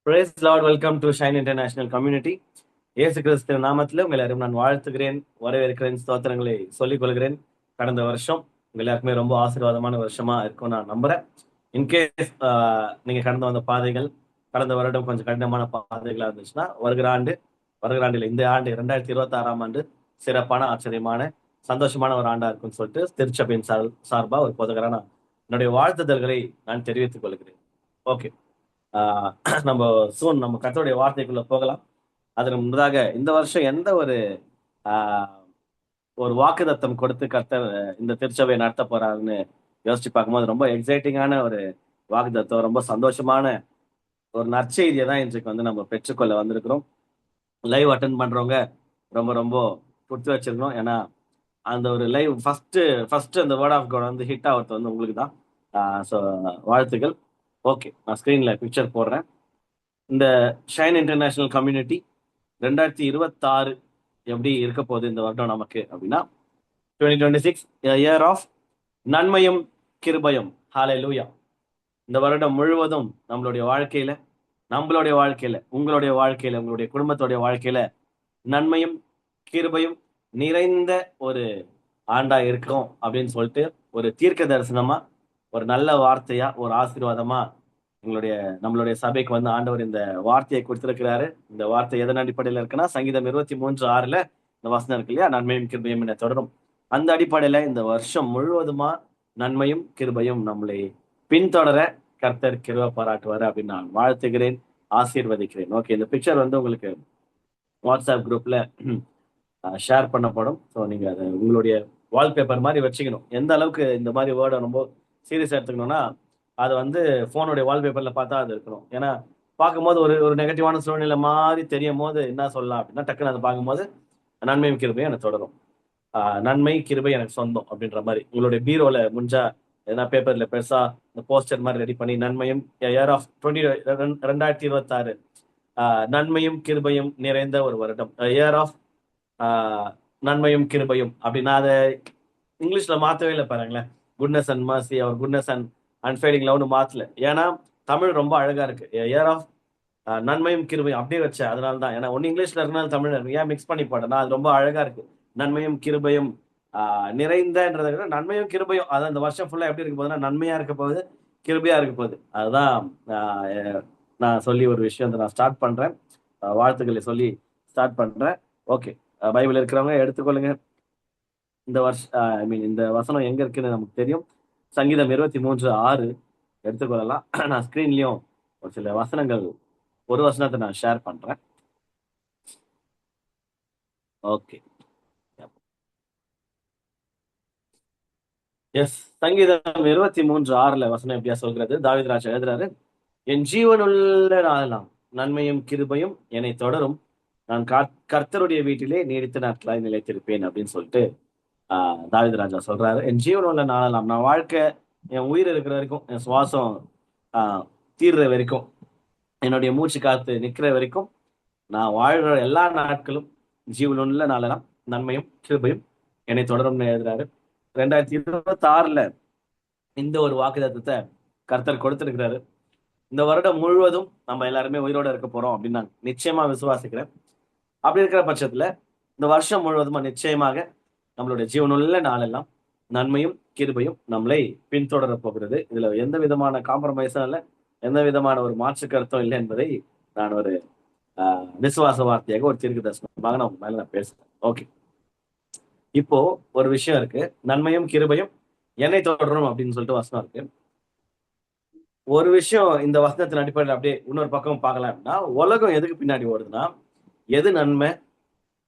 Price lord, welcome to shine international community. Yesu Kristhu நாமத்தில் உங்கள் எல்லாரும் நான் வாழ்த்துகிறேன், வரவேற்கிறேன், ஸ்தோத்திரங்களை சொல்லிக் கொள்கிறேன். கடந்த வருஷம் உங்க எல்லாருக்குமே ரொம்ப ஆசீர்வாதமான வருஷமா இருக்கும் நான் நம்புறேன். இன்கேஸ் நீங்க கடந்து வந்த பாதைகள் கடந்த வருடம் கொஞ்சம் கடினமான பாதைகளா இருந்துச்சுன்னா வருகிற ஆண்டில் இந்த ஆண்டு 2026ஆம் ஆண்டு சிறப்பான, ஆச்சரியமான, சந்தோஷமான ஒரு ஆண்டா இருக்கும்னு சொல்லிட்டு திருச்சபையின் சார்பா ஒரு பொதுகரான என்னுடைய வாழ்த்துதல்களை நான் தெரிவித்துக் கொள்கிறேன். ஓகே. ஆஹ் நம்ம நம்ம கர்த்தருடைய வார்த்தைக்குள்ள போகலாம். அதற்கு முன்னதாக இந்த வருஷம் எந்த ஒரு ஆஹ் ஒரு வாக்குத்தத்தம் கொடுத்து கர்த்தர் இந்த திருச்சபையை நடத்த போறாருன்னு யோசிச்சு பார்க்கும்போது ரொம்ப எக்ஸைட்டிங்கான ஒரு வாக்குத்தத்தம், ரொம்ப சந்தோஷமான ஒரு நற்செய்தியை தான் இன்றைக்கு நம்ம பெற்றுக்கொள்ள வந்திருக்கிறோம். லைவ் அட்டன் பண்றவங்க ரொம்ப ரொம்ப கொடுத்து வச்சிருக்கணும். ஏன்னா அந்த ஒரு லைவ் ஃபர்ஸ்ட் அந்த வேர்ட் ஆஃப் காட் ஹிட் ஆகிறது உங்களுக்கு தான். ஸோ வாழ்த்துக்கள். ஓகே, நான் ஸ்கிரீன்ல பிக்சர் போடுறேன். இந்த ஷைன் இன்டர்நேஷனல் கம்யூனிட்டி 2026 எப்படி இருக்க போகுது இந்த வருடம் நமக்கு அப்படின்னா, 2026 இயர் ஆஃப் நன்மையும் கிருபையும். ஹalleluya. இந்த வருடம் முழுவதும் நம்மளுடைய வாழ்க்கையில, உங்களுடைய வாழ்க்கையில, உங்களுடைய குடும்பத்துடைய வாழ்க்கையில நன்மையும் கிருபையும் நிறைந்த ஒரு ஆண்டா இருக்கும் அப்படின்னு சொல்லிட்டு ஒரு தீர்க்க தரிசனமா, ஒரு நல்ல வார்த்தையா, ஒரு ஆசீர்வாதமா நம்மளுடைய சபைக்கு ஆண்டவர் இந்த வார்த்தையை கொடுத்திருக்கிறாரு. இந்த வார்த்தை எதன் அடிப்படையில இருக்குன்னா, சங்கீதம் 23:6 இந்த வசனம் இருக்கு இல்லையா, நன்மையும் கிருபையும் என தொடரும். அந்த அடிப்படையில இந்த வருஷம் முழுவதுமா நன்மையும் கிருபையும் நம்மளை பின்தொடர கர்த்தர் கிருபை பாராட்டுவாரு அப்படின்னு நான் வாழ்த்துகிறேன், ஆசீர்வதிக்கிறேன். ஓகே, இந்த பிக்சர் உங்களுக்கு வாட்ஸ்அப் குரூப்ல ஷேர் பண்ணப்படும். ஸோ நீங்க அதை உங்களுடைய வால்பேப்பர் மாதிரி வச்சுக்கணும். எந்த அளவுக்கு இந்த மாதிரி வேர்டை ரொம்ப சீரியஸா எடுத்துக்கணும்னா, அது போனுடைய வால்பேப்பர்ல பார்த்தா அது இருக்கணும். ஏன்னா பார்க்கும்போது ஒரு ஒரு நெகட்டிவான சூழ்நிலை மாதிரி தெரியும் போது என்ன சொல்லலாம் அப்படின்னா, டக்குன்னு அதை பார்க்கும்போது நன்மையும் கிருபையும் எனக்கு தொடரும், நன்மை கிருபை எனக்கு சொந்தம் அப்படின்ற மாதிரி உங்களுடைய பீரோல முடிஞ்சா எதனா பேப்பர்ல பெருசா இந்த போஸ்டர் மாதிரி ரெடி பண்ணி, நன்மையும் இயர் ஆஃப் 2026 நன்மையும் கிருபையும் நிறைந்த ஒரு வருடம், இயர் ஆஃப் நன்மையும் கிருபையும் அப்படின்னா அதை இங்கிலீஷ்ல மாத்தவே இல்லை பாருங்களேன். குட்னஸ் அண்ட் மர்சி, அவர் குட்னஸ் அண்ட் அன்ஃபேடிங் லவ்னு மாத்தல. ஏன்னா தமிழ் ரொம்ப அழகா இருக்கு. இயர் ஆஃப் நன்மையும் கிருபையும் அப்படியே வச்சேன். அதனால தான், ஏன்னா ஒன்னு இங்கிலீஷ்ல இருந்தாலும் தமிழ் ஏன் மிக்ஸ் பண்ணி போட்டேன்னா அது ரொம்ப அழகா இருக்கு. நன்மையும் கிருபையும் நிறைந்தன்றதை விட நன்மையும் கிருபையும், அதான் இந்த வருஷம் ஃபுல்லா எப்படி இருக்க போகுதுன்னா, நன்மையா இருக்க போகுது, கிருபையா இருக்க போகுது. அதுதான் நான் சொல்லி ஒரு விஷயம் நான் ஸ்டார்ட் பண்றேன். வாழ்த்துக்களை சொல்லி ஸ்டார்ட் பண்றேன். ஓகே, பைபிள் இருக்கிறவங்க எடுத்துக்கொள்ளுங்க. இந்த வருஷம் இந்த வசனம் எங்க இருக்குன்னு நமக்கு தெரியும். சங்கீதம் 23:6 எடுத்துக்கொள்ளலாம். நான் ஸ்கிரீன்லயும் ஒரு சில வசனங்கள், ஒரு வசனத்தை நான் ஷேர் பண்றேன். Okay, yes. சங்கீதம் 23:6 வசனம் எப்படியா சொல்கிறது, தாவீது ராஜா எழுதுறாரு, என் ஜீவனுள்ள நாளெல்லாம் நன்மையும் கிருபையும் என்னை தொடரும், நான் கர்த்தருடைய வீட்டிலே நீடித்த நாட்களாய் நிலைத்திருப்பேன் அப்படின்னு சொல்லிட்டு தாவீது ராஜா சொல்றாரு. என் ஜீவனுள்ள நாளெல்லாம், நான் வாழ்க்கை, என் உயிர் இருக்கிற வரைக்கும், என் சுவாசம் தீர்ற வரைக்கும், என்னுடைய மூச்சு காத்து நிற்கிற வரைக்கும், நான் வாழ்கிற எல்லா நாட்களும் ஜீவனுள்ள நாளெல்லாம் நன்மையும் கிருபையும் என்னை தொடரும்னு எழுதுறாரு. 2026 இந்த ஒரு வாக்குத்தத்தத்தை கர்த்தர் கொடுத்திருக்கிறாரு. இந்த வருடம் முழுவதும் நம்ம எல்லாருமே உயிரோட இருக்க போறோம் அப்படின்னு நான் நிச்சயமா விசுவாசிக்கிறேன். அப்படி இருக்கிற பட்சத்துல இந்த வருஷம் முழுவதுமா நிச்சயமாக நம்மளுடைய ஜீவனுள்ள நாளெல்லாம் நன்மையும் கிருபையும் நம்மளை பின்தொடர போகிறது. இதுல எந்த விதமான காம்ப்ரமைஸும் இல்லை, எந்த விதமான ஒரு மாற்று கருத்தும் இல்லை என்பதை நான் ஒரு விசுவாச வார்த்தையாக, ஒரு தீர்க்க தரிசனமாக நான் உங்க மேல நான் பேசுறேன். ஓகே, இப்போ ஒரு விஷயம் இருக்கு, நன்மையும் கிருபையும் என்னை தொடரும் அப்படின்னு சொல்லிட்டு வசனம் இருக்கு. ஒரு விஷயம் இந்த வசனத்தின் அடிப்படையில் அப்படியே இன்னொரு பக்கம் பார்க்கலாம் அப்படின்னா, உலகம் எதுக்கு பின்னாடி ஓடுதுன்னா, எது நன்மை,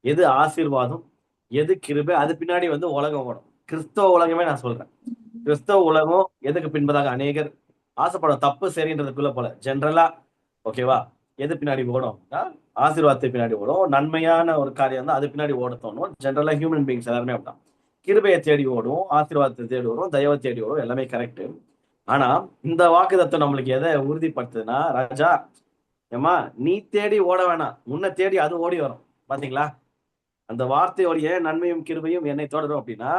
எது ஆசீர்வாதம், எது கிருபை, அது பின்னாடி உலகம் ஓடும். கிறிஸ்தவ உலகமே நான் சொல்றேன். கிறிஸ்தவ உலகம் எதுக்கு பின்பதாக அநேகர் ஆசைப்படும், தப்பு சரின்றதுக்குள்ள போல ஜென்ரலா, ஓகேவா, எது பின்னாடி ஓடும், ஆசீர்வாதத்தை பின்னாடி ஓடும். நன்மையான ஒரு காரியம் தான் அது பின்னாடி ஓட தோணும். ஜென்ரலா ஹியூமன் பீங்ஸ் எல்லாருமே அப்படிதான். கிருபையை தேடி ஓடும், ஆசீர்வாதத்தை தேடி ஓடும், தயவை தேடி ஓடும், எல்லாமே கரெக்ட். ஆனா இந்த வாக்குத்தத்தம் நம்மளுக்கு எதை உறுதிப்படுத்துதுன்னா, ராஜா ஏமா நீ தேடி ஓட வேணாம், உன்னை தேடி அது ஓடி வரும். பாத்தீங்களா, அந்த வார்த்தையோடைய நன்மையும் கிருபையும் என்னை தொடரும் அப்படின்னா,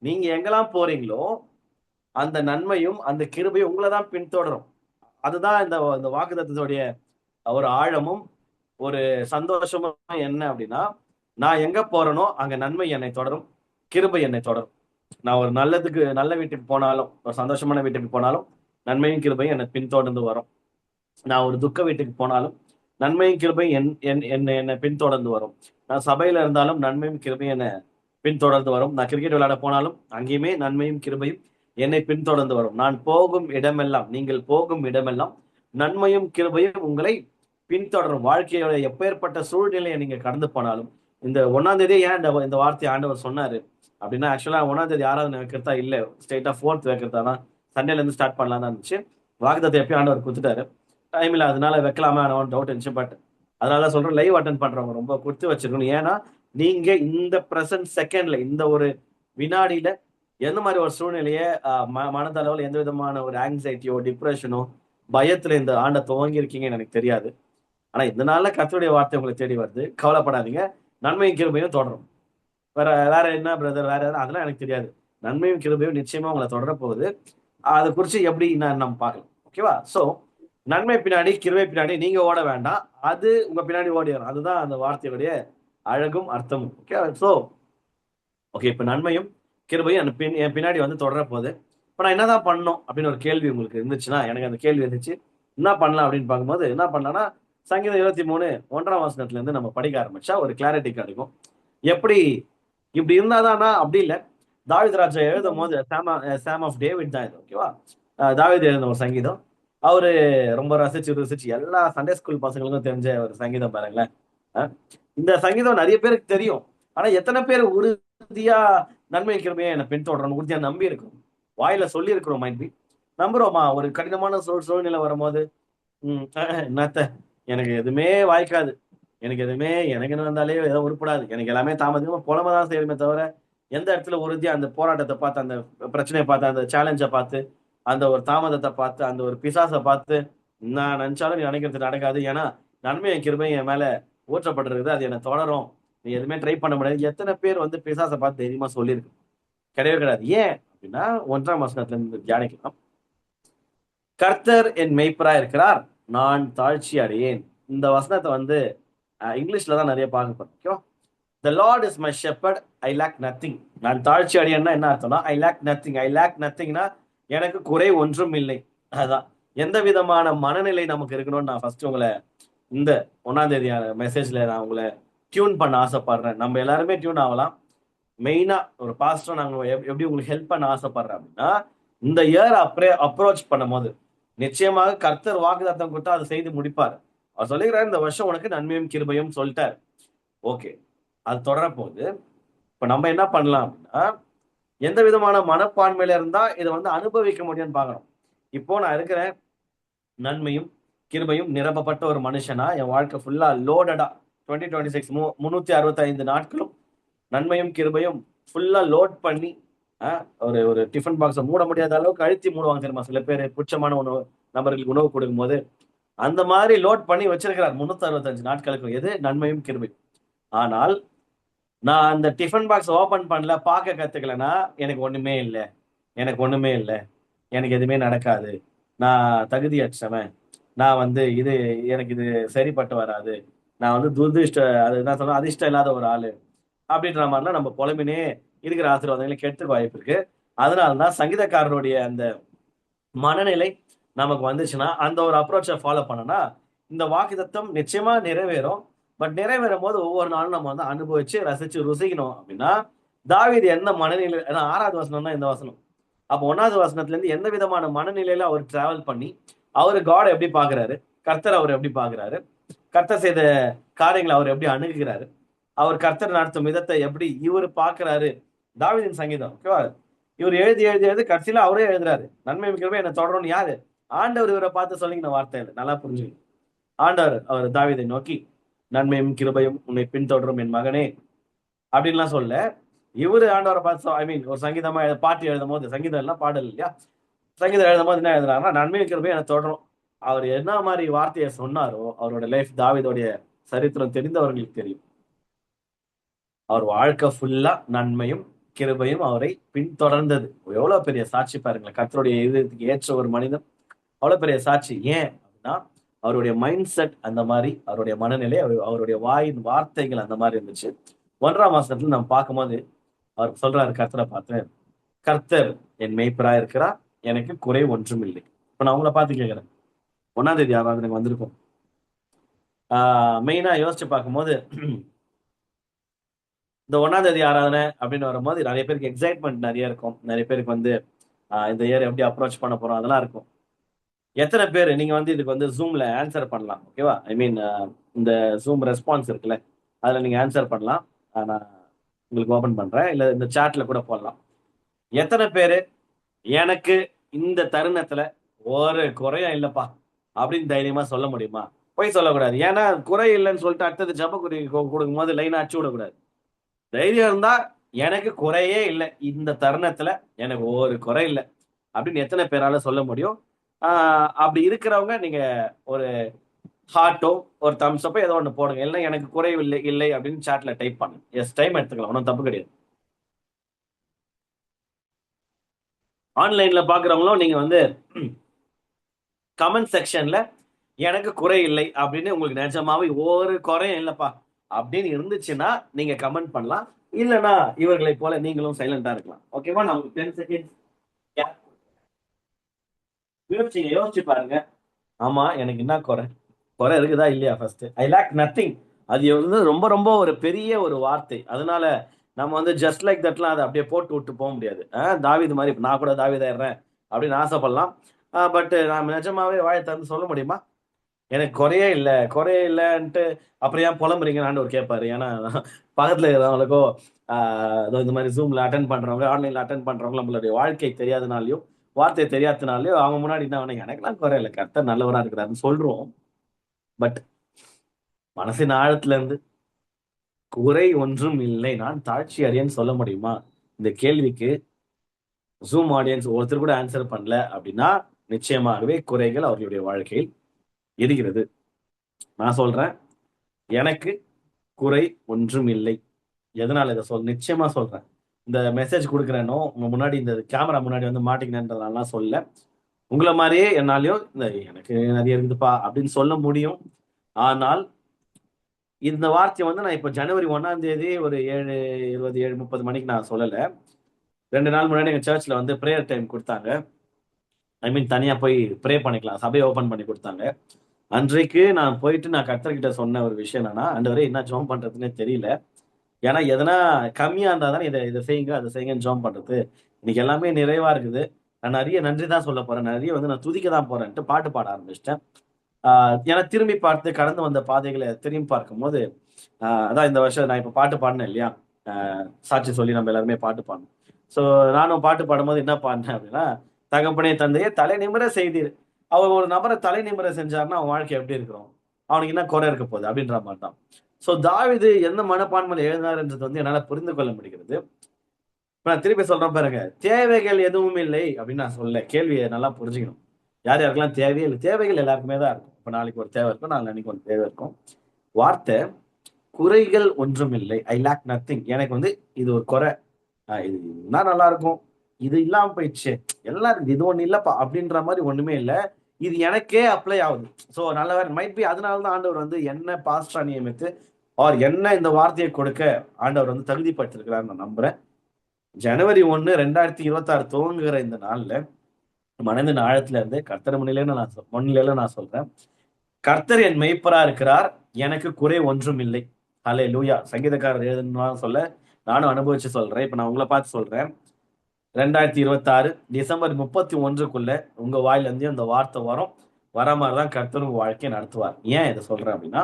நீங்க எங்கெல்லாம் போறீங்களோ அந்த நன்மையும் அந்த கிருபையும் உங்களை தான் பின்தொடரும். அதுதான் இந்த வாக்குத்தத்தத்துடைய ஒரு ஆழமும் ஒரு சந்தோஷமும் என்ன அப்படின்னா, நான் எங்க போறேனோ அங்க நன்மை என்னை தொடரும், கிருபை என்னை தொடரும். நான் ஒரு நல்ல வீட்டுக்கு போனாலும், ஒரு சந்தோஷமான வீட்டுக்கு போனாலும் நன்மையும் கிருபையும் என்னை பின்தொடர்ந்து வரும். நான் ஒரு துக்க வீட்டுக்கு போனாலும் நன்மையும் கிருபையும் என்னை பின்தொடர்ந்து வரும். நான் சபையில இருந்தாலும் நன்மையும் கிருபையும் என்னை பின்தொடர்ந்து வரும். நான் கிரிக்கெட் விளையாட போனாலும் அங்கேயுமே நன்மையும் கிருபையும் என்னை பின்தொடர்ந்து வரும். நான் போகும் இடமெல்லாம், நீங்கள் போகும் இடமெல்லாம் நன்மையும் கிருபையும் உங்களை பின்தொடரும். வாழ்க்கையோட எப்பேற்பட்ட சூழ்நிலையை நீங்க கடந்து போனாலும், இந்த 1ஆம் தேதி ஏன் இந்த வார்த்தையை ஆண்டவர் சொன்னாரு அப்படின்னா, ஆக்சுவலா 1ஆம் தேதி ஆராதனை வைக்கிறதா இல்ல, ஸ்ட்ரெயிட்டா 4th வைக்கிறதா தான், சண்டேல இருந்து ஸ்டார்ட் பண்ணலாம் தான் இருந்துச்சு. வாக்குத்தத்தை எப்பயும் ஆண்டவர் கொடுத்துட்டாரு, டைம் இல்லை, அதனால வைக்கலாமா டவுட் இருந்துச்சு. பட் அதனால சொல்றேன், லைவ் அட்டன் பண்றவங்க ரொம்ப கொடுத்து வச்சிருக்கணும். ஏன்னா நீங்க இந்த பிரசன்ட் செகண்ட்ல, இந்த ஒரு வினாடியில எந்த மாதிரி ஒரு சூழ்நிலையை மனதளவில் எந்த விதமான ஒரு ஆங்ஸைட்டியோ டிப்ரெஷனோ பயத்துல இந்த ஆண்டை துவங்கி இருக்கீங்கன்னு எனக்கு தெரியாது. ஆனா இந்த நாள்ல கர்த்தருடைய வார்த்தை உங்களை தேடி வருது, கவலைப்படாதீங்க. நன்மையும் கிருபையும் தொடரும். வேற என்ன பிரதர், வேற எதாவது அதெல்லாம் எனக்கு தெரியாது. நன்மையும் கிருபையும் நிச்சயமா உங்களை தொடர போகுது. அதை குறிச்சு எப்படி நம்ம பார்க்கலாம். ஓகேவா? சோ நன்மை பின்னாடி கிருபை பின்னாடி நீங்க ஓட வேண்டாம், அது உங்க பின்னாடி ஓடி வரும். அதுதான் அந்த வார்த்தையுடைய அழகும் அர்த்தமும். ஓகே, சோ ஓகே, இப்ப நன்மையும் கிருபையும் என் பின்னாடி வந்து தொடர போகுது. இப்ப நான் என்னதான் பண்ணணும் அப்படின்னு ஒரு கேள்வி உங்களுக்கு இருந்துச்சுன்னா, எனக்கு அந்த கேள்வி இருந்துச்சு, என்ன பண்ணலாம் அப்படின்னு பார்க்கும்போது என்ன பண்ணலாம்னா, சங்கீதம் 23 1ஆம் வசனத்துல இருந்து நம்ம படிக்க ஆரம்பிச்சா ஒரு கிளாரிட்டி கிடைக்கும். எப்படி இப்படி இருந்தாதானா? அப்படி இல்லை. தாவீது ராஜா எழுதும் போது சாம் ஆஃப் டேவிட் தான் இது. ஓகேவா? தாவீது எழுதின ஒரு சங்கீதம். அவரு ரொம்ப ரசிச்சு எல்லா சண்டே ஸ்கூல் பசங்களுக்கும் தெரிஞ்ச ஒரு சங்கீதம் பாருங்களேன். இந்த சங்கீதம் நிறைய பேருக்கு தெரியும். ஆனா எத்தனை பேர் உறுதியா நன்மை கிருபையை என்னை பின்தொடரணும் உறுதியா நம்பி இருக்கிறோம்? வாயில சொல்லி இருக்கிறோம், மைண்ட் பி நம்புறோமா? ஒரு கடினமான சூழ்நிலை வரும்போது என்னத்த, எனக்கு எதுவுமே வாய்க்காது, எனக்கு எதுவுமே எனக்கு வந்தாலே ஏதோ உருப்படாது, எனக்கு எல்லாமே தாமதமா புலமை தான் செய்யணுமே தவிர, எந்த இடத்துல உறுதியா அந்த போராட்டத்தை பார்த்து, அந்த பிரச்சனையை பார்த்து, அந்த சேலஞ்சை பார்த்து, அந்த ஒரு தாமதத்தை பார்த்து, அந்த ஒரு பிசாசை பார்த்து நான் நினைச்சாலும் நீ நினைக்கிறது நடக்காது. ஏன்னா நன்மையை கிருபை என் மேல ஊற்றப்பட்டிருக்குது, அது என்னை தொடரும், நீ எதுவுமே ட்ரை பண்ண முடியாது. எத்தனை பேர் வந்து பிசாசை பார்த்து தைரியமா சொல்லியிருக்கு? கிடையவே கிடையாது. ஏன் அப்படின்னா 1ஆம் வசனத்துல இருந்து தியானிக்கலாம். கர்த்தர் என் மெய்ப்பரா இருக்கிறார், நான் தாழ்ச்சி அடையேன். இந்த வசனத்தை வந்து இங்கிலீஷ்ல தான் நிறைய பார்க்க போறோம். ஓகேவா? The Lord is my shepherd, I lack nothing. நான் தாழ்ச்சி அடையேன்னா என்ன அர்த்தம்னா, ஐ லேக் நத்திங். ஐ லேக் நத்திங்னா எனக்கு குறை ஒன்றும் இல்லை. அதான் எந்த விதமான மனநிலை நமக்கு இருக்கணும்னு நான் ஃபர்ஸ்ட் உங்களை இந்த 1ஆம் தேதி மெசேஜ்ல நான் உங்களை டியூன் பண்ண ஆசைப்படுறேன். நம்ம எல்லாருமே டியூன் ஆகலாம். மெயினா ஒரு பாஸ்டர் நாங்க எப்படி உங்களுக்கு ஹெல்ப் பண்ண ஆசைப்படுறேன் அப்படின்னா, இந்த இயர் அப்ரோச் பண்ணும் போது நிச்சயமாக கர்த்தர் வாக்குத்தத்தம் கொடுத்தா அதை செய்து முடிப்பார். அவர் சொல்லுகிறார், இந்த வருஷம் உனக்கு நன்மையும் கிருபையும் சொல்லிட்டார். ஓகே, அது தொடர போகுது. இப்ப நம்ம என்ன பண்ணலாம் அப்படின்னா, எந்த விதமான மனப்பான்மையில இருந்தா இதை வந்து அனுபவிக்க முடியும்னு பாக்கணும். இப்போ நான் இருக்கிறேன், நன்மையும் கிருபையும் நிரப்பப்பட்ட ஒரு மனுஷனா, என் வாழ்க்கை ஃபுல்லா லோடடா 2026 365 நாட்களும் நன்மையும் கிருபையும் ஃபுல்லா லோட் பண்ணி ஒரு ஒரு டிஃபன் பாக்ஸை மூட முடியாத அளவுக்கு அழுத்தி மூடுவாங்க தெரியுமா சில பேர், புச்சமான உணவு நபர்களுக்கு உணவு கொடுக்கும் போது. அந்த மாதிரி லோட் பண்ணி வச்சிருக்கிறார் 365 நாட்களுக்கு. எது? நன்மையும் கிருபையும். ஆனால் நான் அந்த டிஃபன் பாக்ஸ் ஓபன் பண்ணல, பார்க்க கத்துக்கலன்னா எனக்கு ஒண்ணுமே இல்லை, எனக்கு ஒண்ணுமே இல்லை, எனக்கு எதுவுமே நடக்காது, நான் தகுதியற்றவன், நான் வந்து எனக்கு இது சரிப்பட்டு வராது, நான் வந்து அது என்ன சொல்ல, அதிர்ஷ்டம் இல்லாத ஒரு ஆளு அப்படின்ற மாதிரிலாம் நம்ம புலம்பினே இருக்கிற ஆசீர்வாதங்களை கெடுத்துக்க வாய்ப்பு இருக்கு. அதனாலதான் சங்கீதக்காரருடைய அந்த மனநிலை நமக்கு வந்துச்சுன்னா, அந்த ஒரு அப்ரோச்சை ஃபாலோ பண்ணனா இந்த வாக்குத்தத்தம் நிச்சயமா நிறைவேறும். பட் நிறைவேறும் போது ஒவ்வொரு நாளும் நம்ம வந்து அனுபவிச்சு ரசிச்சு ருசிக்கணும். அப்படின்னா தாவீது எந்த மனநிலை, ஏன்னா 6வது வசனம் தான் இந்த வசனம். அப்போ 1வது வசனத்துல இருந்து எந்த விதமான மனநிலையில அவர் டிராவல் பண்ணி அவரு காட் எப்படி பாக்குறாரு, கர்த்தர் அவர் எப்படி பாக்குறாரு, கர்த்தர் செய்த காரியங்களை அவர் எப்படி அணுகுகிறாரு, அவர் கர்த்தர் நடத்தும் விதத்தை எப்படி இவர் பாக்குறாரு. தாவீதின் சங்கீதம். ஓகேவா? இவர் எழுதி எழுதி எழுதி கடைசியில அவரே எழுதுறாரு, நன்மை மிக்கிறவே என்ன தொடரணும். யாரு? ஆண்டவர் இவரை பார்த்து சொல்லிக்கின வார்த்தை இல்லை, நல்லா புரிஞ்சுக்கணும். ஆண்டவர் அவர் தாவீதை நோக்கி நன்மையும் கிருபையும் உன்னை பின்தொடரும் என் மகனே அப்படின்லாம் சொல்ல, இவரு ஆண்டவரை பார்த்து ஐ மீன் ஒரு சங்கீதமா பாட்டு எழுதும் போது, சங்கீதம் எல்லாம் பாடல் இல்லையா, சங்கீதம் எழுதும் போது என்ன எழுதுறாங்கன்னா, நன்மையும் கிருபையும் என்னை தொடரும். அவர் என்ன மாதிரி வார்த்தையை சொன்னாரோ, அவரோட லைஃப், தாவீதோடைய சரித்திரம் தெரிந்தவர்களுக்கு தெரியும். அவர் வாழ்க்கை ஃபுல்லா நன்மையும் கிருபையும் அவரை பின்தொடர்ந்தது. எவ்வளவு பெரிய சாட்சி பாருங்களேன். கர்த்தருடைய இதயத்துக்கு ஏற்ற ஒரு மனிதன், அவ்வளவு பெரிய சாட்சி. ஏன் அப்படின்னா அவருடைய மைண்ட் செட் அந்த மாதிரி, அவருடைய மனநிலை, அவருடைய வாயின் வார்த்தைகள் அந்த மாதிரி இருந்துச்சு. 1ஆம் வசனத்துல நம்ம பார்க்கும்போது அவர் சொல்றாரு கர்த்தரை பார்த்து, கர்த்தர் என் மேய்ப்பரா இருக்கிறார், எனக்கு குறை ஒன்றும் இல்லை. இப்ப நான் உங்களை பார்த்து கேட்கிறேன், 1ஆம் தேதி ஆராதனைக்கு வந்திருக்கும். மெயினா யோசிச்சு பார்க்கும்போது இந்த 1ஆம் தேதி ஆராதனை அப்படின்னு வரும்போது நிறைய பேருக்கு எக்ஸைட்மெண்ட் நிறைய இருக்கும். நிறைய பேருக்கு வந்து இந்த இயர் எப்படி அப்ரோச் பண்ண போறோம் அதெல்லாம் இருக்கும். எத்தனை பேர் நீங்க வந்து இதுக்கு வந்து ஜூம்ல ஆன்சர் பண்ணலாம்? ஓகேவா? ஐ மீன் இந்த ஜூம் ரெஸ்பான்ஸ் இருக்குல்ல, அதுல நீங்க ஆன்சர் பண்ணலாம். நான் உங்களுக்கு ஓபன் பண்றேன், இல்ல இந்த சாட்ல கூட போடலாம். எத்தனை பேரு எனக்கு இந்த தருணத்துல ஒரு குறையும் இல்லப்பா அப்படின்னு தைரியமா சொல்ல முடியுமா? போய் சொல்லக்கூடாது. ஏன்னா குறை இல்லைன்னு சொல்லிட்டு அடுத்தது ஜப குறி கொடுக்கும் போது லைன் அடிச்சு விடக்கூடாது. தைரியம் இருந்தா எனக்கு குறையே இல்லை, இந்த தருணத்துல எனக்கு ஒரு குறை இல்லை அப்படின்னு எத்தனை பேரால சொல்ல முடியும்? அப்படி இருக்கிறவங்க நீங்க ஒரு ஹார்ட்டோ ஒரு தம்ஸ் அப்போ ஏதோ ஒன்று போடுங்க. இல்லை எனக்கு குறைவில்லை இல்லை அப்படின்னு சாட்ல டைப் பண்ணுங்க. எஸ், டைம் எடுத்துக்கலாம், ஒன்றும் தப்பு கிடையாது. ஆன்லைன்ல பாக்குறவங்களும் நீங்க வந்து கமெண்ட் செக்ஷன்ல எனக்கு குறை இல்லை அப்படின்னு உங்களுக்கு நிஜமாவே ஒரு குறையும் இல்லப்பா அப்படின்னு இருந்துச்சுன்னா நீங்க கமெண்ட் பண்ணலாம். இல்லைன்னா இவர்களை போல நீங்களும் சைலண்டா இருக்கலாம். ஓகேவா? நான் உங்களுக்கு 10 செகண்ட்ஸ் யோசிச்சு பாருங்க. ஆமா, எனக்கு என்ன குறை? குறை இருக்குதா இல்லையா? First I lack nothing. அது வந்து ரொம்ப ரொம்ப ஒரு பெரிய ஒரு வார்த்தை. அதனால நம்ம வந்து ஜஸ்ட் லைக் தட்லாம் அதை அப்படியே போட்டு விட்டு போக முடியாது. தாவீது மாதிரி நான் கூட தாவீதாயிடுறேன் அப்படின்னு ஆசைப்படலாம். பட் நான் நிஜமாவே வாயை திறந்து சொல்ல முடியுமா? எனக்கு குறையே இல்லை, குறையே இல்லைன்ட்டு அப்புறம் ஏன் புலம்புறீங்கன்னு ஆண்டவர் கேட்பாரு. ஏன்னா பக்கத்துல இருக்கிறவங்களுக்கோ இந்த மாதிரி ஜூம்ல அட்டன் பண்றவங்க, ஆன்லைன்ல அட்டன் பண்றவங்க நம்மளுடைய வாழ்க்கை தெரியாதனாலையும் வார்த்தை தெரியாதனாலையும் அவங்க முன்னாடி என்ன வேணும், எனக்கெல்லாம் குறை இல்லை, கர்த்தர் நல்லவரா இருக்கிறாருன்னு சொல்றோம். பட் மனசின் ஆழத்துல இருந்து குறை ஒன்றும் இல்லை, நான் தாழ்ச்சி அறியேன்னு சொல்ல முடியுமா? இந்த கேள்விக்கு ஜூம் ஆடியன்ஸ் ஒருத்தர் கூட ஆன்சர் பண்ணல அப்படின்னா நிச்சயமாகவே குறைகள் அவர்களுடைய வாழ்க்கையில் இருக்கிறது. நான் சொல்றேன், எனக்கு குறை ஒன்றும் இல்லை. எதனால இதை நிச்சயமா சொல்றேன். இந்த மெசேஜ் கொடுக்குறேனோ உங்க முன்னாடி இந்த கேமரா முன்னாடி வந்து மாட்டிக்கினேன்றதுனால சொல்ல, உங்களை மாதிரியே என்னாலையும் இந்த எனக்கு நிறைய இருக்குதுப்பா அப்படின்னு சொல்ல முடியும். ஆனால் இந்த வார்த்தையை வந்து நான் இப்போ ஜனவரி 1ஆம் தேதி ஒரு 7:20 7:30 மணிக்கு நான் சொல்லலை. 2 நாள் முன்னாடி எங்க சர்ச்ல வந்து ப்ரேயர் டைம் கொடுத்தாங்க. ஐ மீன் தனியா போய் ப்ரே பண்ணிக்கலாம், சபையை ஓபன் பண்ணி கொடுத்தாங்க. அன்றைக்கு நான் போயிட்டு நான் கர்த்தர்கிட்ட சொன்ன ஒரு விஷயம் என்னன்னா, ஆண்டவரே என்ன ஜெபம் பண்றதுன்னே தெரியல. ஏன்னா எதனா கம்மியா இருந்தா தானே இதை இதை செய்யுங்க அதை செய்யுங்கன்னு ஜெபம் பண்றது. இன்னைக்கு எல்லாமே நிறைவா இருக்குது. நான் நிறைய நன்றி தான் சொல்ல போறேன், நிறைய வந்து நான் துதிக்க தான் போறேன்ட்டு பாட்டு பாட ஆரம்பிச்சிட்டேன். ஏன்னா திரும்பி பார்த்து கடந்து வந்த பாதைகளை திரும்பி பார்க்கும்போது அதான் இந்த வருஷம் நான் இப்ப பாட்டு பாடினேன் இல்லையா? சாட்சி சொல்லி நம்ம எல்லாருமே பாட்டு பாடணும். ஸோ நானும் பாட்டு பாடும்போது என்ன பாடினேன் அப்படின்னா, தகப்பனே தந்தையே தலை நிமிர செய்தீர். அவர் ஒரு நபரை தலை நிமிர செஞ்சாருன்னா அவன் வாழ்க்கை எப்படி இருக்கிறோம், அவனுக்கு என்ன குறை இருக்க போகுது அப்படின்ற மாதிரி தான். ஸோ தாவீது எந்த மனப்பான்மையில் எழுதினார்ன்றது வந்து என்னால புரிந்து கொள்ள முடிகிறது. இப்ப நான் திருப்பி சொல்றேன் பாருங்க, தேவைகள் எதுவும் இல்லை அப்படின்னு நான் சொல்ல, கேள்வியை நல்லா புரிஞ்சுக்கணும். யார் யாருக்கெல்லாம் தேவையே இல்லை? தேவைகள் எல்லாருக்குமே தான் இருக்கும். இப்ப நாளைக்கு ஒரு தேவை இருக்கும், நாளைக்கு ஒரு தேவை இருக்கும். வார்த்தை குறைகள் ஒன்றும் இல்லை, ஐ லேக் நத்திங். எனக்கு வந்து இது ஒரு குறை, இது இருந்தா நல்லா இருக்கும், இது இல்லாம போயிடுச்சு, எல்லாரும் இது ஒண்ணு இல்லப்பா அப்படின்ற மாதிரி ஒண்ணுமே இல்லை. இது எனக்கே அப்ளை ஆகுது. ஸோ நல்ல மைட் பி அதனாலதான் ஆண்டவர் வந்து என்ன பாஸ்டா நியமித்து ஆர் என்ன இந்த வார்த்தையை கொடுக்க ஆண்டவர் வந்து தகுதிப்பட்டிருக்கிறார் நான் நம்புறேன். ஜனவரி 1 2026 துவங்குகிற இந்த நாள்ல மனதின் ஆழத்துல இருந்து கர்த்தர் முன்னிலையில நான் சொல்றேன், கர்த்தர் என் மெய்ப்பரா இருக்கிறார், எனக்கு குறை ஒன்றும் இல்லை. ஹல்லேலூயா. சங்கீதக்காரர் எழுதுனாலும் சொல்ல, நானும் அனுபவிச்சு சொல்றேன். இப்ப நான் உங்களை பார்த்து சொல்றேன், 2026 டிசம்பர் 31க்குள்ள உங்க வாயில இருந்து அந்த வார்த்தை வரும். வர மாதிரிதான் கர்த்தர் உங்க வாழ்க்கையை நடத்துவார். ஏன் இதை சொல்றேன் அப்படின்னா,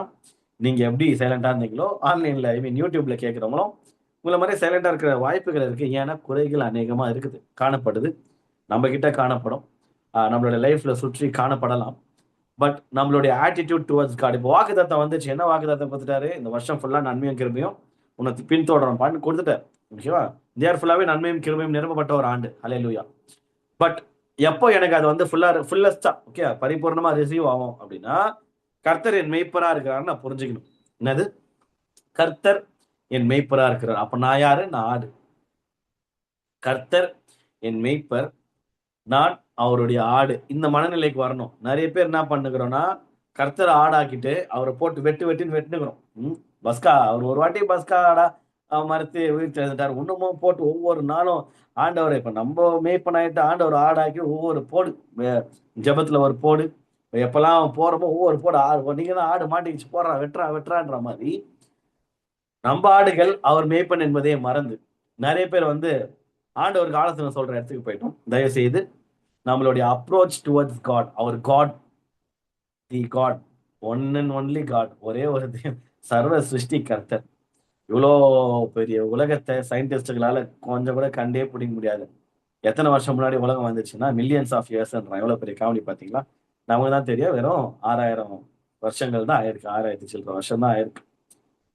நீங்க எப்படி சைலண்டா இருந்தீங்களோ ஆன்லைன்ல ஐ மீன் யூடியூப்ல கேட்கிறவங்களும் உங்களை மாதிரி சைலண்டா இருக்கிற வாய்ப்புகள் இருக்கு. ஏன்னா குறைகள் அநேகமா இருக்குது, காணப்படுது, நம்ம கிட்ட காணப்படும், நம்மளோட லைஃப்ல சுற்றி காணப்படலாம். பட் நம்மளுடைய ஆட்டிடியூட் டுவர்ட்ஸ் காட். இப்போ வாக்குத்தத்தம் வந்துச்சு, என்ன வாக்குத்தத்தம் கொடுத்துட்டாரு? இந்த வருஷம் ஃபுல்லா நன்மையும் கிருபையும் உன்னை பின்தொடரும் பாட்டு கொடுத்துட்டார். ஓகேவா? இந்தியார் ஃபுல்லாவே நன்மையும் கிருபையும் நிரப்பப்பட்ட ஒரு ஆண்டு. ஹல்லேலூயா. பட் எப்போ எனக்கு அது வந்து ஃபுல்லஸ்டா ஓகே பரிபூர்ணமா ரிசீவ் ஆகும் அப்படின்னா, கர்த்தர் என் மெய்ப்பரா இருக்கிறாருன்னு நான் புரிஞ்சுக்கணும். என்னது? கர்த்தர் என் மெய்ப்பரா இருக்கிறார். அப்ப நான் யாரு? நான் ஆடு. கர்த்தர் என் மெய்ப்பர், நான் அவருடைய ஆடு. இந்த மனநிலைக்கு வரணும். நிறைய பேர் என்ன பண்ணுகிறோம்னா, கர்த்தரை ஆடாக்கிட்டு அவரை போட்டு வெட்டுன்னு வெட்டுனுக்குறோம். பஸ்கா அவர் ஒரு வாட்டி பஸ்கா ஆடா மறுத்து உயிர் எழுந்துட்டார். இன்னமும் போட்டு ஒவ்வொரு நாளும் ஆண்டவரை இப்ப நம்ம மேய்ப்பன் ஆயிட்டு ஆண்டவர் ஆடாக்கி ஒவ்வொரு போடு ஜெபத்துல ஒரு போடு, எப்பெல்லாம் போறப்போ ஒவ்வொரு போடு ஆடு, நீங்க தான் ஆடு மாட்டிக்கிச்சு போடுறா வெட்டுறான்ற மாதிரி நம்ம ஆடுகள் அவர் மேய்ப்பன் என்பதே மறந்து நிறைய பேர் வந்து ஆண்டவருக்கு ஆலோசனை சொல்ற இடத்துக்கு போயிட்டோம். தயவு செய்து நம்மளுடைய approach towards God, our God, the God, one and only God, ஒரே ஒரு சர்வ சிருஷ்டி கர்த்தர். இவ்வளோ பெரிய உலகத்தை சயின்டிஸ்டுகளால கொஞ்சம் கூட கண்டே பிடிக்க முடியாது. எத்தனை வருஷம் முன்னாடி உலகம் வந்துச்சுன்னா மில்லியன்ஸ் ஆஃப் இயர்ஸ்ன்றான். எவ்வளவு பெரிய காமெடி பாத்தீங்களா? நமக்கு தான் தெரியும், வெறும் 6000 வருஷங்கள் தான் ஆயிருக்கு. 1000 சில்லற வருஷம் தான் ஆயிருக்கு.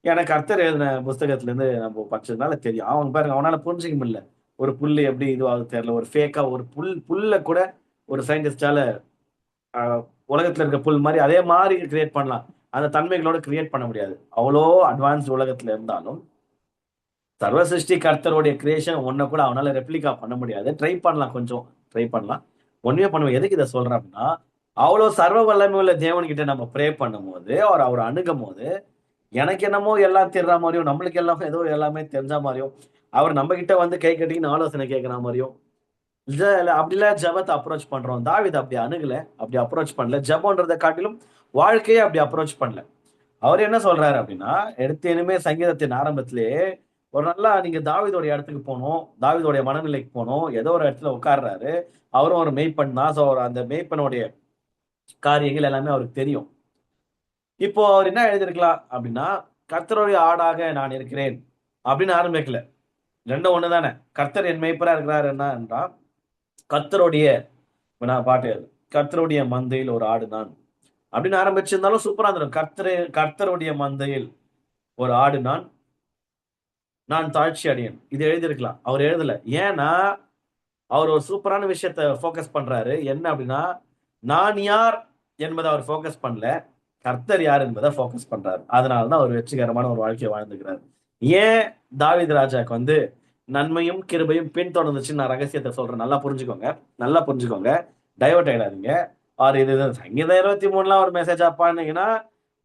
எனக்கு கர்த்தர் எழுதின புஸ்தகத்துல இருந்து நம்ம படிச்சதுனால தெரியும். அவன் பாருங்க, அவனால புரிஞ்சிக்க முடியல. ஒரு புல்லு எப்படி இதுவாக தெரியல, ஒரு ஃபேக்கா ஒரு புல்ல கூட ஒரு சயின்டிஸ்டால உலகத்துல இருக்க புல் மாதிரி அதே மாதிரி கிரியேட் பண்ணலாம். அந்த தன்மைகளோட கிரியேட் பண்ண முடியாது. அவ்வளோ அட்வான்ஸ்ட் உலகத்துல இருந்தாலும் சர்வ சிருஷ்டி கர்த்தருடைய கிரியேஷன் ஒன்ன கூட அவனால ரெப்ளிகா பண்ண முடியாது. ட்ரை பண்ணலாம், கொஞ்சம் ட்ரை பண்ணலாம். ஒண்ணுமே பண்ணுவேன். எதுக்கு இதை சொல்றேன் அப்படின்னா, அவ்வளவு சர்வ வல்லமை உள்ள தேவன்கிட்ட நம்ம ப்ரே பண்ணும் போது, அவர் அணுகும் போது, எனக்கு என்னமோ எல்லாம் தெரிற மாதிரியும், நம்மளுக்கு எல்லாம் ஏதோ எல்லாமே தெரிஞ்ச மாதிரியும், அவர் நம்ம கிட்ட வந்து கை கட்டின்னு ஆலோசனை கேட்கிற மாதிரியும் அப்படிலாம் ஜெபத்தை அப்ரோச் பண்றோம். தாவீது அப்படி அணுகல, அப்படி அப்ரோச் பண்ணல. ஜெபம்ன்றதை காட்டிலும் வாழ்க்கையே அப்படி அப்ரோச் பண்ணல. அவர் என்ன சொல்றாரு அப்படின்னா, எடுத்தேனுமே சங்கீதத்தின் ஆரம்பத்திலேயே ஒரு நல்லா நீங்க தாவீதோடைய இடத்துக்கு போகணும், தாவீதோடைய மனநிலைக்கு போகணும். ஏதோ ஒரு இடத்துல உட்கார்றாரு. அவரும் ஒரு மெய்ப்பன் தான். ஸோ அந்த மெய்ப்பனுடைய காரியங்கள் எல்லாமே அவருக்கு தெரியும். இப்போ அவர் என்ன எழுதியிருக்கலாம் அப்படின்னா, கர்த்தருடைய ஆடாக நான் இருக்கிறேன் அப்படின்னு ஆரம்பிக்கல. ரெண்டும் ஒண்ணு தானே. கர்த்தர் என் மெய்ப்பரா இருக்கிறார் என்றா, கர்த்தருடைய நான் பாட்டு கர்த்தருடைய மந்தையில் ஒரு ஆடு நான் அப்படின்னு ஆரம்பிச்சிருந்தாலும் சூப்பரா இருந்திரும். கர்த்தருடைய மந்தையில் ஒரு ஆடு நான், நான் தாழ்ச்சி அடையேன், இது எழுதியிருக்கலாம். அவர் எழுதல. ஏன்னா அவர் ஒரு சூப்பரான விஷயத்த போக்கஸ் பண்றாரு. என்ன அப்படின்னா, நான் யார் என்பதை அவர் போக்கஸ் பண்ணல, கர்த்தர் யார் என்பதை போக்கஸ் பண்றாரு. அதனாலதான் அவர் வெற்றிகரமான ஒரு வாழ்க்கையை வாழ்ந்துக்கிறார். ஏன் தாவீது ராஜாக்கு வந்து நன்மையும் கிருபையும் பின்தொடர்ந்துச்சு நான் ரகசியத்தை சொல்றேன். நல்லா புரிஞ்சுக்கோங்க, நல்லா புரிஞ்சுக்கோங்க. டைவர்ட் ஆயிடாதீங்க. அவர் இது சங்கீதம் 23 ஒரு மெசேஜ் அப்பான்னீங்கன்னா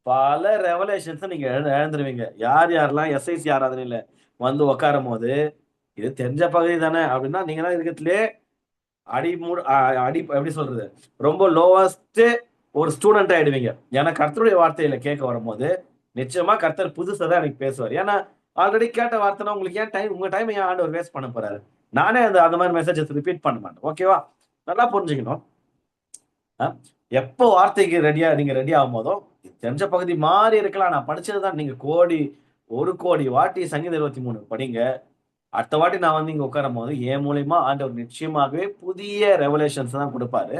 பல ரெவலேஷன்ஸ் நீங்க இழந்துருவீங்க. யாரெல்லாம் எஸ்ஐசி ஆராதனையில வந்து உட்காரும் போது இது தெரிஞ்ச பகுதி தானே அப்படின்னா, நீங்க தான் இருக்கிறதுலே அடி எப்படி சொல்றது, ரொம்ப லோவஸ்ட் ஒரு ஸ்டூடெண்ட் ஆயிடுவீங்க. ஏன்னா கர்த்தருடைய வார்த்தையில கேட்க வரும்போது நிச்சயமா கர்த்தர் புதுசா தான் எனக்கு பேசுவார். ஏன்னா ஆல்ரெடி கேட்ட வார்த்தைனா உங்களுக்கு ஏன் டைம், உங்க டைம் ஏன் ஆண்டவர் வேஸ்ட் பண்ண போறாரு? நானே அந்த மாதிரி மெசேஜஸ் ரிப்பீட் பண்ண மாட்டேன். ஓகேவா? நல்லா புரிஞ்சுக்கணும். எப்போ வார்த்தைக்கு நீங்க ரெடி ஆகும் போதோ தெரிஞ்ச பகுதி மாறி இருக்கலாம். நான் படிச்சதுதான். நீங்க ஒரு கோடி வாட்டி சங்கீதம் 23 படிங்க. அடுத்த வாட்டி நான் வந்து இங்க உட்காரும் போது என் மூலியமா ஆண்டவர் நிச்சயமாகவே புதிய ரெவலேஷன்ஸ் தான் கொடுப்பாரு.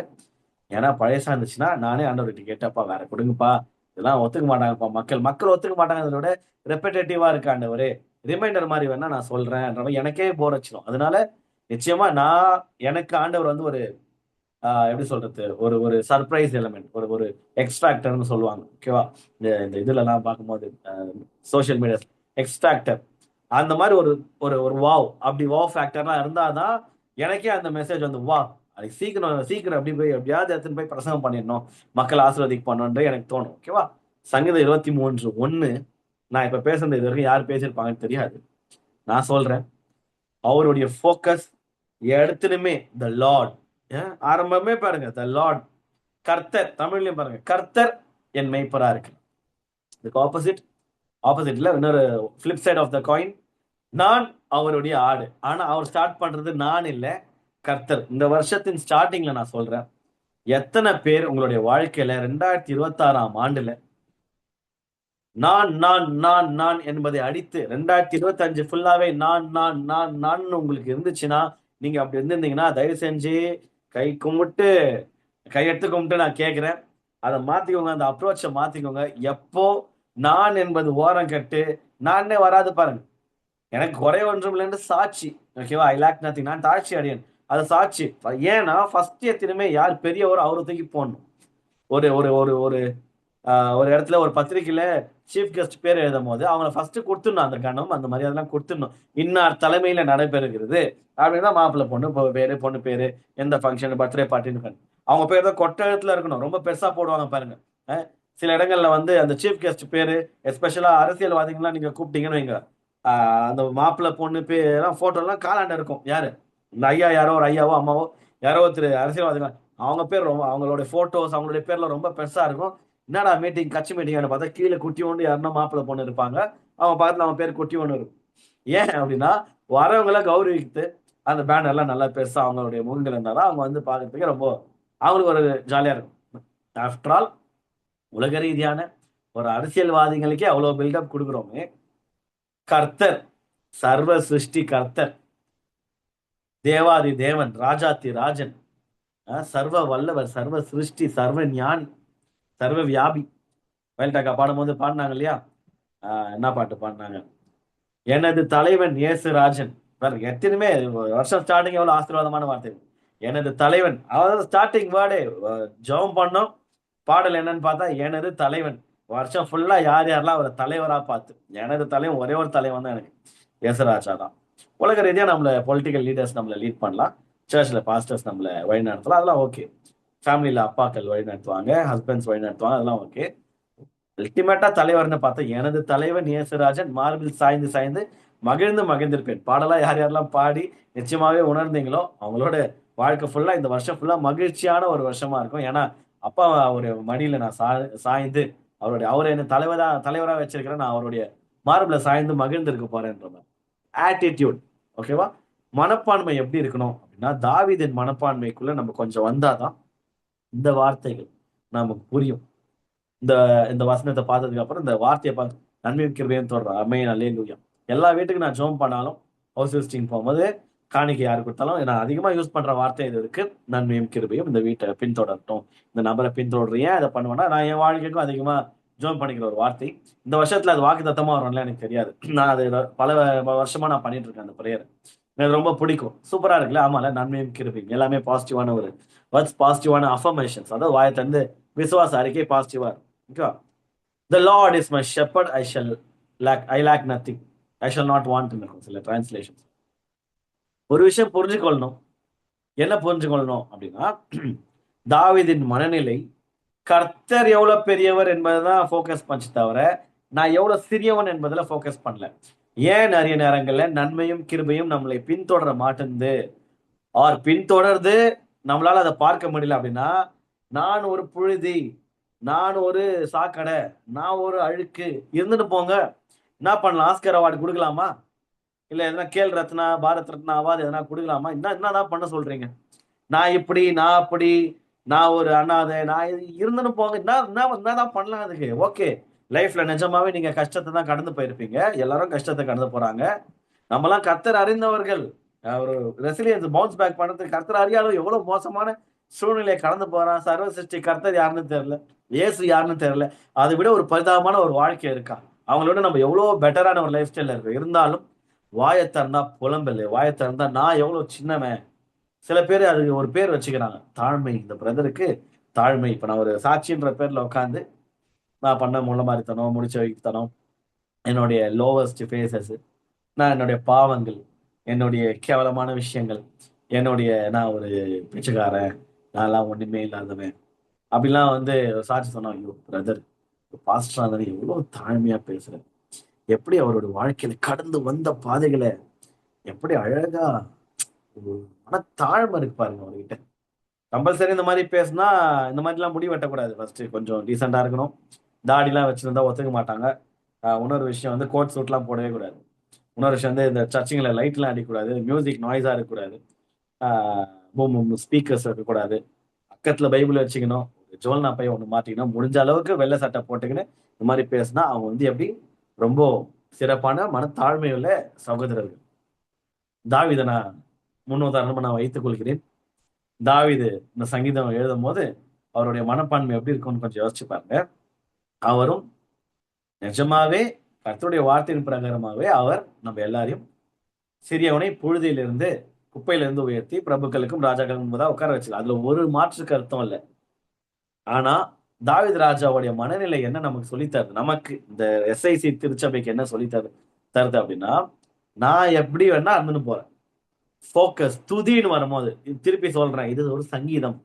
ஏன்னா பழையசா இருந்துச்சுன்னா நானே ஆண்டவர்கிட்ட கேட்டப்பா வேற கொடுங்கப்பா, இதெல்லாம் ஒத்துக்க மாட்டாங்கப்பா, மக்கள் ஒத்துக்க மாட்டாங்க, இதோட ரெப்படேட்டிவா இருக்கு ஆண்டவரே, ரிமைண்டர் மாதிரி வேணா நான் சொல்றேன், எனக்கே போர் வச்சிடும். அதனால நிச்சயமா எனக்கு ஆண்டவர் வந்து ஒரு எப்படி சொல்றது, ஒரு ஒரு சர்ப்ரைஸ் எலிமெண்ட், ஒரு ஒரு எக்ஸ்ட்ராக்டர்னு சொல்லுவாங்க. ஓகேவா? இந்த இதுல எல்லாம் பார்க்கும்போது சோசியல் மீடியா எக்ஸ்ட்ராக்டர், அந்த மாதிரி ஒரு ஒரு ஒரு வாவ், அப்படி வாவ் ஃபேக்டர்லாம் இருந்தாதான் எனக்கே அந்த மெசேஜ் வந்து வா அது சீக்கிரம் அப்படி போய் எப்படியாவது எடுத்துன்னு போய் பிரசங்கம் பண்ணிடணும், மக்கள் ஆசீர்வதிக்க பண்ணணும்ன்ற எனக்கு தோணும். ஓகேவா? சங்கீதம் 23:1 நான் இப்ப பேசுறது இது வரைக்கும் யார் பேசியிருப்பாங்கன்னு தெரியாது. நான் சொல்றேன், அவருடைய போக்கஸ் எடுத்துனுமே த லார்ட். ஆரம்பமே பாருங்க, த லார்ட், கர்த்தர். தமிழ்லயும் பாருங்க, கர்த்தர் என் மெய்ப்பரா இருக்கு. இதுக்கு ஆப்போசிட்ல இன்னொரு flip side of the coin, நான் அவருடைய ஆடு. ஆனா அவர் ஸ்டார்ட் பண்றது நான் இல்ல, கர்த்தர். இந்த வருஷத்தின் ஸ்டார்டிங்ல நான் சொல்றேன், எத்தனை பேர் உங்களுடைய வாழ்க்கையில 2026ஆம் ஆண்டுல நான் நான் நான் நான் என்பதை அடித்து 2025 ஃபுல்லாவே நான் நான் நான் நான் உங்களுக்கு இருந்துச்சுன்னா, நீங்க அப்படி இருந்திருந்தீங்கன்னா தயவு செஞ்சு கும்பிட்டு கையெடுத்து கும்பிட்டு நான் கேட்கிறேன், அதை மாத்திக்கோங்க. அந்த அப்ரோச்சை மாத்திக்கோங்க. எப்போ நான் என்பது ஓரம் கட்டு நானே வராது பாருங்க. எனக்கு குறை ஒன்றும் இல்லைன்னு சாட்சி. ஓகேவா? ஐ லேக் நத்திங், நான் தாழ்ச்சி அடையேன், அது சாட்சி. ஏன்னா ஃபர்ஸ்ட் எத்தனையுமே யார் பெரியவரோ அவரை தூக்கி போடணும். ஒரு ஒரு ஒரு ஒரு ஒரு இடத்துல ஒரு பத்திரிகையில சீஃப் கெஸ்ட் பேர் எழுதும் போது அவங்களை ஃபர்ஸ்ட் கொடுத்துடணும், அந்த கணம் அந்த மாதிரி அதெல்லாம் கொடுத்துடணும். இன்னார் தலைமையில நடைபெறுகிறது அப்படின்னா மாப்பிள்ளை பொண்ணு பேரு எந்த ஃபங்க்ஷன் பர்த்டே பார்ட்டின்னு அவங்க பேர் தான் கொட்ட எழுத்துல இருக்கணும். ரொம்ப பெருசா போடுவாங்க பாருங்க. சில இடங்கள்ல வந்து அந்த சீஃப் கெஸ்ட் பேரு, எஸ்பெஷலா அரசியல்வாதிகள்லாம் நீங்க கூப்பிட்டீங்கன்னு வைங்க, அந்த மாப்பிள்ளை பொண்ணு பேர்லாம் போட்டோலாம் காலாண்ட இருக்கும். யாரு இந்த ஐயா, யாரோ ஒரு ஐயாவோ அம்மாவோ யாரோ ஒருத்தர் அரசியல்வாதிகள், அவங்க பேர் ரொம்ப, அவங்களுடைய போட்டோஸ் அவங்களுடைய பேர்ல ரொம்ப பெருசா இருக்கும். என்னடா மீட்டிங், கட்சி மீட்டிங் பார்த்தா கீழே குட்டியோண்டு யாருன்னா மாப்பிள்ளை பொண்ணு இருப்பாங்க, அவங்க பக்கத்துல அவன் பேர் குட்டியோண்டு இருக்கும். ஏன் அப்படின்னா வரவங்களை கௌரவித்து அந்த பேனர்லாம் நல்லா பெருசா அவங்களுடைய முகங்கள் இருந்தாலும் அவங்க வந்து பார்க்கறதுக்கு ரொம்ப அவங்களுக்கு ஒரு ஜாலியா இருக்கும். ஆஃப்டர் ஆல் உலக ரீதியான ஒரு அரசியல்வாதிகளுக்கே அவ்வளவு பில்டப் கொடுக்குறோமே, கர்த்தர், சர்வ சிருஷ்டி கர்த்தர், தேவாதி தேவன், ராஜாதி ராஜன், சர்வ வல்லவர், சர்வ சிருஷ்டி, சர்வ ஞானி, சர்வ வியாபி. வயல்டாக்கா பாடும்போது பாடினாங்க இல்லையா, என்ன பாட்டு பாடினாங்க, எனது தலைவன் இயேசுராஜன். பாருங்க எத்தனையுமே வருஷம் ஸ்டார்டிங் எவ்வளவு ஆசீர்வாதமான வார்த்தை. எனது தலைவன், அதாவது ஸ்டார்டிங் வேர்டே ஜெபம் பண்ணோம். பாடல் என்னன்னு பார்த்தா எனது தலைவன். வருஷம் ஃபுல்லா யார் யாரெல்லாம் அவரை தலைவரா பார்த்து, எனது தலைவன் ஒரே ஒரு தலைவன் தான் எனக்கு, இயேசுராஜா தான். உலக ரீதியா நம்மள பொலிட்டிக்கல் லீடர்ஸ் நம்மள லீட் பண்ணலாம், சர்ச்ல பாஸ்டர்ஸ் நம்மள வழி நடத்தலாம், அதெல்லாம் ஓகே. ஃபேமிலியில அப்பாக்கள் வழி நடத்துவாங்க, ஹஸ்பண்ட்ஸ் வழி நடத்துவாங்க, அதெல்லாம் ஓகே. அல்டிமேட்டா தலைவர்னு பார்த்தா எனது தலைவன் இயேசுராஜன், மார்பில் சாய்ந்து சாய்ந்து மகிழ்ந்து மகிழ்ந்திருப்பேன். பாடலாம் யார் யாரெல்லாம் பாடி நிச்சயமாவே உணர்ந்தீங்களோ அவங்களோட வாழ்க்கை ஃபுல்லா இந்த வருஷம் ஃபுல்லா மகிழ்ச்சியான ஒரு வருஷமா இருக்கும். ஏன்னா அப்பா ஒரு மடியில நான் சாய்ந்து அவரை என்ன தலைவரா வச்சிருக்கிறேன், நான் அவருடைய மார்பில் சாய்ந்து மகிழ்ந்து இருக்க போறேன்ற ஆட்டிடியூட். ஓகேவா? மனப்பான்மை எப்படி இருக்கணும் அப்படின்னா, தாவீதின் மனப்பான்மைக்குள்ள நம்ம கொஞ்சம் வந்தாதான் இந்த வார்த்தைகள் நமக்கு புரியும். இந்த இந்த வசனத்தை பார்த்ததுக்கு அப்புறம் இந்த வார்த்தையை பார்த்து நன்மையும் கிருபையும் தொடரும். அம்மையின் அல்லேலூயா. எல்லா வீட்டுக்கும் நான் ஜெபம் பண்ணாலும், ஹவுஸ் விசிட்டிங் போகும்போது காணிக்கை யாரு கொடுத்தாலும் நான் அதிகமா யூஸ் பண்ற வார்த்தை இது இருக்கு, நன்மையும் கிருபையும் இந்த வீட்டை பின்தொடரட்டும், இந்த நபரை பின்தொடர்றேன். அதை பண்ணுவேன்னா நான் என் வாழ்க்கைக்கும் அதிகமா ஜெபம் பண்ணிக்கிற ஒரு வார்த்தை. இந்த வருஷத்துல அது வாக்கு தத்தமா வரும்ல எனக்கு தெரியாது. நான் அது பல வருஷமா நான் பண்ணிட்டு இருக்கேன் அந்த ப்ரேயர். எனக்கு ரொம்ப பிடிக்கும். சூப்பரா இருக்குல்ல? ஆமால, நன்மையும் கிருபையும் எல்லாமே பாசிட்டிவான ஒரு வேர்ட்ஸ், பாசிட்டிவான அஃபர்மேஷன்ஸ். அதாவது வாயை தந்து விசுவாச அறிக்கை பாசிட்டிவா இருக்கும். ஓகேவா? The Lord is my shepherd, I lack nothing. I shall not want இருக்கும் சில டிரான்ஸ்லேஷன்ஸ். ஒரு விஷயம் புரிஞ்சுக்கொள்ளணும். என்ன புரிஞ்சுக்கொள்ளணும் அப்படின்னா, தாவீதின் மனநிலை கர்த்தர் எவ்வளவு பெரியவர் என்பதுதான் ஃபோக்கஸ் பண்ணிச்சு தவிர நான் எவ்வளவு சிறியவன் என்பதுல ஃபோக்கஸ் பண்ணல. ஏன் நிறைய நேரங்கள்ல நன்மையும் கிருபையும் நம்மளை பின்தொடர மாட்டேங்குது, ஆர் பின்தொடர்ந்து நம்மளால அதை பார்க்க முடியல அப்படின்னா, நான் ஒரு புழுதி, நான் ஒரு சாக்கடை, நான் ஒரு அழுக்கு, இருந்துட்டு போங்க. என்ன பண்ணலாம்? ஆஸ்கர் அவார்டு கொடுக்கலாமா? இல்ல எதனா கேல் ரத்னா, பாரத் ரத்னா அவார்டு எதனா கொடுக்கலாமா? என்னதான் பண்ண சொல்றீங்க? நான் இப்படி, நான் அப்படி, நான் ஒரு அனாதை, நான் இருந்துட்டு போங்க. என்னதான் பண்ணலாம் அதுக்கு? ஓகே, லைஃப்ல நிஜமாவே நீங்க கஷ்டத்தை தான் கடந்து போயிருப்பீங்க. எல்லாரும் கஷ்டத்தை கடந்து போறாங்க. நம்மலாம் கர்த்தர் அறிந்தவர்கள். ஒரு ரெசிலியன்ஸ் பவுன்ஸ் பேக் பண்றதுக்கு கர்த்தர் அறியாத எவ்வளவு மோசமான சூழ்நிலையை கடந்து போறான். சர்வ சிருஷ்டி கர்த்தர் யாருன்னு தெரியல, இயேசு யாருன்னு தெரியல. அதை விட ஒரு பரிதாபமான ஒரு வாழ்க்கை இருக்கா? அவங்களோட நம்ம எவ்வளவு பெட்டரான ஒரு லைஃப் ஸ்டைல இருக்கு. இருந்தாலும் வாயை திறந்தா புலம்பில்லை, வாயை திறந்தா நான் எவ்வளவு சின்னவன். சில பேர் அதுக்கு ஒரு பேர் வச்சுக்கிறாங்க, தாழ்மை. இந்த பிரதருக்கு தாழ்மை. இப்ப நான் ஒரு சாட்சின்ற பேர்ல உட்காந்து நான் பண்ண முள்ள மாதிரித்தனம், முடிச்ச வைத்தனம், என்னுடைய லோவஸ்ட் ஃபேஸஸ், நான் என்னுடைய பாவங்கள், என்னுடைய கேவலமான விஷயங்கள், நான் ஒரு பிச்சைக்காரன், நான்லாம் ஒண்ணுமே இல்லாதவன் அப்படிலாம் வந்து சாட்சி சொன்னா, ஐயோ பிரதர், பாஸ்டர் ஆனது எவ்வளவு தாழ்மையா பேசுறேன், எப்படி அவரோட வாழ்க்கையில கடந்து வந்த பாதைகளை எப்படி அழகா ஆனா தாழ்மை இருக்கு பாருங்க அவர்கிட்ட. கம்பல்சரி இந்த மாதிரி பேசினா இந்த மாதிரி எல்லாம் முடி வெட்டக்கூடாது. ஃபர்ஸ்ட் கொஞ்சம் டீசெண்டா இருக்கணும். தாடிலாம் வச்சிருந்தா ஒத்துக்க மாட்டாங்க. இன்னொரு விஷயம் வந்து கோட் சூட்லாம் போடவே கூடாது. இன்னொரு விஷயம் வந்து இந்த சர்ச்சிங்ல லைட்லாம் அடிக்கக்கூடாது, மியூசிக் நாய்ஸா இருக்கக்கூடாது, ஸ்பீக்கர்ஸ் இருக்கக்கூடாது, பக்கத்துல பைபிள் வச்சுக்கணும், ஜோல்னா பை ஒண்ணு மாட்டிக்கணும், முடிஞ்ச அளவுக்கு வெள்ளை சட்டை போட்டுக்கின்னு இந்த மாதிரி பேசினா அவங்க வந்து எப்படி ரொம்ப சிறப்பான மனத்தாழ்மை உள்ள சகோதரர்கள். தாவீதை நான் முன்னுதாரணமா நான் வைத்துக் கொள்கிறேன். தாவீது இந்த சங்கீதம் எழுதும் போது அவருடைய மனப்பான்மை எப்படி இருக்கும்னு கொஞ்சம் யோசிச்சு பாருங்க. அவரும் நிஜமாவே கர்த்தருடைய வார்த்தையின் பிரகாரமாகவே அவர் நம்ம எல்லாரையும் சிறியவனை புழுதியிலிருந்து, குப்பையிலிருந்து உயர்த்தி பிரபுக்களுக்கும் ராஜாக்களுக்கும் என்பதா உட்கார வச்சு, அதுல ஒரு மாற்று கருத்தும் இல்லை. ஆனா தாவீது ராஜாவுடைய மனநிலை என்ன நமக்கு சொல்லித்தருது, நமக்கு இந்த எஸ்ஐசி திருச்சபைக்கு என்ன தருது அப்படின்னா, நான் எப்படி வேணா இருந்துன்னு போறேன். ஃபோக்கஸ் துதின்னு வரும்போது திருப்பி சொல்றேன், இது ஒரு சங்கீதம்,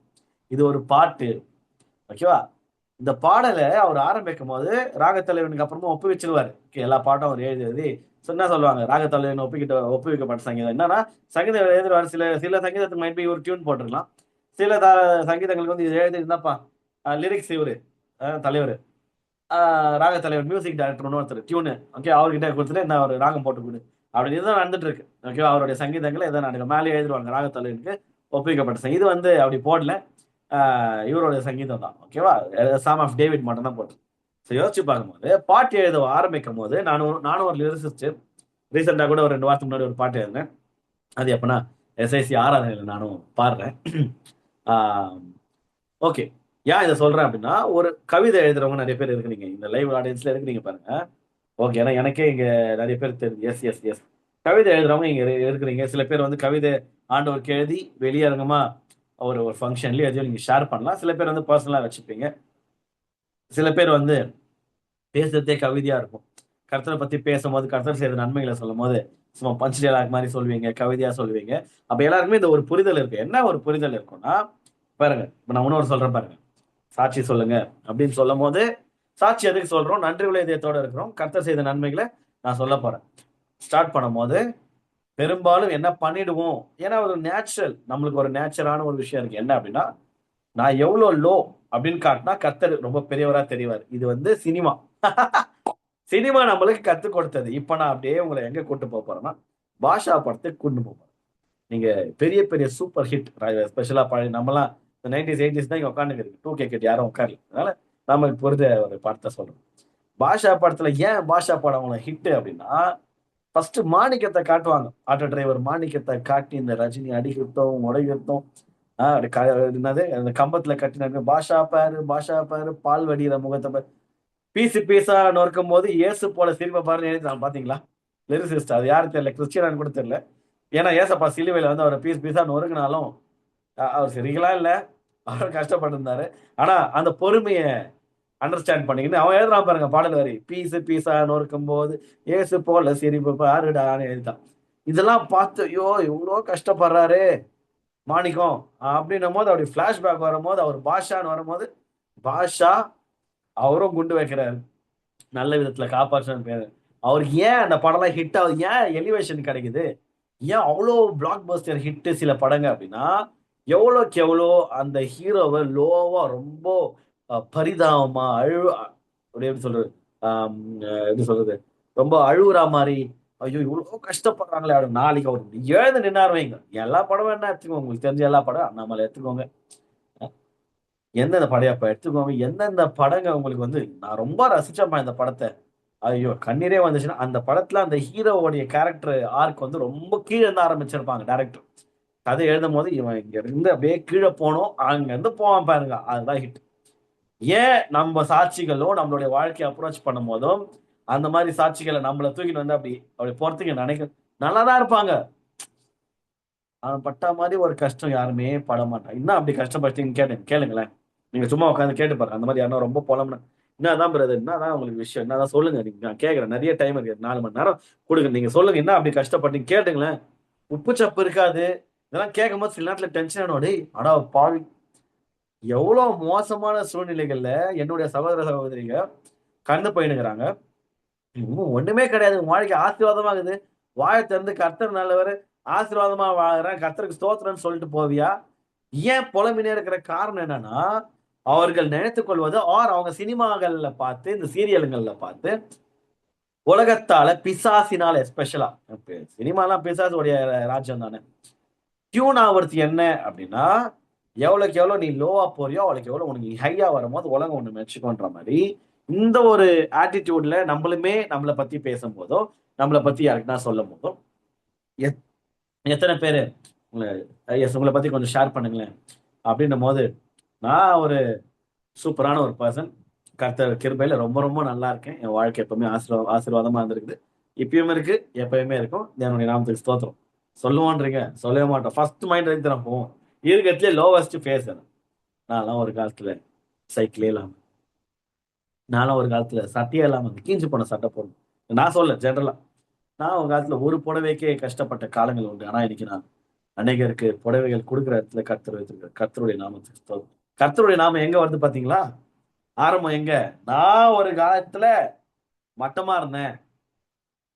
இது ஒரு பாட்டு. ஓகேவா? இந்த பாடலை அவர் ஆரம்பிக்கும் போது ராகத்தலைவனுக்கு அப்புறமா ஒப்புவிச்சிருவாரு. எல்லா பாட்டும் அவர் எழுதி எழுதி என்ன சொல்லுவாங்க, ராகத்தலைவன் ஒப்புவிக்கப்பட்ட சங்கீதம் என்னன்னா, சங்கீதம் எழுதுவார். சில சில சங்கீதத்துக்கு மைட் பி ஒரு டியூன் போட்டிருக்கலாம். சில சங்கீதங்களுக்கு வந்து இது எழுதி இருந்தாப்பா லிரிக்ஸ் இவரு தலைவர் ராக தலைவர் மியூசிக் டைரக்டர் ஒருத்தர் டியூனு ஓகே அவர்கிட்ட கொடுத்துட்டு என்ன ஒரு ராகம் போட்டு கொடு அப்படின்னு இதுதான் நடந்துட்டு இருக்கு. ஓகே அவருடைய சங்கீதங்களை எதாவது நடக்கும் மேலே எழுதுவாங்க ராக தலைவனுக்கு ஒப்புவிக்கப்பட்ட சங்கீதம். இது வந்து அப்படி போடல, இவருடைய சங்கீதம் தான். ஓகேவா, சாம் ஆஃப் டேவிட் மட்டும் தான் போட்டு. ஸோ யோசிச்சு பார்க்கும்போது பாட்டு எழுத ஆரம்பிக்கும் போது நானும் ஒரு லிரிசிஸ்ட். ரீசெண்டாக கூட ஒரு 2 வாரத்துக்கு முன்னாடி ஒரு பாட்டு எழுதினேன். அது எப்பனா எஸ்ஐசி ஆராதனையில் நானும் பாடுறேன். ஓகே, ஏன் இதை சொல்றேன் அப்படின்னா, ஒரு கவிதை எழுதுறவங்க நிறைய பேர் இருக்கிறீங்க இந்த லைவ் ஆடியன்ஸ்ல இருக்கிறீங்க பாருங்க. ஓகே, ஏன்னா எனக்கே இங்க நிறைய பேர் தெரியுது. எஸ் எஸ் எஸ் கவிதை எழுதுறவங்க இங்க இருக்கிறீங்க. சில பேர் வந்து கவிதை ஆண்டவருக்கு எழுதி வெளியரங்கமா ஒரு ஒரு ஃபங்க்ஷன்லயும் எதையும் நீங்க ஷேர் பண்ணலாம். சில பேர் வந்து பர்சனலா வச்சுப்பீங்க. சில பேர் வந்து பேசுறதே கவிதையா இருக்கும். கர்த்தரை பத்தி பேசும்போது, கர்த்தர் செய்த நன்மைகளை சொல்லும் போது சும்மா பஞ்ச் டயலாக் மாதிரி சொல்லுவீங்க, கவிதையா சொல்லுவீங்க. அப்ப எல்லாருக்குமே இந்த ஒரு புரிதல் இருக்கு. என்ன ஒரு புரிதல் இருக்கும்னா, பாருங்க இப்ப நான் இன்னொரு சொல்றேன் பாருங்க, சாட்சி சொல்லுங்க அப்படின்னு சொல்லும் போது சாட்சி எதுக்கு சொல்றோம்? நன்றி உள்ள இதயத்தோட இருக்கிறோம். கர்த்தர் செய்த நன்மைகளை நான் சொல்ல போறேன். ஸ்டார்ட் பண்ணும் போது பெரும்பாலும் என்ன பண்ணிடுவோம், ஏன்னா ஒரு நேச்சுரல், நம்மளுக்கு ஒரு நேச்சுரலான ஒரு விஷயம் இருக்கு. என்ன அப்படின்னா, நான் எவ்வளவு லோ அப்படின்னு காட்டினா கர்த்தர் ரொம்ப பெரியவரா தெரிவார். இது வந்து சினிமா. சினிமா நம்மளுக்கு கத்துக் கொடுத்தது. இப்ப நான் அப்படியே உங்களை எங்க கூட்டு போக போறேன்னா, பாஷா படத்துக்கு கூட்டு போறேன். நீங்க பெரிய பெரிய சூப்பர் ஹிட் ஸ்பெஷலா பழைய நம்மலாம் இந்த 90s 80s தான் இங்க உட்காந்துருக்கு. 2K கிட்ட யாரும் உட்காரல. அதனால நமக்கு புரிஞ்ச ஒரு படத்தை சொல்றோம். பாஷா படத்துல ஏன் பாஷா படம் அவங்கள ஹிட் அப்படின்னா, ஃபர்ஸ்ட் மாணிக்கத்தை காட்டுவாங்க. ஆட்டோ டிரைவர் மாணிக்கத்தை காட்டி இந்த ரஜினி அடிக்கிறதும் உடைகிறதும் என்னது அந்த கம்பத்துல கட்டின பாஷா பாரு பால் வடிகிற முகத்தை பாரு, பீஸு பீஸா நொறுக்கும் போது இயேசு போல சிரிப்பை பாருன்னு எழுதிட்டான் பாத்தீங்களா? லிரிசிஸ்ட் அது யாரும் தெரியல, கிறிஸ்டியனான்னு கூட தெரியல. ஏன்னா ஏசப்பா சிலுவையில வந்து அவரை பீஸ் பீஸா நொறுக்கினாலும் அவர் சிரிக்கலாம் இல்ல, அவர் கஷ்டப்பட்டிருந்தாரு. ஆனா அந்த பொறுமையை அண்டர்ஸ்டாண்ட் பண்ணிக்கிட்டு அவன் எழுதுறான் பாருங்க பாடல் வரி, பீஸு பீஸா நொறுக்கும் போது ஏசு போல சிரிப்பு பாருடான்னு எழுதிட்டான். இதெல்லாம் பார்த்து ஐயோ இவ்வளோ கஷ்டப்படுறாரு மாணிக்கம் அப்படின்னும் போது அப்படி பிளாஷ்பேக் வரும்போது அவர் பாஷான்னு வரும்போது, பாஷா அவரும் குண்டு வைக்கிறாரு, நல்ல விதத்துல காப்பாற்றான்னு பேரு. அவருக்கு ஏன் அந்த படம்லாம் ஹிட் ஆகுது, ஏன் எலிவேஷன் கிடைக்குது, ஏன் அவ்வளோ பிளாக் பஸ்டர் ஹிட் சில படங்க அப்படின்னா, எவ்வளோக்கு எவ்வளோ அந்த ஹீரோவை லோவா ரொம்ப பரிதாபமா அப்படி எப்படி சொல்றது, எப்படி சொல்றது, ரொம்ப அழுகுற மாதிரி, ஐயோ இவ்வளோ கஷ்டப்படுறாங்களே அப்படின்னு நாளைக்கு அவர் எழுந்து நின்னாரு வைங்க. எல்லா படமும் என்ன எடுத்துக்கோங்க, உங்களுக்கு தெரிஞ்ச எல்லா படம் அண்ணாமலை எடுத்துக்கோங்க, எந்தெந்த படையப்ப எடுத்துக்கோங்க, எந்தெந்த படங்க உங்களுக்கு வந்து நான் ரொம்ப ரசிச்சப்பா இந்த படத்தை, ஐயோ கண்ணீரே வந்துச்சுன்னா அந்த படத்துல அந்த ஹீரோவுடைய கேரக்டர் ஆர்க் வந்து ரொம்ப கீழே இருந்து ஆரம்பிச்சிருப்பாங்க டைரக்டர். கதை எழுதும் போது இவன் இங்க இருந்து அப்படியே கீழே போனோம், அங்க இருந்து போவான் பாருங்க, அதுதான் ஹிட். ஏன் நம்ம சாட்சிகளும் நம்மளுடைய வாழ்க்கையை அப்ரோச் பண்ணும் போதும் அந்த மாதிரி சாட்சிகளை நம்மளை தூக்கிட்டு வந்து அப்படி போறதுக்கு நல்லாதான் இருப்பாங்க. அவன் பட்டா மாதிரி ஒரு கஷ்டம் யாருமே பட மாட்டான். இன்னும் அப்படி கஷ்டப்பட்டீங்கன்னு கேளுங்களேன். நீங்க சும்மா உட்காந்து கேட்டு பாருங்க. அந்த மாதிரி யாரும் ரொம்ப புலம்புனா என்னதான் பிரதர், என்னதான் உங்களுக்கு விஷயம், என்னதான் சொல்லுங்க. நீங்க நான் கேட்கறேன், நிறைய டைம் இருக்கு, 4 மணி நேரம் கொடுங்க, நீங்க சொல்லுங்க என்ன அப்படி கஷ்டப்பட்டீங்க கேட்டுங்களேன். உப்பு சப்பு இருக்காது. இதெல்லாம் கேட்கும் போது சில நேரத்துல டென்ஷன் ஆனோட அடா பாவி, எவ்வளவு மோசமான சூழ்நிலைகள்ல என்னுடைய சகோதர சகோதரிங்க கடந்து போயினுங்கிறாங்க. ஒண்ணுமே கிடையாது, வாழ்க்கை ஆசீர்வாதமாகுது, வாயை திறந்து கர்த்தர் நல்லவர், ஆசீர்வாதமா வாழறேன், கர்த்தருக்கு ஸ்தோத்திரம்னு சொல்லிட்டு போவியா? ஏன் புலம்பினே இருக்கிற காரணம் என்னன்னா, அவர்கள் நினைத்துக் கொள்வது அவங்க சினிமாக்கள்ல பார்த்து இந்த சீரியல்கள்ல பார்த்து உலகத்தால பிசாசினால எஸ்பெஷலா சினிமாலாம் பிசாசுடைய ராஜ்யம் தானே. டியூன் ஆவறது என்ன அப்படின்னா, எவ்வளவுக்கு எவ்வளவு நீ லோவா போறியோ அவளுக்கு எவ்வளவு உனக்கு ஹையா வரும்போது உலகம் ஒண்ணு மெச்சுக்கோன்ற மாதிரி இந்த ஒரு ஆட்டிடியூட்ல நம்மளுமே நம்மளை பத்தி பேசும்போதோ நம்மளை பத்தி யாருக்குன்னா சொல்லும் போதோ எத்தனை பேரு உங்களை பத்தி கொஞ்சம் ஷேர் பண்ணுங்களேன் அப்படின்னும் போது, நான் ஒரு சூப்பரான ஒரு பர்சன், கர்த்தர் கிருபையில ரொம்ப ரொம்ப நல்லா இருக்கேன். என் வாழ்க்கை எப்பவுமே ஆசீர்வாதமா இருந்திருக்குது, இப்பயும் இருக்கு, எப்பயுமே இருக்கும். என்னுடைய நாமத்துக்கு ஸ்தோத்திரம். சொல்லுவோன்றீங்க, சொல்லவே மாட்டோம். ஃபர்ஸ்ட் மைண்ட் எடுத்து தான் போவோம். இருக்கிறதுலே லோவஸ்ட் ஃபேஸ் நான்லாம் ஒரு காலத்துல சைக்கிளே இல்லாம, நான்லாம் ஒரு காலத்துல சட்டையே இல்லாம கீஞ்சு போன சட்டை போடணும். நான் சொல்ல ஜென்ரலா, நான் ஒரு காலத்துல ஒரு புடவைக்கே கஷ்டப்பட்ட காலங்கள் உண்டு. ஆனா இன்னைக்கு நான் அநேகருக்கு புடவைகள் கொடுக்குற இடத்துல கர்த்தர் வைத்திருக்கார். கர்த்தருடைய நாமத்துக்கு ஸ்தோத்திரம். கர்த்தருடைய நாமம் எங்க வருது பாத்தீங்களா? ஆரம்பம் எங்க? நான் ஒரு காலத்துல மட்டமா இருந்தேன்,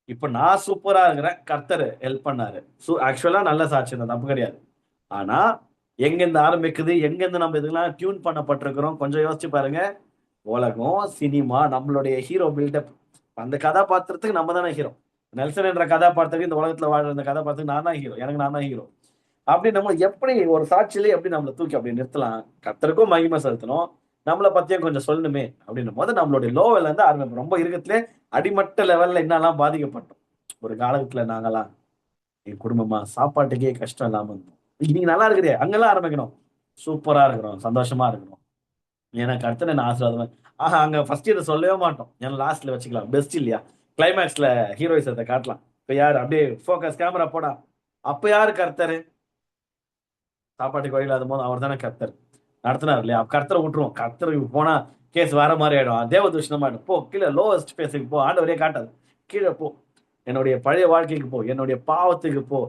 இப்ப நான் சூப்பரா இருக்கிறேன், கர்த்தர் ஹெல்ப் பண்ணாரு. ஆக்சுவலா நல்ல சாட்சி தான், தப்பு கிடையாது. ஆனா எங்க இருந்து ஆரம்பிக்குது, எங்க இருந்து நம்ம இதெல்லாம் டியூன் பண்ணப்பட்டிருக்கிறோம், கொஞ்சம் யோசிச்சு பாருங்க. உலகம், சினிமா, நம்மளுடைய ஹீரோ பில்டப், அந்த கதாபாத்திரத்துக்கு நம்ம தானே ஹீரோ. நெல்சன் என்ற கதாபாத்திரத்துக்கு, இந்த உலகத்துல வாழ்ற அந்த கதாபாத்திரத்துக்கு நான் தான் ஹீரோ, எனக்கு நான் தான் ஹீரோ. அப்படி நம்ம எப்படி ஒரு சாட்சியிலே எப்படி நம்மளை தூக்கி அப்படி நிறுத்தலாம்? கர்த்தருக்கும் மகிமை செலுத்தணும், நம்மளை பத்தியும் கொஞ்சம் சொல்லணுமே அப்படின்னும் போது நம்மளுடைய லோவெல்ல இருந்து ஆரம்பிப்போம். ரொம்ப இருக்கத்திலே அடிமட்ட லெவல்ல என்னெல்லாம் பாதிக்கப்பட்டோம். ஒரு காலத்துல நாங்கெல்லாம், என் குடும்பமா சாப்பாட்டுக்கே கஷ்டம் இல்லாம இருந்தோம். இன்னைக்கு நல்லா இருக்குதே, அங்கெல்லாம் ஆரம்பிக்கணும். சூப்பரா இருக்கிறோம், சந்தோஷமா இருக்கிறோம், ஏன்னா கர்த்தர் என்ன ஆசீர்வாதம். அங்க ஃபர்ஸ்ட் இதை சொல்லவே மாட்டோம், ஏன்னா லாஸ்ட்ல வச்சுக்கலாம், பெஸ்ட் இல்லையா? கிளைமேக்ஸ்ல ஹீரோயிசத்தை காட்டலாம். இப்ப யார் அப்படியே ஃபோக்கஸ் கேமரா போடா, அப்ப யாரு கர்த்தர்? சாப்பாட்டுக்கு வழி இல்லாத போது அவர் தானே கர்த்தர் நடத்தினார் இல்லையா? கர்த்தரை விட்டுருவோம், கர்த்தருக்கு போனா கேஸ் வேற மாதிரி ஆயிடும், தேவ தூஷணமா ஆயிடும். போ கீழே, லோவஸ்ட் பேஸுக்கு போ, ஆண்டவரே காட்டாது, கீழே போ, என்னுடைய பழைய வாழ்க்கைக்கு போ, என்னுடைய பாவத்துக்கு போ.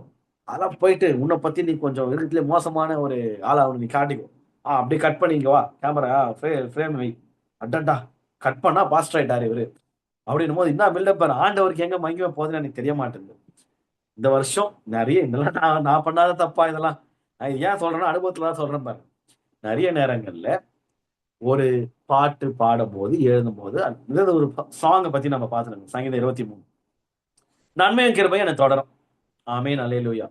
அதெல்லாம் போயிட்டு உன்னை பத்தி நீ கொஞ்சம் இருக்கிறதுல மோசமான ஒரு ஆளா அவனை நீ காட்டிக்கோ. அப்படி கட் பண்ணிங்க வா, கேமரா ஃப்ரேம் வை. அடடா, கட் பண்ணா பாஸ்டர் ஆயிட்டாரு இவரு அப்படின்னும் போது என்ன பில்டப் பாரு. ஆண்டவருக்கு எங்க மகிமை போகுதுன்னு எனக்கு தெரிய மாட்டேங்குது. இந்த வருஷம் நிறைய இதெல்லாம் நான் பண்ணாத தப்பா இதெல்லாம்? நான் இது ஏன் சொல்றேன்னா, அனுபவத்துல தான் சொல்றேன் பாரு. நிறைய நேரங்கள்ல ஒரு பாட்டு பாடும் போது, எழுதும் போது, ஒரு சாங்கை பத்தி நம்ம பார்த்துருக்கோம். சங்கீதம் 23, நன்மையும் கிருபையும் என்னை தொடரும். ஆமென், அல்லேலூயா.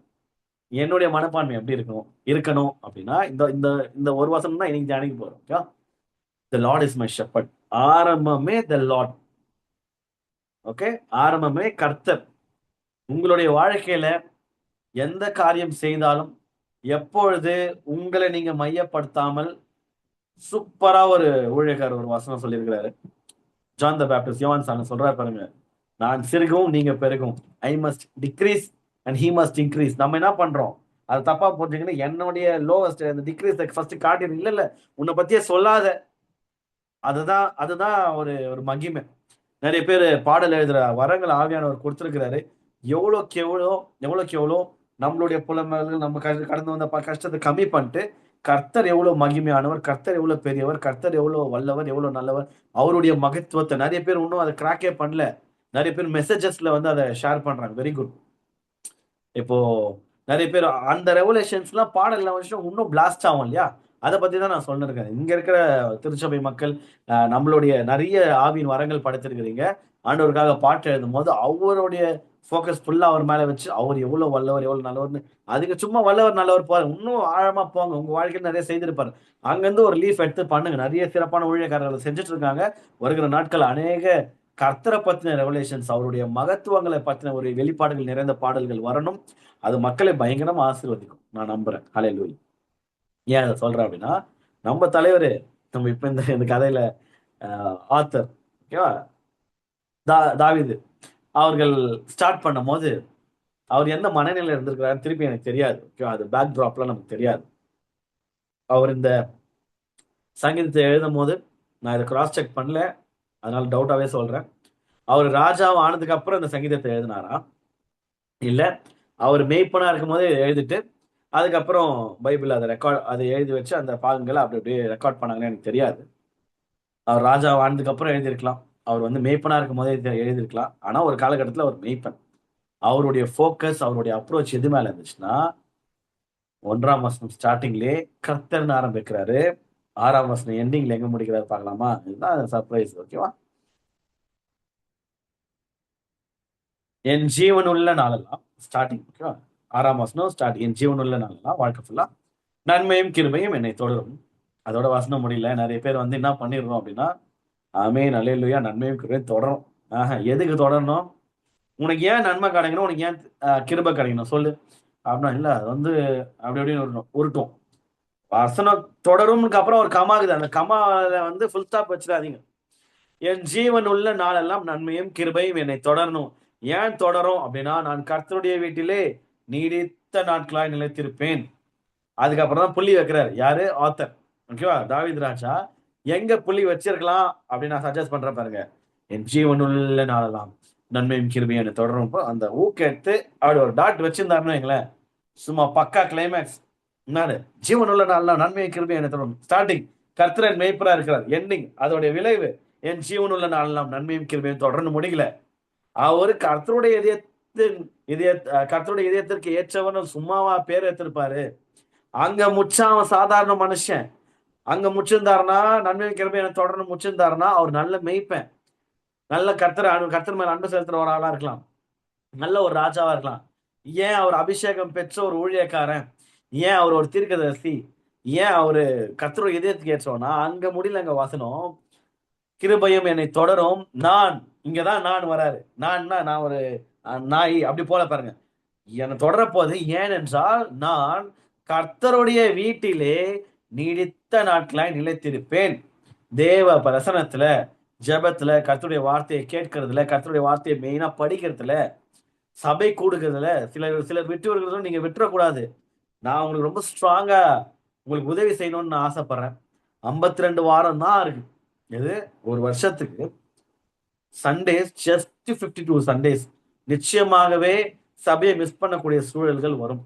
என்னுடைய மனப்பான்மை எப்படி இருக்கணும் இருக்கணும் அப்படின்னா, இந்த இந்த இந்த ஒரு வசனம் தான் இன்னைக்கு தியானிக்க போறோம். Okay, the Lord is my shepherd. ஆரம்பமே த லார்ட். ஓகே, ஆரம்பமே கர்த்தர். உங்களுடைய வாழ்க்கையில எந்த காரியம் செய்தாலும் எப்பொழுது உங்களை நீங்க மையப்படுத்தாமல், சூப்பரா ஒரு ஊழியக்காரர் ஒரு வசனம் சொல்லியிருக்கிறாரு. ஜான் த பேப்டிஸ்ட், யோவான் சாணன் சொல்றாரு பாருங்க, நான் சிறுகவும் நீங்க பெருகும், I must degrees and he must increase. நம்ம என்ன பண்றோம், அது தப்பா புரிஞ்சுங்கன்னா, என்னுடைய லோவஸ்ட் அந்த டிக்ரீஸ் ஃபர்ஸ்ட் காட்டிடும். இல்ல இல்ல, உன்னை பத்தியே சொல்லாத. அதுதான் அதுதான் ஒரு ஒரு மகிமை. நிறைய பேர் பாடல் எழுதுற வரங்கள் ஆவியானவர் கொடுத்திருக்கிறாரு. எவ்வளோக்கு எவ்வளோ நம்மளுடைய புலமைகள், நம்ம கடந்து வந்த கஷ்டத்தை கம்மி பண்ணிட்டு, கர்த்தர் எவ்வளவு மகிமையானவர், கர்த்தர் எவ்வளவு பெரியவர், கர்த்தர் எவ்வளவு வல்லவர், எவ்வளவு நல்லவர், அவருடைய மகத்துவத்தை நிறைய பேர் இன்னும் அதை கிராக்கே பண்ணல. நிறைய பேர் மெசேஜஸ்ல வந்து அதை ஷேர் பண்றாங்க. Very good. இப்போ நிறைய பேர் அந்த ரெவலேஷன்ஸ்லாம் பாடல்ல வருஷம் இன்னும் பிளாஸ்ட் ஆகும் இல்லையா? அதை பத்தி தான் நான் சொல்லிருக்கேன். இங்க இருக்கிற திருச்சபை மக்கள், நம்மளுடைய நிறைய ஆவியின் வரங்கள் படைத்திருக்கிறீங்க. ஆண்டவருக்காக பாட்டு எழுதும் போது அவருடைய ஃபோக்கஸ் ஃபுல்லா அவர் மேல வச்சு, அவர் எவ்வளவு வல்லவர், எவ்வளவு நல்லவர்னு, அதுக்கு சும்மா வல்லவர் நல்லவர் போற, இன்னும் ஆழமா போங்க. உங்க வாழ்க்கையில் நிறைய செய்திருப்பாரு. அங்கிருந்து ஒரு லீஃப் எடுத்து பண்ணுங்க. நிறைய சிறப்பான ஊழியக்காரர்கள் செஞ்சுட்டு இருக்காங்க. வருகிற நாட்கள் அநேக கர்த்தரை பத்தின ரெவலேஷன்ஸ், அவருடைய மகத்துவங்களை பத்தின ஒரு வெளிப்பாடுகள் நிறைந்த பாடல்கள் வரணும். அது மக்களை பயங்கரமா ஆசீர்வதிக்கும், நான் நம்புறேன். ஹல்லேலூயா. ஏன் அதை சொல்றேன் அப்படின்னா, நம்ம தலைவர், நம்ம இப்ப இந்த இந்த கதையில ஆத்தர், ஓகேவா, தாவீது அவர்கள் ஸ்டார்ட் பண்ணும் போது அவர் எந்த மனநிலையில இருந்திருக்கிறாரு திருப்பி எனக்கு தெரியாது. ஓகேவா, அது பேக் ட்ராப்லாம் நமக்கு தெரியாது. அவர் இந்த சங்கீதத்தை எழுதும் போது, நான் இதை கிராஸ் செக் பண்ணல, அதனால டவுட்டாவே சொல்றேன், அவர் ராஜாவும் ஆனதுக்கு அப்புறம் இந்த சங்கீதத்தை எழுதினாரா, இல்ல அவர் மேய்ப்பனா இருக்கும் போதே எழுதிட்டு அதுக்கப்புறம் பைபிள் அதை எழுதி வச்சு அந்த பாகங்களை அப்படி அப்படியே ரெக்கார்ட் பண்ணாங்கன்னு எனக்கு தெரியாது. அவர் ராஜா வாழ்ந்ததுக்கு அப்புறம் எழுதியிருக்கலாம், அவர் வந்து மேய்ப்பனா இருக்கும் போதே எழுதியிருக்கலாம். ஆனா ஒரு காலகட்டத்தில் அவர் மேய்ப்பன். அவருடைய ஃபோக்கஸ், அவருடைய அப்ரோச் எது மேல இருந்துச்சுன்னா, 1ஆம் வசனம் ஸ்டார்டிங்லே கர்த்தர்னு ஆரம்பிக்கிறாரு, 6ஆம் வசனம் எண்டிங்ல எங்க முடிக்கிறாரு பார்க்கலாமா? இதுதான் சர்ப்ரைஸ். ஓகேவா, என் ஜீவன் உள்ள நாளெல்லாம் ஸ்டார்டிங். ஓகேவா, 6ஆம் வசனம் ஸ்டார்ட், என் ஜீவன் உள்ள நாளெல்லாம் வாழ்க்கை ஃபுல்லா நன்மையும் கிருபையும் என்னை தொடரும். அதோட வசனம் முடியல. நிறைய பேர் வந்து என்ன பண்ணிடுறோம் அப்படின்னா, ஆமென் அல்லேலூயா, நன்மையும் கிருபையும் தொடரும். எதுக்கு தொடரணும்? உனக்கு ஏன் நன்மை கிடைக்கணும், உனக்கு ஏன் கிருபை கிடைக்கணும் சொல்லு அப்படின்னா, இல்ல அது வந்து அப்படி அப்படின்னு உருட்டும். வசனம் தொடரும்க்கு அப்புறம் ஒரு கமாகுது, அந்த கமால வந்து ஃபுல் ஸ்டாப் வச்சிடாதீங்க. என் ஜீவன் உள்ள நாளெல்லாம் நன்மையும் கிருபையும் என்னை தொடரணும். ஏன் தொடரும் அப்படின்னா, நான் கர்த்தருடைய வீட்டிலே நீடித்த நாட்களாய் நிலைத்திருப்பேன். அதுக்கப்புறம் தான் புள்ளி வைக்கிறார். யாரு? ஆத்தர். ஓகேவா, தாவீது ராஜா எங்க புள்ளி வச்சிருக்கலாம் அப்படின்னு நான் சஜஸ்ட் பண்றேன் பாருங்க. என் ஜீவனுள்ள நாளெல்லாம் நன்மையும் கிருபையும் என்னை தொடரும். அந்த ஊக்கெடுத்து அப்படி ஒரு டாட் வச்சிருந்தாருன்னு வைங்களேன், சும்மா பக்கா கிளைமேக்ஸ். என்னது? ஜீவனுள்ள நாளெல்லாம் நன்மையும் கிருபையும் என்னை தொடரும். ஸ்டார்டிங் கர்த்தர் என் மேய்ப்பரா இருக்கிறார். எண்டிங் அதோடைய விளைவு, என் ஜீவனுள்ள நாளெல்லாம் நன்மையும் கிருபையும் தொடர்ந்து முடியல. அவரு கர்த்தருடைய இதயத்தின் இதய கர்த்தருடைய இதயத்திற்கு ஏற்றவன் சும்மாவா பேர் எடுத்திருப்பாரு. அங்க முச்சா அவன் சாதாரண மனுஷன். அங்க முச்சிருந்தாருன்னா, நன்மையும் கிருபையும் எனக்கு தொடர்ந்து முச்சிருந்தாருன்னா, அவர் நல்ல மேய்ப்பன். நல்ல கர்த்தர் மேல அன்பு செலுத்துற ஒரு ஆளா இருக்கலாம். நல்ல ஒரு ராஜாவா இருக்கலாம். ஏன் அவர் அபிஷேகம் பெற்ற ஒரு ஊழியக்காரன், ஏன் அவர் ஒரு தீர்க்கதரிசி, ஏன் அவரு கர்த்தருடைய இதயத்துக்கு ஏற்றோம்னா, அங்க முடியலங்க வசனம். கிருபையும் என்னை தொடரும். இங்கதான் நான் வராரு. நான் ஒரு நாய் அப்படி போல பாருங்க. என்னை தொடர போது ஏனென்றால் நான் கர்த்தருடைய வீட்டிலே நீடித்த நாட்களாய் நிலைத்திருப்பேன். தேவ பிரசனத்துல, ஜெபத்துல, கர்த்தருடைய வார்த்தையை கேட்கறதுல, கர்த்தருடைய வார்த்தையை மெயினா படிக்கிறதுல, சபை கூடுகிறதுல சிலர் விட்டு வருகிறதும் நீங்க விட்டுறக்கூடாது. நான் உங்களுக்கு ரொம்ப ஸ்ட்ராங்கா உங்களுக்கு உதவி செய்யணும்னு நான் ஆசைப்படுறேன். 52 வாரம் தான் இருக்கு. இது ஒரு வருஷத்துக்கு சண்டேஸ் ஜஸ்ட் 52 சண்டேஸ். நிச்சயமாகவே சபையை மிஸ் பண்ணக்கூடிய சூழல்கள் வரும்.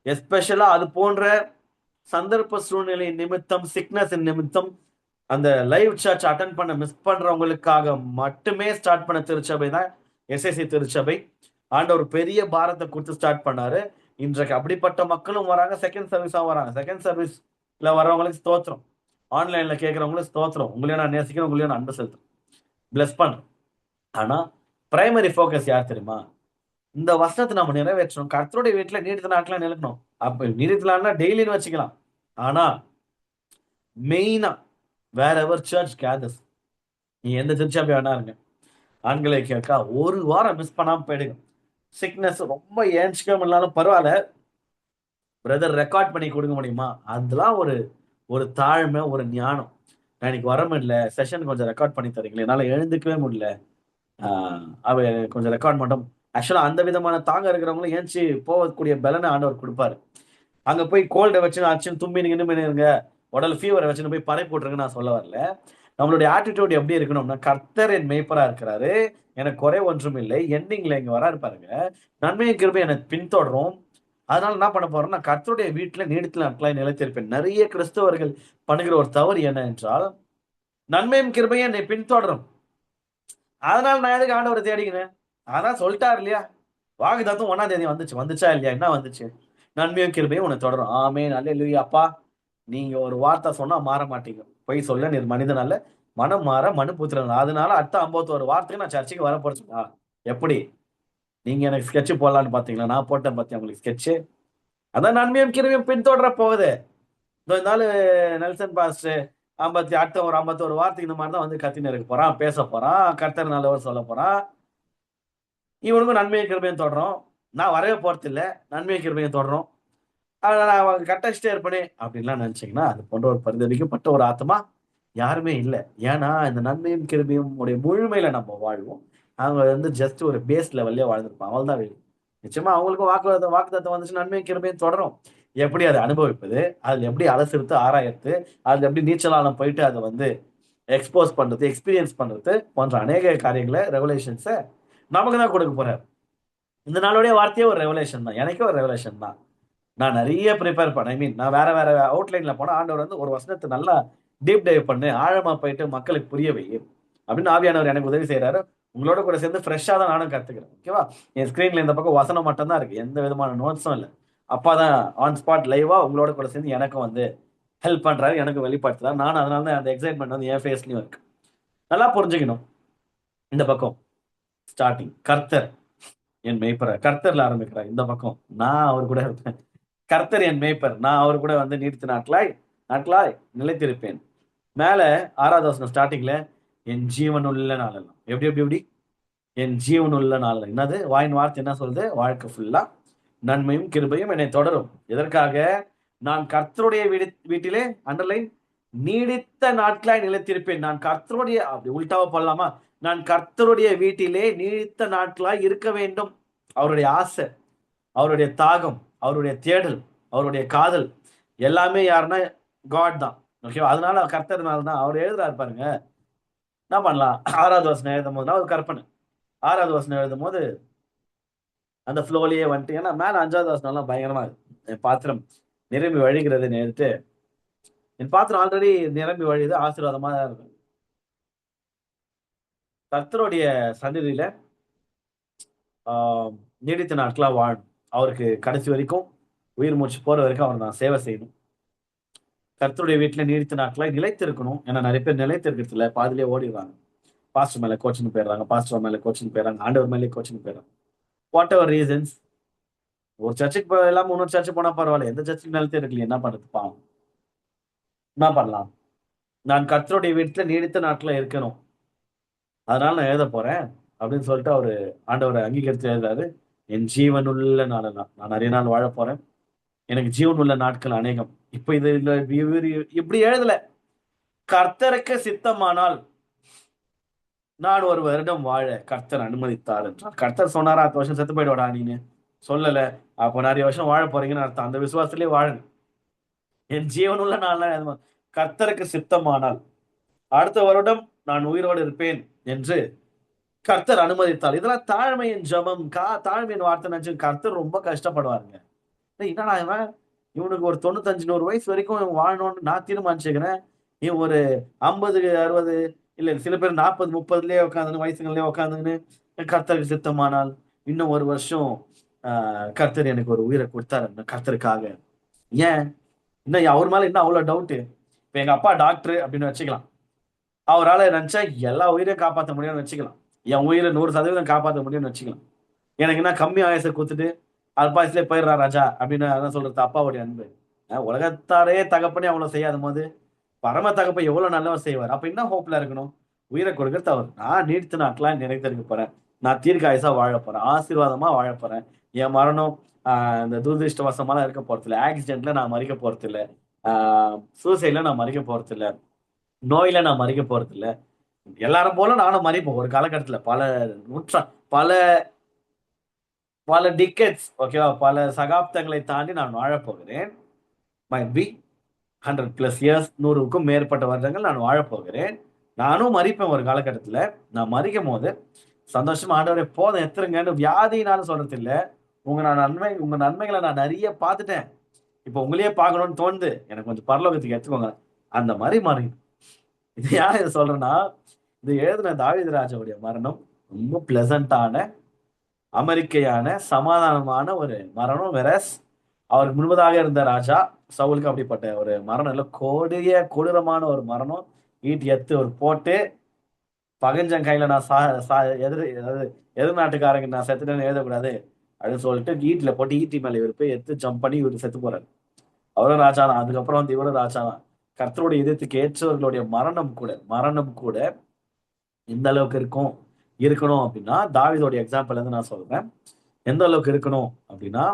எஸ்பெஷலா அது போன்ற சந்தர்ப்ப சூழ்நிலை நிமித்தம், சிக்னஸ் நிமித்தம் அந்த லைவ் சர்ச் அட்டன் பண்ண மிஸ் பண்றவங்களுக்காக மட்டுமே ஸ்டார்ட் பண்ண திருச்சபை தான் எஸ்எஸ்சி திருச்சபை. ஆண்டவர் பெரிய பாரத்தை கொடுத்து ஸ்டார்ட் பண்ணாரு. இன்றைக்கு அப்படிப்பட்ட மக்களும் வராங்க, செகண்ட் சர்வீஸாகவும் வராங்க. செகண்ட் சர்வீஸ்ல வரவங்களுக்கு ஸ்தோத்திரம், ஆன்லைன்ல கேட்கறவங்களுக்கு ஸ்தோத்திரம். உங்களையும் நான் நேசிக்கிறேன், உங்களையும் நான் அன்பு செலுத்துறேன், பிளஸ் பண்றேன். ஆனா பிரைமரி ஃபோக்கஸ் யார் தெரியுமா? இந்த வசனத்தை நம்ம நிறைவேற்றணும். கர்த்தருடைய வீட்டுல நீடித்த நாட்களாக நிலைக்கணும். அப்ப நீடித்தலாம்னா டெய்லின்னு வச்சுக்கலாம். ஆனா மெயினா வேற எவர் சர்ச் கேதர்ஸ், நீ எந்த திருச்சபை வேணா இருங்க, ஆண்களை கேட்கா ஒரு வாரம் மிஸ் பண்ணாம போயிடுங்க. சிக்னஸ் ரொம்ப ஏஞ்சிக்காம இல்லாலும் பரவாயில்ல, பிரதர் ரெக்கார்ட் பண்ணி கொடுக்க முடியுமா? அதெல்லாம் ஒரு தாழ்மை, ஒரு ஞானம். நான் இன்னைக்கு வர முடியல, செஷன் கொஞ்சம் ரெக்கார்ட் பண்ணி தரீங்களே, என்னால எழுந்துக்கவே முடியல, அவ கொஞ்சம் ரெக்கார்ட் மட்டும். ஆக்சுவலா அந்த விதமான தாங்க இருக்கிறவங்களும் ஏஞ்சி போகக்கூடிய பலனை ஆண்டவர் கொடுப்பாரு. அங்க போய் கோல்டை வச்சு ஆச்சுன்னு தும்பி இருங்க, உடல் ஃபீவரை வச்சுன்னு போய் பறை போட்டுருங்க நான் சொல்ல வரல. நம்மளுடைய ஆட்டிடியூட் எப்படி இருக்கணும்னா, கர்த்தர் என் மேய்ப்பரா இருக்கிறாரு, எனக்கு குறை ஒன்றும் இல்லை, எண்டிங்ல இங்க வராரு பாருங்க, நன்மையை கிருபை எனக்கு பின்தொடரும். அதனால என்ன பண்ண போறோம், நான் கர்த்தருடைய வீட்டுல நீடித்த நாட்களாய் நிலைத்திருப்பேன். நிறைய கிறிஸ்தவர்கள் பண்ணுகிற ஒரு தவறு என்ன என்றால், நன்மையும் கிருபையும் என்னை பின்தொடரும், அதனால நான் எதுக்கு ஆண்டவரை தேடிக்கிறேன்? அதான் சொல்லிட்டாரு இல்லையா, வாக்கு தத்துவம் 1ஆம் தேதி வந்துச்சா இல்லையா? என்ன வந்துச்சு? நன்மையும் கிருபையும் உன்னை தொடரும். ஆமென், அல்லேலூயா. அப்பா, நீங்க ஒரு வார்த்தை சொன்னா மாற மாட்டீங்க. பொய் சொல்ல நீர் மனிதன் அல்ல, மனம் மாற மனு புத்திரன். அதனால அடுத்த 51 வார்த்தைக்கு நான் சர்ச்சைக்கு வர போறேன். எப்படி நீங்க எனக்கு ஸ்கெட்ச் போடலான்னு பாத்தீங்களா? நான் போட்டேன் பாத்தியா உங்களுக்கு ஸ்கெட்ச்? அதான் நன்மையும் கிருபையும் பின்தொடர போகுது. இருந்தாலும் நெல்சன் பாஸ்டர் அடுத்த ஒரு 51 வார்த்தைக்கு இந்த மாதிரி தான் வந்து கத்தின்னு இருக்க போறான், பேச போறான், கர்த்தர் நல்லவர் சொல்ல போறான். இவனுக்கும் நன்மையை கிருபையும் தொடரும். நான் வரவே போறது இல்லை, நன்மையை கிருபையும் தொடரும். நான் கட்டச்சிட்டே இருப்பேனே அப்படின்லாம் நினைச்சீங்கன்னா, அது போன்ற ஒரு பரிதவிக்கப்பட்ட ஒரு ஆத்மா யாருமே இல்லை. ஏன்னா இந்த நன்மையும் கிருபையும் உடைய முழுமையில நம்ம வாழ்வோம். அவங்க வந்து ஜஸ்ட் ஒரு பேஸ் லெவல்லே வாழ்ந்துருப்பான், அவள் தான் வேணும். நிச்சயமா அவங்களுக்கும் வாக்குத்தத்தம் வந்துச்சு, நன்மையும் கிருபையும் தொடரும். எப்படி அதை அனுபவிப்பது, அதில் எப்படி அலசிருத்து ஆராயத்து, அதில் எப்படி நீச்சலாலம் போயிட்டு அதை வந்து எக்ஸ்போஸ் பண்றது, எக்ஸ்பீரியன்ஸ் பண்றது போன்ற அநேக காரியங்களை, ரெவலேஷன்ஸை நமக்கு தான் கொடுக்க போறாரு. இந்த நாளுடைய வார்த்தையே ஒரு ரெவலேஷன் தான், எனக்கே ஒரு ரெவலேஷன் தான். நான் நிறைய ப்ரிப்பேர் பண்ணேன். நான் வேற அவுட்லைன்ல போனா ஆண்டவர் வந்து ஒரு வசனத்தை நல்லா டீப் டைவ் பண்ணு, ஆழமா போயிட்டு மக்களுக்கு புரிய வை அப்படின்னு ஆவியானவர் எனக்கு உதவி செய்யறாரு. உங்களோட கூட சேர்ந்து ஃப்ரெஷ்ஷா தான் நானும் கத்துக்கிறேன். ஓகேவா? என் ஸ்கிரீன்ல இந்த பக்கம் வசனம் மட்டும் தான் இருக்கு, எந்த விதமான நோட்ஸும் இல்லை. அப்பா தான் ஆன் ஸ்பாட் லைவா உங்களோட கூட சேர்ந்து எனக்கும் வந்து ஹெல்ப் பண்றாரு, எனக்கு வெளிப்படுத்துறாரு. நானும் அதனால தான் அந்த எக்ஸைட்மெண்ட் வந்து என் ஃபேஸ்லயும் இருக்கு. நல்லா புரிஞ்சுக்கணும். இந்த பக்கம் ஸ்டார்டிங் கர்த்தர் என் மேய்ப்பர், கர்த்தர்ல ஆரம்பிக்கிறார். இந்த பக்கம் நான் அவர் கூட இருப்பேன். கர்த்தர் என் மேய்ப்பர், நான் அவர் கூட வந்து நீடித்த நாட்களாய் நிலைத்திருப்பேன். மேல 6வது வசனம் ஸ்டார்டிங்ல என் ஜீவனுள்ள நாளெல்லாம். எப்படி என் ஜீவனுள்ள நாளெல்லாம் என்னது? வாயின் வார்த்தை என்ன சொல்றது? வாழ்க்கை ஃபுல்லா நன்மையும் கிருபையும் என்னை தொடரும். எதற்காக? நான் கர்த்தருடைய வீட்டிலே அண்டர்லைன் நீடித்த நாட்களாய் நிலைத்திருப்பேன். நான் கர்த்தருடைய, அப்படி உள்டாவா பண்ணலாமா, நான் கர்த்தருடைய வீட்டிலே நீடித்த நாட்களாய் இருக்க வேண்டும். அவருடைய ஆசை, அவருடைய தாகம், அவருடைய தேடல், அவருடைய காதல் எல்லாமே யாருன்னா காட் தான். ஓகேவா? அதனால கர்த்தர்னால தான் அவர் எழுதுறாரு பாருங்க. என்ன பண்ணலாம்? 6வது வசனம் எழுதும் போதுனா ஒரு கற்பனை. 6வது வசனம் எழுதும் போது அந்த ஃப்ளோலயே வந்துட்டு, ஏன்னா மேல 5வது வசனம்லாம் பயங்கரமா இருக்கு. பாத்திரம் நிரம்பி வழிகிறது நேர்த்து என் பாத்திரம் ஆல்ரெடி நிரம்பி வழியுது, ஆசீர்வாதமா தான் இருக்கும். கர்த்தருடைய சந்நிதியில ஆஹ் நீடித்த நாட்களா வாழணும். அவருக்கு கடைசி வரைக்கும் உயிர் மூச்சு போற வரைக்கும் அவர் நான் சேவை செய்யணும். கர்த்தருடைய வீட்டுல நீடித்த நாட்களா நிலைத்து இருக்கணும். ஏன்னா நிறைய பேர் நிலைத்து இருக்கிறது இல்ல, பாதிலே ஓடிடுறாங்க. பாஸ்டர் மேல கோச்சின்னு போயிடுறாங்க, பாஸ்டர் மேல கோச்சின்னு போயிடுறாங்க, ஆண்டவர் மேலே கோச்சின்னு போயிடுறாங்க. What ever reasons. ஒரு சர்ச்சுக்கு இல்லாம இன்னொரு சர்ச்சு போனா பரவாயில்ல, எந்த சர்ச்சுக்கு நிலைத்து இருக்கல, என்ன பண்றது பாவம். என்ன பண்ணலாம்? நான் கர்த்தருடைய வீட்டுல நீடித்த நாட்களா இருக்கணும், அதனால நான் எழுத போறேன் அப்படின்னு சொல்லிட்டு அவரு ஆண்டவரை அங்கீகரித்து எழுதுறாரு. என் ஜீவனுள்ள நாளெல்லாம் நான் நிறைய நாள் வாழ போறேன், எனக்கு ஜீவன் உள்ள நாட்கள் அநேகம். இப்ப இது இவர் இப்படி எழுதல. கர்த்தருக்கு சித்தமானால் நான் ஒரு வருடம் வாழ கர்த்தர் அனுமதித்தார் என்றார். கர்த்தர் சொன்னாரா 10 வருஷம் செத்து போயிடுவாடா நீன்னு? சொல்லல. அப்போ நிறைய வருஷம் வாழ போறீங்கன்னு அர்த்தம். அந்த விசுவாசத்திலே வாழுங்க. என் ஜீவனுள்ள நாள் கர்த்தருக்கு சித்தமானால் அடுத்த வருடம் நான் உயிரோடு இருப்பேன் என்று கர்த்தர் அனுமதித்தார். இதெல்லாம் தாழ்மையின் ஜபம், தாழ்மையின் வார்த்தை நினைச்சு கர்த்தர் ரொம்ப கஷ்டப்படுவாருங்க. என்னடா இவன், இவனுக்கு ஒரு 95-100 வயசு வரைக்கும் இவன் வாழணும்னு நான் தீர்மானிச்சுக்கிறேன். இவன் ஒரு 50-60 இல்ல சில பேர் 40-30லயே உட்காந்து வயசுகள்லயே உட்காந்துன்னு கர்த்தருக்கு சித்தமானால் இன்னும் ஒரு வருஷம் கர்த்தர் எனக்கு ஒரு உயிரை கொடுத்தாரு கர்த்தருக்காக. ஏன் இன்னும் அவர் மேல இன்னும் அவ்வளவு டவுட்? இப்ப எங்க அப்பா டாக்டர் அப்படின்னு வச்சுக்கலாம். அவரால் நினைச்சா எல்லா உயிரையும் காப்பாற்ற முடியும்னு வச்சுக்கலாம். என் உயிரை 100% காப்பாற்ற முடியும்னு வச்சுக்கலாம். எனக்கு என்ன கம்மி ஆயுசை கொடுத்துட்டு அல்பாயுஸ்லயே போயிடுறா ராஜா அப்படின்னு அதான் சொல்றது அப்பாவுடைய அன்பு. உலகத்தாரே தகப்பனே அவ்வளவு செய்யாத போது பரம தகப்ப எவ்வளவு நல்லவர் செய்வார். அப்ப என்ன ஹோப்ல இருக்கணும்? உயிரை கொடுக்கறது அவர். நான் நீடித்த நாட்களாம் நிறைந்திருக்க போறேன், நான் தீர்க்காயுசா வாழ போறேன், ஆசீர்வாதமா வாழ போறேன். என் மரணம் இந்த துரதிருஷ்டவசமாலாம் இருக்க போறது இல்லை, ஆக்சிடென்ட்ல நான் மறிக்க போறது இல்லை, சூசைட்ல நான் மறிக்க போறது இல்லை, நோயில நான் மறிக்க போறது இல்லை. எல்லாரும் போல நானும் மறிப்போம் ஒரு காலகட்டத்துல. பல பல டிக்கெட்ஸ், ஓகேவா, பல சகாப்தங்களை தாண்டி நான் வாழப் போகிறேன். மைட் பி 100+ இயர்ஸ், 100க்கும் மேற்பட்ட வருடங்கள் நான் வாழப் போகிறேன். நானும் மறிப்பேன் ஒரு காலகட்டத்துல. நான் மறிக்கும் போது சந்தோஷமா ஆண்டவரே போதும் எத்துருங்கன்னு வியாதினாலும் சொல்றது இல்ல. உங்க நன்மைகளை நான் நிறைய பார்த்துட்டேன், இப்ப உங்களையே பார்க்கணும்னு தோணுது, எனக்கு கொஞ்சம் பரலோகத்துக்கு எடுத்துக்கோங்க. அந்த மாதிரி மாறி. இது யார் இதை சொல்றேன்னா, இது எழுதின தாவீது ராஜாவுடைய மரணம் ரொம்ப பிளசண்டான, அமெரிக்கையான, சமாதானமான ஒரு மரணம். வேற அவருக்கு முன்பதாக இருந்த ராஜா சவுலுக்கு அப்படிப்பட்ட ஒரு மரணம் இல்லை, கொடூரமான ஒரு மரணம். ஈட்டி எத்து ஒரு போட்டு பகஞ்சன் கையில நான் எதிர் நாட்டுக்காரங்க நான் செத்துட்டேன்னு எழுதக்கூடாது அப்படின்னு சொல்லிட்டு ஈட்டில போட்டு ஈட்டி மேல இவர் போய் எடுத்து ஜம்ப் பண்ணி இவர் செத்து போறாரு. அவரும் ராஜா தான். அதுக்கப்புறம் வந்து இவரும் ராஜா தான். கர்த்தருடைய இதயத்துக்கு ஏற்றவர்களுடைய மரணம் கூட எந்த அளவுக்கு இருக்கணும் அப்படின்னா, தாவீதோடைய எக்ஸாம்பிள் வந்து நான் சொல்றேன். எந்த அளவுக்கு இருக்கணும் அப்படின்னா,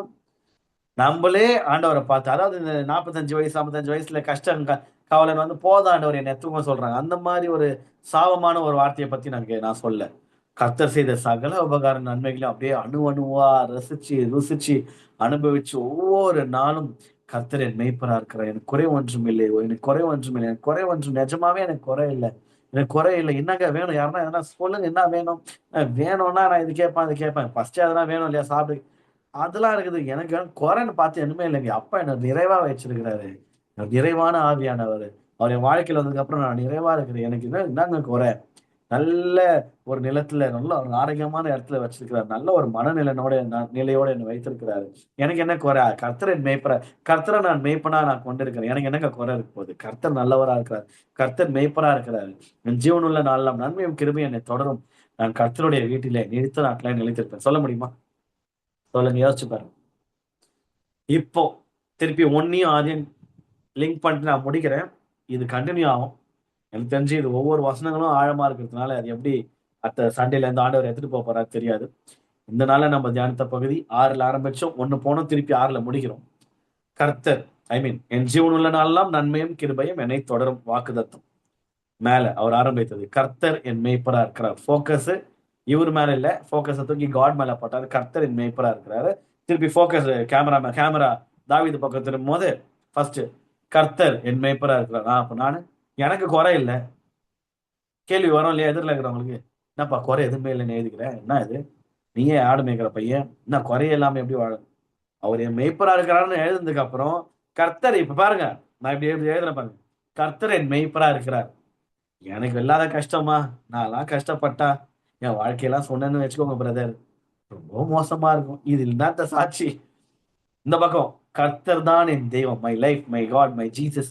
நம்மளே ஆண்டவரை பார்த்து, அதாவது இந்த 45 வயசு 55 வயசுல கஷ்டம் கவலன் வந்து போத ஆண்டவர் என்னை தூங்க சொல்றாங்க, அந்த மாதிரி ஒரு சாபமான ஒரு வார்த்தையை பத்தி நான் சொல்ல. கர்த்தர் செய்த சகல உபகார நன்மைகளையும் அப்படியே அணுவா ரசிச்சு ருசிச்சு அனுபவிச்சு ஒவ்வொரு நாளும் கர்த்தர் என் மெய்ப்பரா இருக்கிறார், எனக்கு குறை ஒன்றும் இல்லை, எனக்கு குறை ஒன்றும் இல்லை, எனக்கு குறை ஒன்றும், நிஜமாவே எனக்கு குறை இல்லை, எனக்கு குறை இல்லை. என்னங்க வேணும்? யாருன்னா எதனா சொல்லுங்க, என்ன வேணும்? வேணும்னா நான் இது கேட்பேன் அது கேட்பேன், ஃபர்ஸ்ட் அதெல்லாம் வேணும் இல்லையா, சாப்பிடு, அதெல்லாம் இருக்குது. எனக்கு குறைன்னு பார்த்து எதுவுமே இல்லைங்க. அப்பா என்ன நிறைவா வச்சிருக்கிறாரு, நிறைவான ஆவியானவர். அவர் என் வாழ்க்கையில் வந்ததுக்கு அப்புறம் நான் நிறைவா இருக்கிறேன். எனக்கு என்னங்க குறை? நல்ல ஒரு நிலத்துல, நல்ல ஒரு ஆரோக்கியமான இடத்துல வச்சிருக்கிறார், நல்ல ஒரு நிலையோட என்னை வைத்திருக்கிறாரு. எனக்கு என்ன குறை? கர்த்தர் என் மேய்ப்பரா, கர்த்தரை நான் மேய்ப்பனா நான் கொண்டிருக்கிறேன், எனக்கு என்னங்க குறை இருக்க போகுது? கர்த்தர் நல்லவரா இருக்கிறார், கர்த்தர் மேய்ப்பரா இருக்கிறாரு. என் ஜீவனுள்ள நாளெல்லாம் நன்மையும் கிருபையும் என்னை தொடரும், நான் கர்த்தருடைய வீட்டிலே நீடித்த நாட்களே நிலைத்திருப்பேன். சொல்ல முடியுமா? சொல்லுங்க, யோசிச்சு பாருங்க. இப்போ திருப்பி ஒன்னையும் ஆதியம் லிங்க் பண்ணிட்டு நான் முடிக்கிறேன். இது கண்டினியூ ஆகும். எனக்கு தெரிஞ்சு இது ஒவ்வொரு வசனங்களும் ஆழமா இருக்கிறதுனால அது எப்படி அடுத்த சண்டேல இருந்து ஆண்டவர் எடுத்துட்டு போக போறாரு தெரியாது. இந்த நாள்ல நம்ம தியானித்த பகுதி 6ல ஆரம்பிச்சோம், 1 போனோம், திருப்பி 6ல முடிக்கிறோம். கர்த்தர் என் ஜீவனுள்ள நாளெல்லாம் நன்மையும் கிருபையும் என்னை தொடரும் வாக்குதத்தம். மேல அவர் ஆரம்பித்தது கர்த்தர் என் மேய்ப்பரா இருக்கிறார். போக்கஸ் இவர் மேல இல்ல, போக்கஸை தூக்கி காட் மேல போட்டாரு. கர்த்தர் என் மேய்ப்பரா இருக்கிறாரு. திருப்பி போக்கஸ் கேமரா தாவீது பக்கம் திரும்பும் போது ஃபர்ஸ்ட் கர்த்தர் என் மேய்ப்பரா இருக்கிறார். அப்ப நானு எனக்கு குறை இல்லை. கேள்வி வரும் இல்லையா எதிரில் இருக்கிறவங்களுக்கு, என்னப்பா குறை எதுவுமே இல்லைன்னு எழுதிக்கிறேன், என்ன இது, நீயே ஆடு மேய்க்கிற பையன், என்ன குறைய இல்லாம எப்படி வாழும்? அவர் என் மெய்ப்பரா இருக்கிறாருன்னு எழுதுனதுக்கு அப்புறம் கர்த்தர், இப்ப பாருங்க நான் இப்படி எப்படி எழுதுறேன் பாருங்க, கர்த்தர் என் மெய்ப்பரா இருக்கிறார். எனக்கு இல்லாத கஷ்டமா? நான்லாம் கஷ்டப்பட்டா என் வாழ்க்கையெல்லாம் சொன்னேன்னு வச்சுக்கோங்க பிரதர், ரொம்ப மோசமா இருக்கும். இது இல்லாத சாட்சி. இந்த பக்கம் கர்த்தர் தான் என் தெய்வம், my life, my God, my Jesus.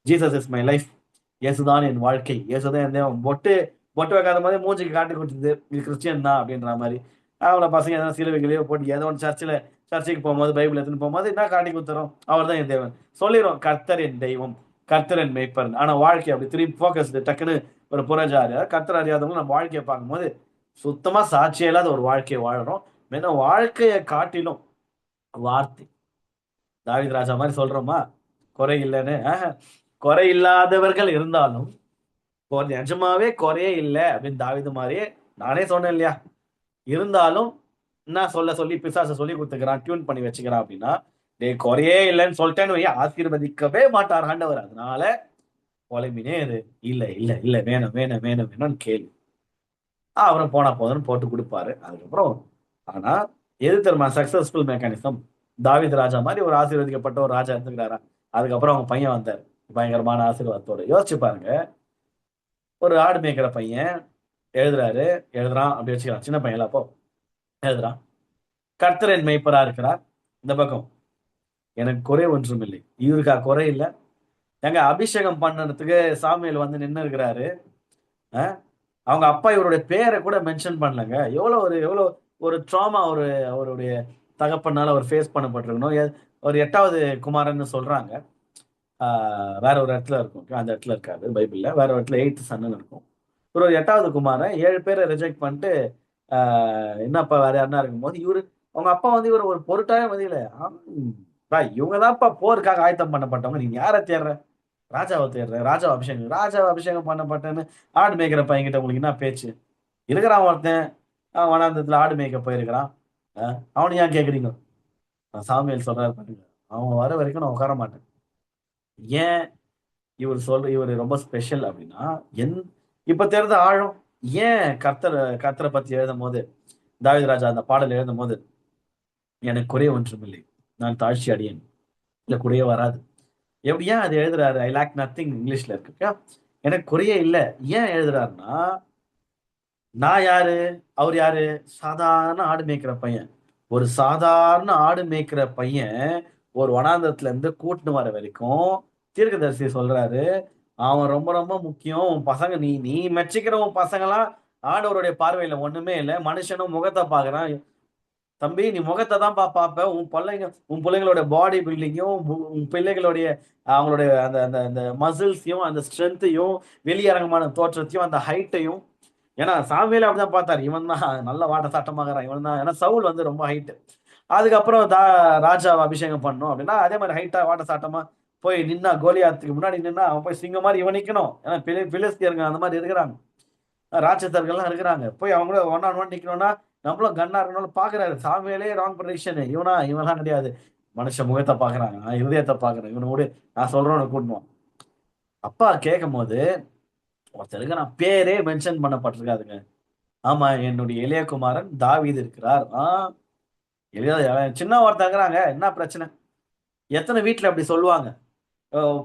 Jesus is my life. இயேசுதான் என் வாழ்க்கை, இயேசுதான் என் தெய்வம். பொட்டு பொட்டு வைக்காத மாதிரி மூஞ்சிக்கு காட்டி கொடுத்தது இது கிறிஸ்டியன் தான் அப்படின்ற மாதிரி. அவங்கள பசங்க எதனா சிலுவைகளையோ போட்டு ஏதோ ஒன்று சர்ச்சுக்கு போகும்போது பைபிள் எடுத்துன்னு போகும்போது என்ன காட்டி கொடுத்துறோம், அவர் தான் என் தேவன் சொல்லிடும். கர்த்தர் என் தெய்வம், கர்த்தர் என் மெய்ப்பன். ஆனா வாழ்க்கை அப்படி திரும்பி போக்கஸ் டக்குன்னு ஒரு புறஜாரியா கர்த்தர் அறியாதவங்க நம்ம வாழ்க்கையை பார்க்கும்போது சுத்தமா சாட்சியே இல்லாத ஒரு வாழ்க்கையை வாழறோம். மெயினா வாழ்க்கையை காட்டிலும் வார்த்தை. தாவீது ராஜா மாதிரி சொல்றோமா குறை இல்லைன்னு? குறை இல்லாதவர்கள் இருந்தாலும் நிஜமாவே குறையே இல்லை அப்படின்னு தாவீது மாதிரியே நானே சொன்னேன் இல்லையா, இருந்தாலும் என்ன சொல்லி பிசாச சொல்லி கொடுத்துக்கிறான், டியூன் பண்ணி வச்சுக்கிறான் அப்படின்னா, டே குறையே இல்லைன்னு சொல்லிட்டேன்னு ஆசீர்வதிக்கவே மாட்டார் ஆண்டவர். அதனால புலம்பினே இது இல்ல இல்ல இல்ல வேணும் வேணும் வேணும் வேணும்னு கேள்வி அவரும் போனா போதுன்னு போட்டு கொடுப்பாரு. அதுக்கப்புறம் ஆனா எது தெரியுமா சக்சஸ்ஃபுல் மெக்கானிசம்? தாவீது ராஜா மாதிரி ஒரு ஆசீர்வதிக்கப்பட்ட ஒரு ராஜா இருந்துக்கிறாரா, அதுக்கப்புறம் அவங்க பையன் வந்தார் பயங்கரமான ஆசீர்வாதத்தோட. யோசிச்சு பாருங்க, ஒரு ஆடு மேய்க்கிற பையன் எழுதுறான் அப்படி வச்சுக்கலாம், சின்ன பையன்ல அப்போ எழுதுறான். கர்த்தர் என் மெய்ப்பரா இருக்கிறார். இந்த பக்கம் எனக்கு குறை ஒன்றும் இல்லை. இவருக்கா குறை இல்லை? எங்க அபிஷேகம் பண்ணறதுக்கு சாமுவேல் வந்து நின்று இருக்கிறாரு. அவங்க அப்பா இவருடைய பேரை கூட மென்ஷன் பண்ணலங்க. எவ்வளவு ஒரு ட்ராமா அவருடைய தகப்பனால அவர் ஃபேஸ் பண்ணப்பட்டிருக்கணும். ஒரு 8வது குமாரன்னு சொல்றாங்க. வேற ஒரு இடத்துல இருக்கும், அந்த இடத்துல இருக்காது பைபிள்ல, வேற ஒரு இடத்துல 8th சன்னு இருக்கும். ஒரு 8வது குமாரன் 7 பேரை ரிஜெக்ட் பண்ணிட்டு என்னப்பா வேற யாருன்னா இருக்கும்போது அவங்க அப்பா வந்து இவர் ஒரு பொருட்டாவே மதியல. இவங்கதான்ப்பா போருக்காக ஆயத்தம் பண்ணப்பட்டவங்க, நீ யாரை தேடுற? ராஜாவை தேடுற? ராஜாவை அபிஷேகம் பண்ணப்பட்டேன்னு ஆடு மேய்க்கிற பையன்கிட்ட உங்களுக்கு என்ன பேச்சு? இருக்கிறான் ஒருத்தன், வனாந்தத்துல ஆடு மேய்க்க போயிருக்கிறான், அவனு ஏன் கேக்குறீங்க? சாமியல் சொல்றாரு பாருங்க, அவன் வர வரைக்கும் நான் உட்கார மாட்டேன். ஏன் இவர் ரொம்ப ஸ்பெஷல் அப்படின்னா, இப்ப தெரிந்த ஆழம். ஏன் கர்த்தரை பத்தி எழுதும் போது தாவீது ராஜா அந்த பாடல் எழுதும் போது எனக்கு குறைய ஒன்றும் இல்லை, நான் தாழ்ச்சி அடியேன், இல்ல குறைய வராது, ஏன் அது எழுதுறாரு? ஐ லேக் நத்திங் இங்கிலீஷ்ல இருக்கு. எனக்கு குறைய இல்லை ஏன் எழுதுறாருன்னா, நான் யாரு, அவர் யாரு? சாதாரண ஆடு மேய்க்கிற பையன். ஒரு சாதாரண ஆடு மேய்க்கிற பையன் ஒரு வனாந்தரத்துல இருந்து கூட்டின்னு வர வரைக்கும் தீர்க்கதரிசி சொல்றாரு, அவன் ரொம்ப ரொம்ப முக்கியம். உன் பசங்க நீ மெச்சிக்கிற உன் பசங்களாம் ஆண்டவருடைய பார்வையில ஒண்ணுமே இல்லை. மனுஷனும் முகத்தை பாக்குறான். தம்பி நீ முகத்தை தான் பார்ப்ப. உன் பிள்ளைங்களோட பாடி பில்டிங்கும், உன் பிள்ளைகளுடைய அவங்களுடைய அந்த அந்த அந்த மசில்ஸையும், அந்த ஸ்ட்ரென்த்தையும், வெளியரங்கமான தோற்றத்தையும், அந்த ஹைட்டையும். ஏன்னா சாமியில அப்படிதான் பார்த்தாரு, இவன் தான் நல்ல வாட்ட சாட்டமாகறான் இவன் தான். ஏன்னா சவுல் வந்து ரொம்ப ஹைட்டு. அதுக்கப்புறம் ராஜாவை அபிஷேகம் பண்ணும் அப்படின்னா அதே மாதிரி ஹைட்டா வாட்ட சாட்டமா போய் நின்னா, கோலியாத்துக்கு முன்னாடி நின்னா அவன் போய் சிங்க மாதிரி இவன் நிக்கணும். ஏன்னா பிலிஸ்தியருங்க அந்த மாதிரி இருக்கிறாங்க, ராட்சத்தர்கள்லாம் இருக்கிறாங்க. போய் அவங்க கூட 1 on 1 நிக்கணும்னா நம்மளும் கண்ணா இருக்கணும்னு பாக்குறாரு. சாமியிலே ராங் ப்ரொடிக்ஷன். இவன்லாம் கிடையாது, மனுஷ முகத்தை பாக்குறாங்க, இருதயத்தை பாக்குறேன், இவனு கூட நான் சொல்றேன்னு கூட்டணும். அப்பா கேட்கும் போது ஒருத்தருக்கு நான் பேரே மென்ஷன் பண்ணப்பட்டிருக்காதுங்க. ஆமா, என்னுடைய இளையகுமாரன் தாவீது இருக்கிறார். சின்ன ஒருத்தர் இருக்கிறாங்க, என்ன பிரச்சனை? எத்தனை வீட்டுல அப்படி சொல்லுவாங்க,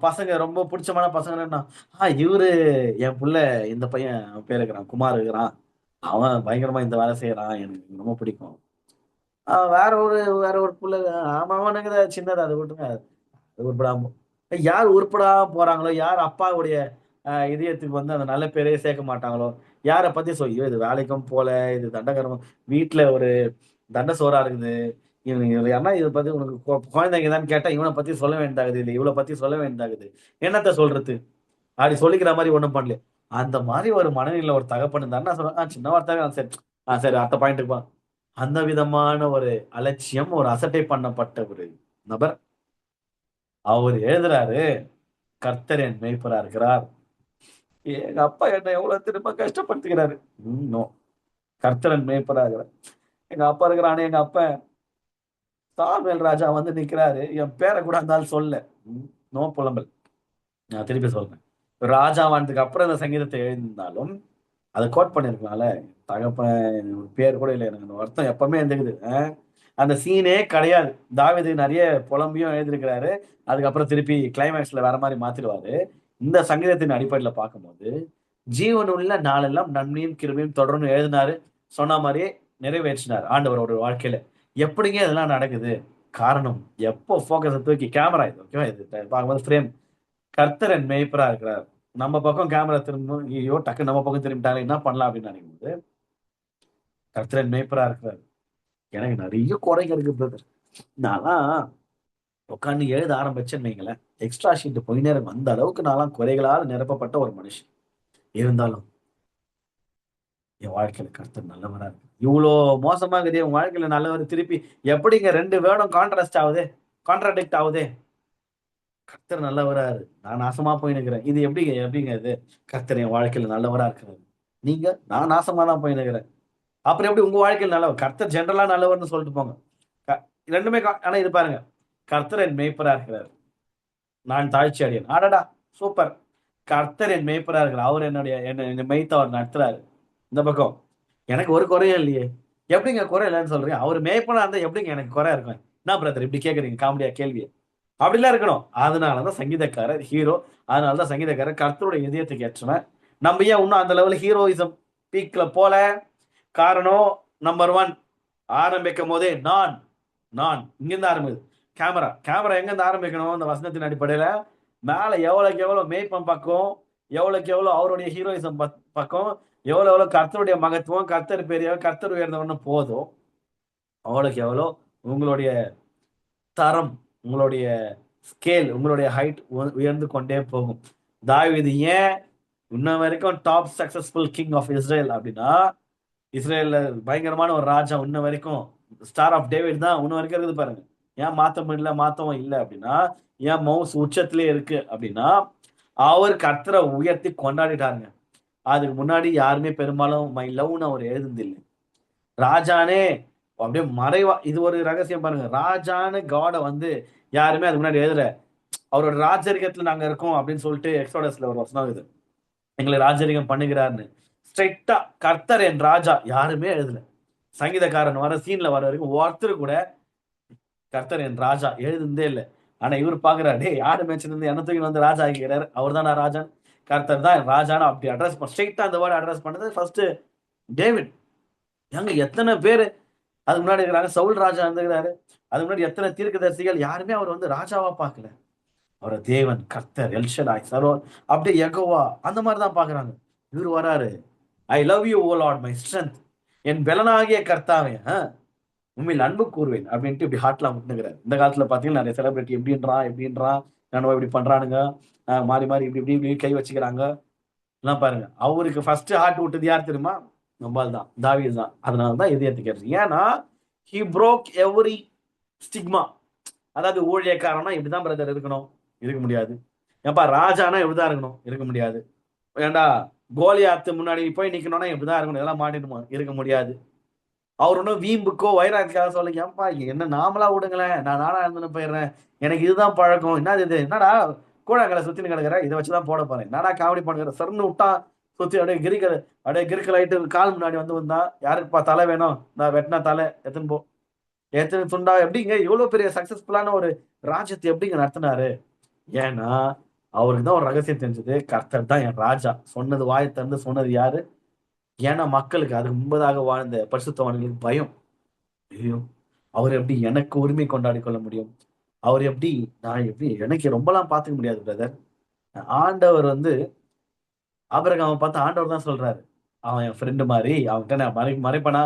பசங்க ரொம்ப பிடிச்சமான பசங்கன்னா, இவரு என் புள்ள, இந்த பையன் பேர் இருக்கிறான் குமார் இருக்கிறான், அவன் பயங்கரமா இந்த வேலை செய்யறான், எனக்கு ரொம்ப பிடிக்கும். வேற ஒரு புள்ள, ஆமா அவனுக்கு சின்னதா, அதை விட்டுங்க, அது உருப்படாம. யார் உருப்படாம போறாங்களோ, யார் அப்பாவுடைய இதயத்துக்கு வந்து அந்த நல்ல பேரே சேர்க்க மாட்டாங்களோ, யாரை பத்தி சொல்லியோ இது வேலைக்கும் போல, இது தண்டகரம், வீட்டுல ஒரு தண்ட சோறா இருக்குது, இவன் யாருன்னா இதை பத்தி உனக்கு குழந்தைங்க தான் கேட்டா இவனை பத்தி சொல்ல வேண்டியதாகுது, இல்லை இவளை பத்தி சொல்ல வேண்டியதாகுது, என்னத்த சொல்றது? அப்படி சொல்லிக்கிற மாதிரி ஒண்ணும் பண்ணல. அந்த மாதிரி ஒரு மனநிலையில ஒரு தகப்பன் தான் சொல்றேன், சின்ன வார்த்தை, சரி சரி அடுத்த பாயிண்ட்டுக்கு பா. அந்த விதமான ஒரு அலட்சியம், ஒரு அசட்டை பண்ணப்பட்ட ஒரு நபர் அவர் எழுதுறாரு, கர்த்தர் என் மேய்ப்பரா இருக்கிறார். எங்க அப்பா என்ன எவ்வளவு திரும்ப கஷ்டப்படுத்துகிறாரு. நோ, கர்த்தர் என் மேய்ப்பரா இருக்கிறார். எங்க அப்பா இருக்கிறானே, எங்க அப்பா சாமுவேல் ராஜா வந்து நிக்கிறாரு, என் பேரை கூட அந்த ஆள் சொல்ல. நோ புலம்பல். நான் திருப்பி சொல்றேன், ராஜாவானதுக்கு அப்புறம் இந்த சங்கீதத்தை எழுதியிருந்தாலும் அதை கோட் பண்ணிருக்கனால தகப்பன் ஒரு பேர் கூட இல்லை. எனக்கு அந்த அர்த்தம் எப்பவுமே இருந்துக்குது. அந்த சீனே கிடையாது. தாவீது நிறைய புலம்பியும் எழுதியிருக்கிறாரு, அதுக்கப்புறம் திருப்பி கிளைமேக்ஸ்ல வேற மாதிரி மாத்திடுவாரு. இந்த சங்கீதத்தின் அடிப்படையில பார்க்கும்போது ஜீவனுள்ள நாளெல்லாம் நன்மையும் கிருபையும் தொடர்ந்து எழுதினாரு. சொன்ன மாதிரியே நிறைவேற்றினார் ஆண்டவரோட வாழ்க்கையில. எப்படிங்க இதெல்லாம் நடக்குது? காரணம் எப்போ ஃபோக்கஸ தூக்கி கேமரா இது ஓகேவா? இது பார்க்கும்போது ஃப்ரேம். கர்த்தர் என் மேய்ப்பரா இருக்கிறார். நம்ம பக்கம் கேமரா திரும்பும். ஐயோ! டக்குன்னு நம்ம பக்கம் திரும்பிட்டாங்க. என்ன பண்ணலாம் அப்படின்னு நினைக்கும்போது, கர்த்தர் என் மேய்ப்பரா இருக்கிறார். எனக்கு நிறைய குறைங்க இருக்கு பிரதர். நான்லாம் உட்காந்து எழுத ஆரம்பிச்சேன்னு வைங்களேன், எக்ஸ்ட்ரா ஷீட் போயினே இருக்கும். அந்த அளவுக்கு நான்லாம் குறைகளால் நிரப்பப்பட்ட ஒரு மனுஷன். இருந்தாலும் என் வாழ்க்கையில கர்த்தர் நல்லவரா இருக்கு. இவ்வளோ மோசமா இருக்குதே உன் வாழ்க்கையில நல்லவர் திருப்பி எப்படிங்க 2 வேர்டும் கான்ட்ராஸ்ட் ஆகுதே, கான்ட்ராடிக்ட் ஆகுதே. கர்த்தர் நல்லவரா இரு. நான் நாசமா போயினுக்கிறேன். இது எப்படிங்க இது? கர்த்தர் என் வாழ்க்கையில நல்லவரா இருக்கிறாரு. நீங்க நான் நாசமா தான் போயினுக்கிறேன். அப்புறம் எப்படி உங்க வாழ்க்கையில நல்லவர்? கர்த்தர் ஜெனரலா நல்லவர்ன்னு சொல்லிட்டு போங்க. க 2மே ஆனா இது பாருங்க. கர்த்தர் என் மேய்ப்பரா இருக்கிறார். நான் தாழ்ச்சி அடையேன். அடடா! சூப்பர். கர்த்தர் என் மேய்ப்பரா இருக்கிறார். அவர் என்ன மேய்த்து அவர் நடத்துறாரு. இந்த பக்கம். எனக்கு ஒரு குறையும் இல்லையே. எப்படிங்க குறை இல்லைன்னு சொல்றீங்க? அவர் மேய்ப்பனா இருந்தா எப்படிங்க எனக்கு குறை இருக்கும்? என்ன பிரதர் இப்படி கேட்குறீங்க காமெடியா கேள்விய? அப்படிலாம் இருக்கணும். அதனாலதான் சங்கீதக்காரர் ஹீரோ. அதனாலதான் சங்கீதக்காரர் கர்த்தருடைய இதயத்துக்கு ஏற்றவன். நம்ம ஏன் இன்னும் அந்த லெவல் ஹீரோயிசம் பீக்ல போல? காரணம் நம்பர் 1 ஆரம்பிக்கும் போதே நான் நான் இங்கிருந்து ஆரம்பிக்குது. கேமரா எங்கிருந்து ஆரம்பிக்கணும்? அந்த வசனத்தின் அடிப்படையில மேல எவ்வளவுக்கு எவ்வளவு மேய்ப்பன் பக்கம், எவ்வளவுக்கு எவ்வளவு அவருடைய ஹீரோயிசம் பக்கம், எவ்வளவு எவ்வளவு கர்த்தருடைய மகத்துவம், கர்த்தர் பெரியவர், கர்த்தர் உயர்ந்தவன்னு போதும், அவ்வளவுக்கு எவ்வளோ உங்களுடைய தரம், உங்களுடைய ஸ்கேல், உங்களுடைய ஹைட் உயர்ந்து கொண்டே போகும். தாவீது ஏன் இன்ன வரைக்கும் top successful king of Israel அப்படின்னா, இஸ்ரேல்ல பயங்கரமான ஒரு ராஜா இன்ன வரைக்கும் ஸ்டார் ஆஃப் டேவிட் தான் இன்ன வரைக்கும் இருக்குது பாருங்க. ஏன் மாத்தவும் இல்லை அப்படின்னா, ஏன் மவுஸ் உச்சத்திலே இருக்கு அப்படின்னா, அவர் கர்த்தரை உயர்த்தி கொண்டாடிட்டாருங்க. அதுக்கு முன்னாடி யாருமே பெரும்பாலும் மை லவ்னு அவர் எழுதுனதில்லை. ராஜானே அப்படியே மறைவா இது ஒரு ரகசியம் பாருங்க. ராஜான்னு காட வந்து யாருமே அதுக்கு முன்னாடி எழுதல. அவரோட ராஜரிகத்துல நாங்க இருக்கோம் அப்படின்னு சொல்லிட்டு எக்ஸோடஸ்ல ஒரு வசனம் இருக்குது. எங்களை ராஜரிகம் பண்ணுகிறாருன்னு. ஸ்ட்ரைட்டா கர்த்தர் என் ராஜா யாருமே எழுதல. சங்கீதக்காரன் வர சீன்ல வர வரைக்கும் ஒருத்தர் கூட கர்த்தர் என் ராஜா எழுதுனதே இல்லை. ஆனா இவர் பாக்குறாரு, டேய் யாரு மேட்ச் இருந்து என்ன தூக்கி வந்து ராஜா ஆகிக்கிறாரு. அவர் தான் நான் ராஜா. கர்த்தர் தான் என் ராஜான்னு அப்படி அட்ரஸ் பண்ண ஸ்ட்ரைட்டா அந்த வேர்டு அட்ரஸ் பண்ணது ஃபர்ஸ்ட் டேவிட். ஏங்க எத்தனை பேரு அதுக்கு முன்னாடி இருக்கிறாங்க. சவுல் ராஜா இருந்துக்கிறாரு. அதுக்கு முன்னாடி எத்தனை தீர்க்கதரிசிகள் யாருமே அவர் வந்து ராஜாவா பார்க்கல. அவரை தேவன், கர்த்தர், எல்ஷடாய், சர்வர், அப்படியே யெகோவா அந்த மாதிரி தான் பாக்குறாங்க. இவர் வராரு, I love you O lord my strength, என் பலனாகிய கர்த்தாவே உண்மையில் அன்பு கூறுவேன் அப்படின்ட்டு இப்படி ஹார்ட்லாம் முட்டுனுங்கிறாரு. இந்த காலத்துல பாத்தீங்கன்னா நிறைய செலிபிரிட்டி எப்படின்றான் நான் இப்படி பண்றானுங்க, மாறி மாறி இப்படி இப்படி இப்படி கை வச்சுக்கிறாங்க எல்லாம் பாருங்க. அவருக்கு ஃபர்ஸ்ட் ஹார்ட் விட்டது யார் தெரியுமா? நம்பால் தான், தாவீது தான். அதனாலதான் இதயத்துக்கு ஏற்றது. ஏன்னா he broke every ஸ்டிக்மா. அதாவது ஊழியக்காரனா இப்படிதான் பிரதர் இருக்கணும், இருக்க முடியாது. ஏப்பா ராஜானா இப்படிதான் இருக்கணும், இருக்க முடியாது. ஏண்டா கோலியாத்து முன்னாடி போய் நிக்கணும்னா இப்படிதான் இருக்கணும், இதெல்லாம் மாட்டிடுமா, இருக்க முடியாது. அவர் ஒன்றும் வீம்புக்கோ வைராக்கியக்காக சொல்லுங்க. ஏன்பா என்ன நாமளா விடுங்களேன், நான் நானா இருந்துன்னு போயிடுறேன், எனக்கு இதுதான் பழக்கம். என்னது இது, என்னடா கூழாங்கலை சுத்தின்னு கிடக்குற, இதை வச்சுதான் போட போறேன், என்னடா காமெடி பண்ணுற சருன்னு விட்டா சுத்தி அப்படியே கிறுக்கல் ஆயிட்டு கால் முன்னாடி வந்தா யாருக்குப்பா தலை வேணும், நான் வெட்டினா தலை எத்தனை எத்தனை துண்டா, எப்படிங்க இவ்வளவு பெரிய சக்சஸ்ஃபுல்லான ஒரு ராஜ்யத்தை எப்படிங்க நடத்தினாரு? ஏன்னா அவருக்கு தான் ஒரு ரகசியம் தெரிஞ்சது, கர்த்தர் தான் என் ராஜா. சொன்னது வாயை திறந்து சொன்னது யாரு? ஏன்னா மக்களுக்கு அதுக்கு முன்பதாக வாழ்ந்த பரிசுத்தவான்களுக்கு பயம். ஐயோ அவர் எப்படி எனக்கு உரிமை கொண்டாடி கொள்ள முடியும்? அவர் எப்படி, நான் எப்படி, எனக்கு ரொம்பலாம் பார்த்துக்க முடியாது பிரதர். ஆண்டவர் வந்து ஆபிரகாமை பார்த்து ஆண்டவர் தான் சொல்றாரு, அவன் என் ஃப்ரெண்டு மாதிரி, அவன்கிட்ட நான் மறைப்பனா?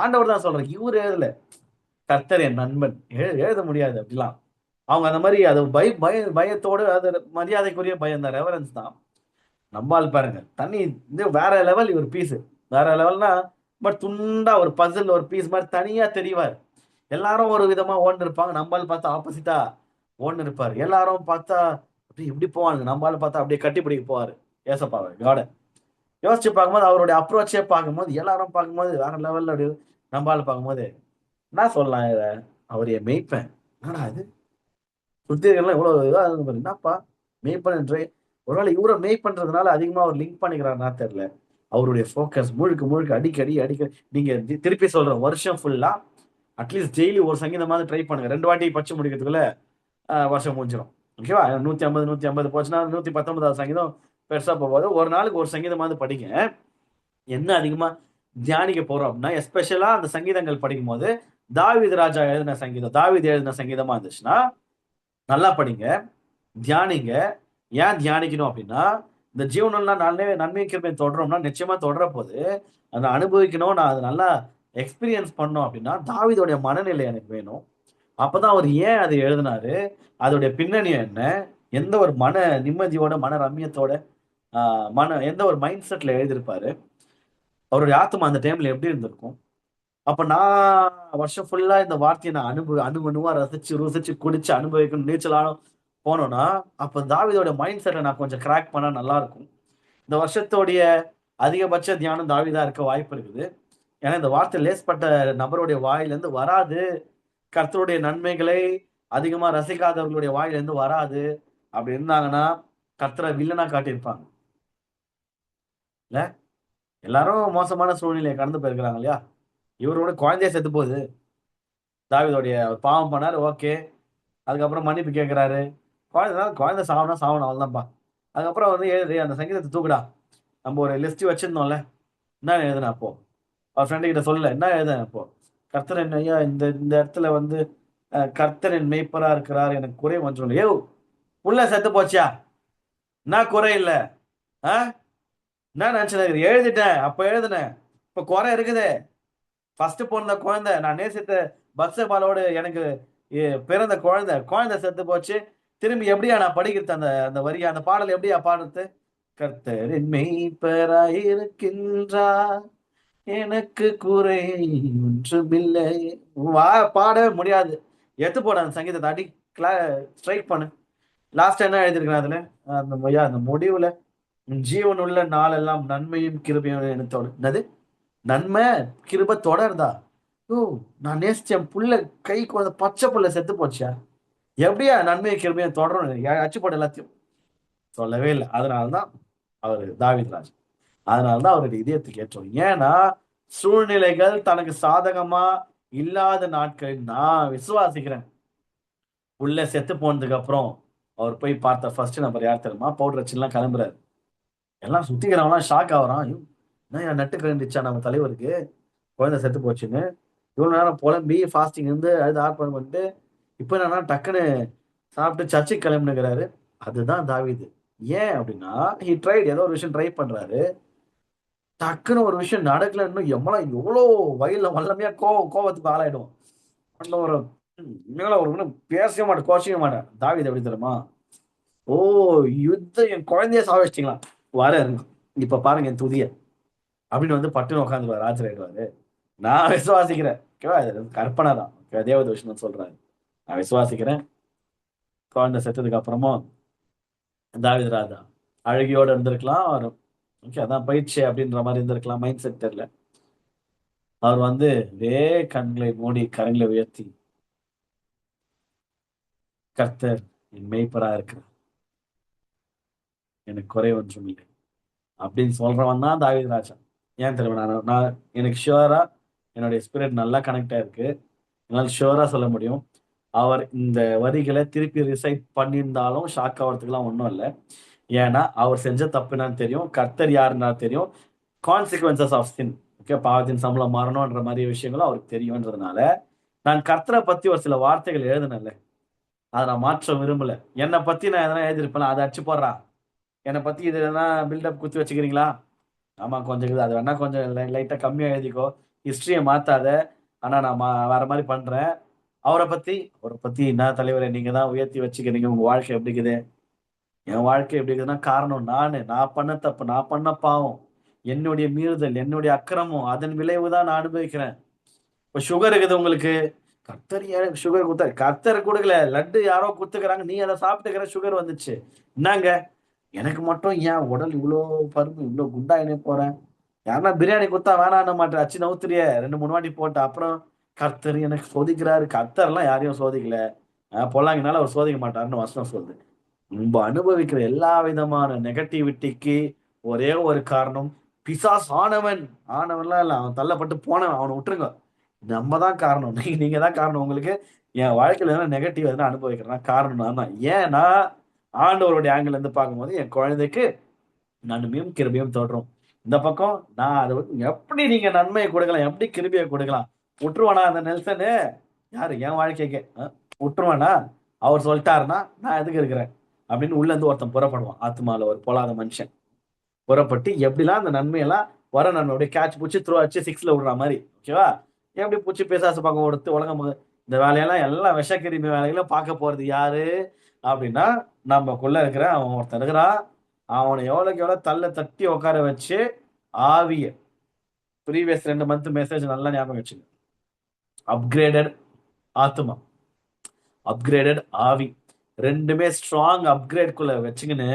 ஆண்டவர் தான் சொல்றாரு, இவர் எழுதல. கர்த்தர் என் நண்பன் எழுத முடியாது அப்படிலாம். அவங்க அந்த மாதிரி அது பயத்தோடு, அது மரியாதைக்குரிய பயம் தான், ரெவரன்ஸ் தான். நம்பால் பாருங்க தண்ணி இது வேற லெவல். இவர் பீஸ் வேற லெவல்னா, பட் துண்டா ஒரு பசில் ஒரு பீஸ் மாதிரி தனியா தெரிவார். எல்லாரும் ஒரு விதமா ஓன் இருப்பாங்க, நம்பால் பார்த்தா ஆப்போசிட்டா ஓன் இருப்பாரு. எல்லாரும் பார்த்தா அப்படி இப்படி போவாங்க, நம்பால் பார்த்தா அப்படியே கட்டி பிடிக்க போவாரு ஏசப்பாவை காட. யோசிச்சு பார்க்கும்போது அவருடைய அப்ரோச்சே பார்க்கும்போது எல்லாரும் பார்க்கும்போது வேற லெவல்ல அப்படி. நம்பால் பார்க்கும்போது என்ன சொல்லலாம் இத, அவர் என் மெய்ப்பேன். என்னடா இது சுத்திகள்லாம் இவ்வளவு இதா இருக்கு, என்னப்பா மெய்ப்பன் என்று. ஒருவேளை இவரை மெய் பண்றதுனால அதிகமா அவர் லிங்க் பண்ணிக்கிறாருன்னா தெரியல. அவருடைய ஃபோக்கஸ் முழுக்க முழுக்க அடிக்கடி நீங்க திருப்பி சொல்றேன், வருஷம் ஃபுல்லா அட்லீஸ்ட் டெய்லி ஒரு சங்கீதமாவது ட்ரை பண்ணுங்க. 2 வாட்டி பச்சு முடிக்கிறதுக்குள்ள வருஷம் முடிஞ்சிடும். ஓகேவா? 150 போச்சுன்னா 119வது சங்கீதம் பெருசா போகாது. ஒரு நாளுக்கு ஒரு சங்கீதமாவது படிங்க. என்ன அதிகமா தியானிக்க போறோம் அப்படின்னா, எஸ்பெஷலா அந்த சங்கீதங்கள் படிக்கும்போது, தாவீது ராஜா எழுதின சங்கீதம், தாவீது எழுதின சங்கீதமா இருந்துச்சுன்னா, நல்லா படிங்க. தியானிங்க. ஏன் தியானிக்கணும் அப்படின்னா, இந்த ஜீவனுள்ள நன்மையும் கிருபையும் தொடரும்னா, நிச்சயமா தொடரப்போது. அத அனுபவிக்கணும். நான் அத நல்லா எக்ஸ்பீரியன்ஸ் பண்ணணும் அப்படின்னா, தாவீதுடைய மனநிலை எனக்கு வேணும். அப்பதான் அவர் ஏன் அத எழுதினாரு? அதோடைய பின்னணி என்ன? எந்த ஒரு மன நிம்மதியோட, மன ரம்யத்தோட, ஆ எந்த ஒரு மைண்ட் செட்ல எழுதியிருப்பாரு? அவருடைய ஆத்துமா அந்த டைம்ல எப்படி இருந்திருக்கும்? அப்ப நான் வருஷம் ஃபுல்லா இந்த வார்த்தைய நான் அணு அணுவா ரசிச்சு, ருசிச்சு, குடிச்சு, அனுபவிக்கணும், நீச்சலாடும் போனோம்னா, அப்ப தாவீதோட மைண்ட் செட்ட நான் கொஞ்சம் கிராக் பண்ணா நல்லா இருக்கும். இந்த வருஷத்தோடைய அதிகபட்ச தியானம் தாவீதா இருக்க வாய்ப்பு இருக்குது. ஏன்னா, இந்த வார்த்தை லேஸ்பட்ட நபருடைய வாயிலிருந்து வராது. கர்த்தருடைய நன்மைகளை அதிகமா ரசிக்காதவர்களுடைய வாயிலிருந்து வராது. அப்படி இருந்தாங்கன்னா, கர்த்தர வில்லனா காட்டியிருப்பாங்க. இல்ல? எல்லாரும் மோசமான சூழ்நிலைய கடந்து போயிருக்கிறாங்க இல்லையா? இவரோட குழந்தையே செத்து போகுது. தாவீதுடைய அவர் பாவம் பண்ணாரு. ஓகே. அதுக்கப்புறம் மன்னிப்பு கேட்கிறாரு. குழந்தை சாவணும்னா சாவணும் அவ்வளவுதான்ப்பா. அதுக்கப்புறம் வந்து எழுது அந்த சங்கீதத்தை தூக்குடா. நம்ம ஒரு லிஸ்ட் வச்சிருந்தோம்ல. என்ன எழுதுன அப்போ? அவர் ஃப்ரெண்டு கிட்ட சொல்லல. என்ன எழுதுன அப்போ? கர்த்தர் என்ன ஐயா இந்த இந்த இடத்துல வந்து கர்த்தர் என் மேய்ப்பரா இருக்கிறார். எனக்கு குறை ஒன்றும் இல்லை. ஏய் புள்ள செத்து போச்சா? என்ன குறை இல்ல? ஆ? என்ன நினைச்சு எழுதிட்டேன். அப்ப எழுதுனேன். இப்ப குறை இருக்குதே. ஃபர்ஸ்ட் பொறந்த குழந்தை. நான் நேசித்த பத்சபாலோடு எனக்கு பிறந்த குழந்தை. குழந்தை செத்து போச்சு. திரும்பி எப்படியா நான் படிக்கிறது அந்த அந்த வரிய அந்த பாடல் எப்படியா பாடுறது? கர்த்தரின் மெய்ப்பராய் இருக்கின்றார். எனக்கு குறை ஒன்றுமில்லை. வா பாடவே முடியாது. எத்து போட அந்த சங்கீதத்தை அடி கிளா ஸ்ட்ரைக் பண்ணு. லாஸ்ட் என்ன எழுதியிருக்கிறேன் அதுல? அந்த முடிவுல உன் ஜீவன் உள்ள நாளெல்லாம் நன்மையும் கிருபையும் என்னத்தோடு என்னது? நன்மை கிருபை தொடருதா? ஓ! நான் நேசிச்சேன் புள்ள கை குழந்தை பச்சை புள்ள செத்து போச்சா? எப்படியா நன்மை கிருபையும் தொடரும்? அச்சு போட்டு எல்லாத்தையும் சொல்லவே இல்ல. அதனாலதான் அவரு தாவீது ராஜா. அதனாலதான் அவருடைய இதயத்துக்கு ஏற்றோம். ஏன்னா சூழ்நிலைகள் தனக்கு சாதகமா இல்லாத நாட்களில் நான் விசுவாசிக்கிறேன். புள்ள செத்து போனதுக்கு அப்புறம் அவர் போய் பார்த்த ஃபர்ஸ்ட் நபர் யார் தெரியுமா? பவுடர் வச்சுலாம் கிளம்புறாரு. எல்லாம் சுத்திக்கிறவங்களாம் ஷாக் ஆகுறான். ஐயோ! என்னய்யா நட்டு கழண்டுச்சா நம்ம தலைவருக்கு? குழந்தை செத்து போச்சுன்னு. இவ்வளவு நேரம் புலம்பி ஃபாஸ்டிங் இருந்து அழுது ஆர்ப்பாட்டம் பண்ணிட்டு, இப்ப என்னன்னா டக்குன்னு சாப்பிட்டு சர்ச்சுக்கு கிளம்பினுக்கிறாரு. அதுதான் தாவீது. ஏன் அப்படின்னா, ட்ரைட் ஏதோ ஒரு விஷயம் ட்ரை பண்றாரு. டக்குன்னு ஒரு விஷயம் நடக்கல இன்னும் எவ்வளோ வல்லமையா கோவத்துக்கு ஆளாயிடும். ஒரு மேல ஒரு இன்னும் பேசவே மாட்டேன், கோச்சிக்க மாட்டேன். தாவீது எப்படி தெரியுமா? ஓ! யுத்தம் என் குழந்தைய சாவடிச்சிட்டீங்களா? வரேன். இப்ப பாருங்க என் துதிய. அப்படின்னு வந்து பட்டுன்னு உட்காந்துருவாரு. ஆஜராயிடுவாரு. நான் விசுவாசிக்கிறேன். ஓகேவா? இது கற்பனை தான். தேவதூஷணம் சொல்றாரு. நான் விசுவாசிக்கிறேன். குழந்தை செத்ததுக்கு அப்புறமும் தாவீது ராஜா அழுகையோட இருந்திருக்கலாம். அவர் ஓகே அதான் பயிற்சி அப்படின்ற மாதிரி இருந்திருக்கலாம். மைண்ட் செட் தெரியல. அவர் வந்து ஒரே கண்களை மூடி கரங்களை உயர்த்தி கர்த்தர் என் மேய்ப்பரா இருக்கிறார். எனக்கு குறை ஒன்றும் இல்லை. அப்படின்னு சொல்றவன் தான் தாவீது ராஜா. ஏன் தெரியுமா? நான் எனக்கு ஷுவரா என்னுடைய ஸ்பிரிட் நல்லா கனெக்ட் ஆயிருக்கு. என்னால் ஷுவரா சொல்ல முடியும். அவர் இந்த வரிகளை திருப்பி ரிசைட் பண்ணியிருந்தாலும் ஷாக் ஆகிறதுக்குலாம் ஒன்றும் இல்லை. ஏன்னா அவர் செஞ்ச தப்பு என்னன்னு தெரியும். கர்த்தர் யாருன்னா தெரியும். Consequences of sin. ஓகே பாவத்தின் சம்பளம் மாறணும்ன்ற மாதிரி விஷயங்களும் அவருக்கு தெரியும்ன்றதுனால நான் கர்த்தரை பத்தி ஒரு சில வார்த்தைகள் எழுதினேன்ல, அதை நான் மாற்ற விரும்பல. என்னை பத்தி நான் எதனா எழுதிருப்பேன் அதை அடிச்சு போடுறா. என்னை பத்தி இது எதனா பில்டப் குத்தி வச்சுக்கிறீங்களா? ஆமா கொஞ்சம் இருக்குது. அது வேணா கொஞ்சம் லைட்டா கம்மியா எழுதிக்கோ. ஹிஸ்டரியை மாத்தாத. ஆனா நான் வேற மாதிரி பண்றேன். அவரை பத்தி என்ன தலைவரை நீங்க தான் உயர்த்தி வச்சுக்கிறீங்க. உங்க வாழ்க்கை எப்படி இருக்குது? என் வாழ்க்கை எப்படி இருக்குதுன்னா காரணம் நான் பண்ண தப்பு, நான் பண்ண பாவம், என்னுடைய மீறுதல், என்னுடைய அக்கிரமம், அதன் விளைவு தான் நான் அனுபவிக்கிறேன். இப்ப சுகர் இருக்குது உங்களுக்கு. கர்த்தர் ஏன் சுகர் கொடுத்தாரு? கர்த்தர் கொடுக்கல. லட்டு யாரோ குத்துக்கிறாங்க. நீ அதை சாப்பிட்டுக்கிற சுகர் வந்துச்சு. என்னங்க? எனக்கு மட்டும் ஏன் உடல் இவ்வளோ பருப்பு இவ்வளோ குண்டாயினே போறேன்? யாருன்னா பிரியாணி குத்தா வேணான்னு மாட்டேன். அச்சு நவுத்துறிய 2 3 வாட்டி போட்டு அப்புறம் கர்த்தர் எனக்கு சோதிக்கிறாரு. கர்த்தர்லாம் யாரையும் சோதிக்கல. பொல்லாங்கினால அவர் சோதிக்க மாட்டாருன்னு வசனம் சொல்லுது. நம்ம அனுபவிக்கிற எல்லா விதமான நெகட்டிவிட்டிக்கு ஒரே ஒரு காரணம் பிசாஸ் ஆனவன்லாம் இல்ல. அவன் தள்ளப்பட்டு போனவன். அவனை விட்டுருங்க. நம்ம தான் காரணம். நீங்க தான் காரணம். உங்களுக்கு என் வாழ்க்கையில எதனா நெகட்டிவ் எதனா அனுபவிக்கிறேன்னா காரணம் நான் தான். ஏன்னா, ஆண்டவருடைய ஆங்கிள்ல இருந்து பார்க்கும்போது என் குழந்தைக்கு நன்மையும், கிருபையும் தொடரும். இந்த பக்கம் நான் அத வந்து எப்படி நீங்க நன்மைய குடுக்கலாம்? எப்படி கிருபைய குடுக்கலாம்? உட்டுருவானா அந்த நெல்சனு? யாரு? என் வாழ்க்கைக்கு. உட்டுருவானா? அவர் சொல்ட்டாருன்னா, நான் எதுக்கு இருக்கிறேன்? அப்படின்னு உள்ள இருந்து ஒருத்தன் புறப்படுவான். ஆத்துமால ஒரு பொல்லாத மனுஷன். புறப்பட்டு எப்படிலாம் அந்த நன்மையெல்லாம் வர நன்மையோட கேட்ச் புடிச்சு த்ரோ அடிச்சு 6ல விடுற மாரி. ஓகேவா? எப்படி புடிச்சு பிசாசு பக்கம் கொடுத்து உலகம் இந்த வேலையெல்லாம் எல்லாம் விஷக்கிருமி வேலைகளும் பார்க்க போறது யாரு? அப்படின்னா, நமக்குள்ள இருக்கிற அவன் ஒருத்தன் இருக்கிறான். அவன எவ்வளவுக்கு எவ்வளவு தட்டி உட்கார வச்சு, ஆவிய ப்ரீவியஸ் 2 மந்த் மெசேஜ் நல்லா ஞாபகம் வச்சுங்க. அப்கிரேடட் ஆத்துமா, அப்கிரேடட் ஆவி. 2மே ஸ்ட்ராங் அப்கிரேட்குள்ள வச்சுக்கின்னு,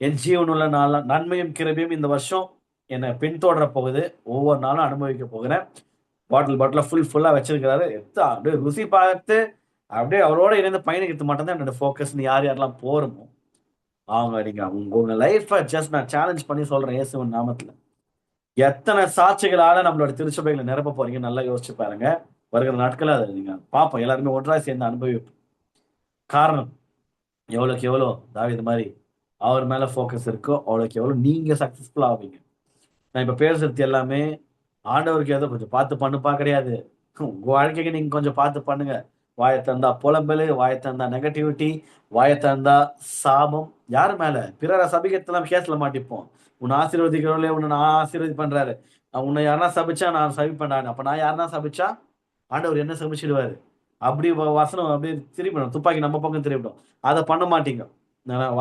என் ஜீவனுள்ள நன்மையும் கிருபையும் இந்த வருஷம் என்னை பின்தொடர போகுது. ஒவ்வொரு நாளும் அனுபவிக்க போகிறேன். பாட்டிலா ஃபுல்லா வச்சிருக்கிறாரு. அப்படியே ருசி பார்த்து அப்படியே அவரோட இணைந்து பயணிக்கிறது மட்டும் தான் என்னோட ஃபோக்கஸ். யார் யாரெல்லாம் போறோமோ அவங்க நீங்க உங்க லைஃப ஜஸ்ட் நான் சேலஞ்ச் பண்ணி சொல்றேன் இயேசுவின் நாமத்துல. எத்தனை சாட்சிகளால நம்மளோட திருச்சபைகளை நிரப்ப போறீங்க நல்லா யோசிச்சு பாருங்க. வருகிற நாட்கள் அதை நீங்க பார்ப்போம். எல்லாருமே ஒன்றாய் சேர்ந்து அனுபவிப்போம். காரணம் எவ்வளவுக்கு எவ்வளோ தாவீது மாதிரி அவர் மேல ஃபோக்கஸ் இருக்கோ அவ்வளவுக்கு எவ்வளவு நீங்க சக்சஸ்ஃபுல் ஆவீங்க. நான் இப்ப பேசுறது எல்லாமே ஆண்டவருக்கு ஏதோ கொஞ்சம் பார்த்து பண்ணுப்பா கிடையாது. உங்க வாழ்க்கைக்கு நீங்க கொஞ்சம் பார்த்து பண்ணுங்க. வாயை திறந்தா புலம்பலு, வாயை திறந்தா நெகட்டிவிட்டி, வாயை திறந்தா சாபம். யாரு மேல? பிறரை சபிக்கிறதுலாம் கேஸ்ல மாட்டிப்போம். உன்னை ஆசீர்வதிக்கிறவங்களே உன்னை நான் ஆசீர்வதி பண்றாரு. உன்னை யாருன்னா சபிச்சா நான் சபி பண்றேன். அப்ப நான் யாருன்னா சபிச்சா ஆண்டவர் என்ன சபிச்சிடுவாரு. அப்படி வசனம் அப்படியே திரும்பிடும். துப்பாக்கி நம்ம பக்கம் திரும்பிடும். அதை பண்ண மாட்டீங்க.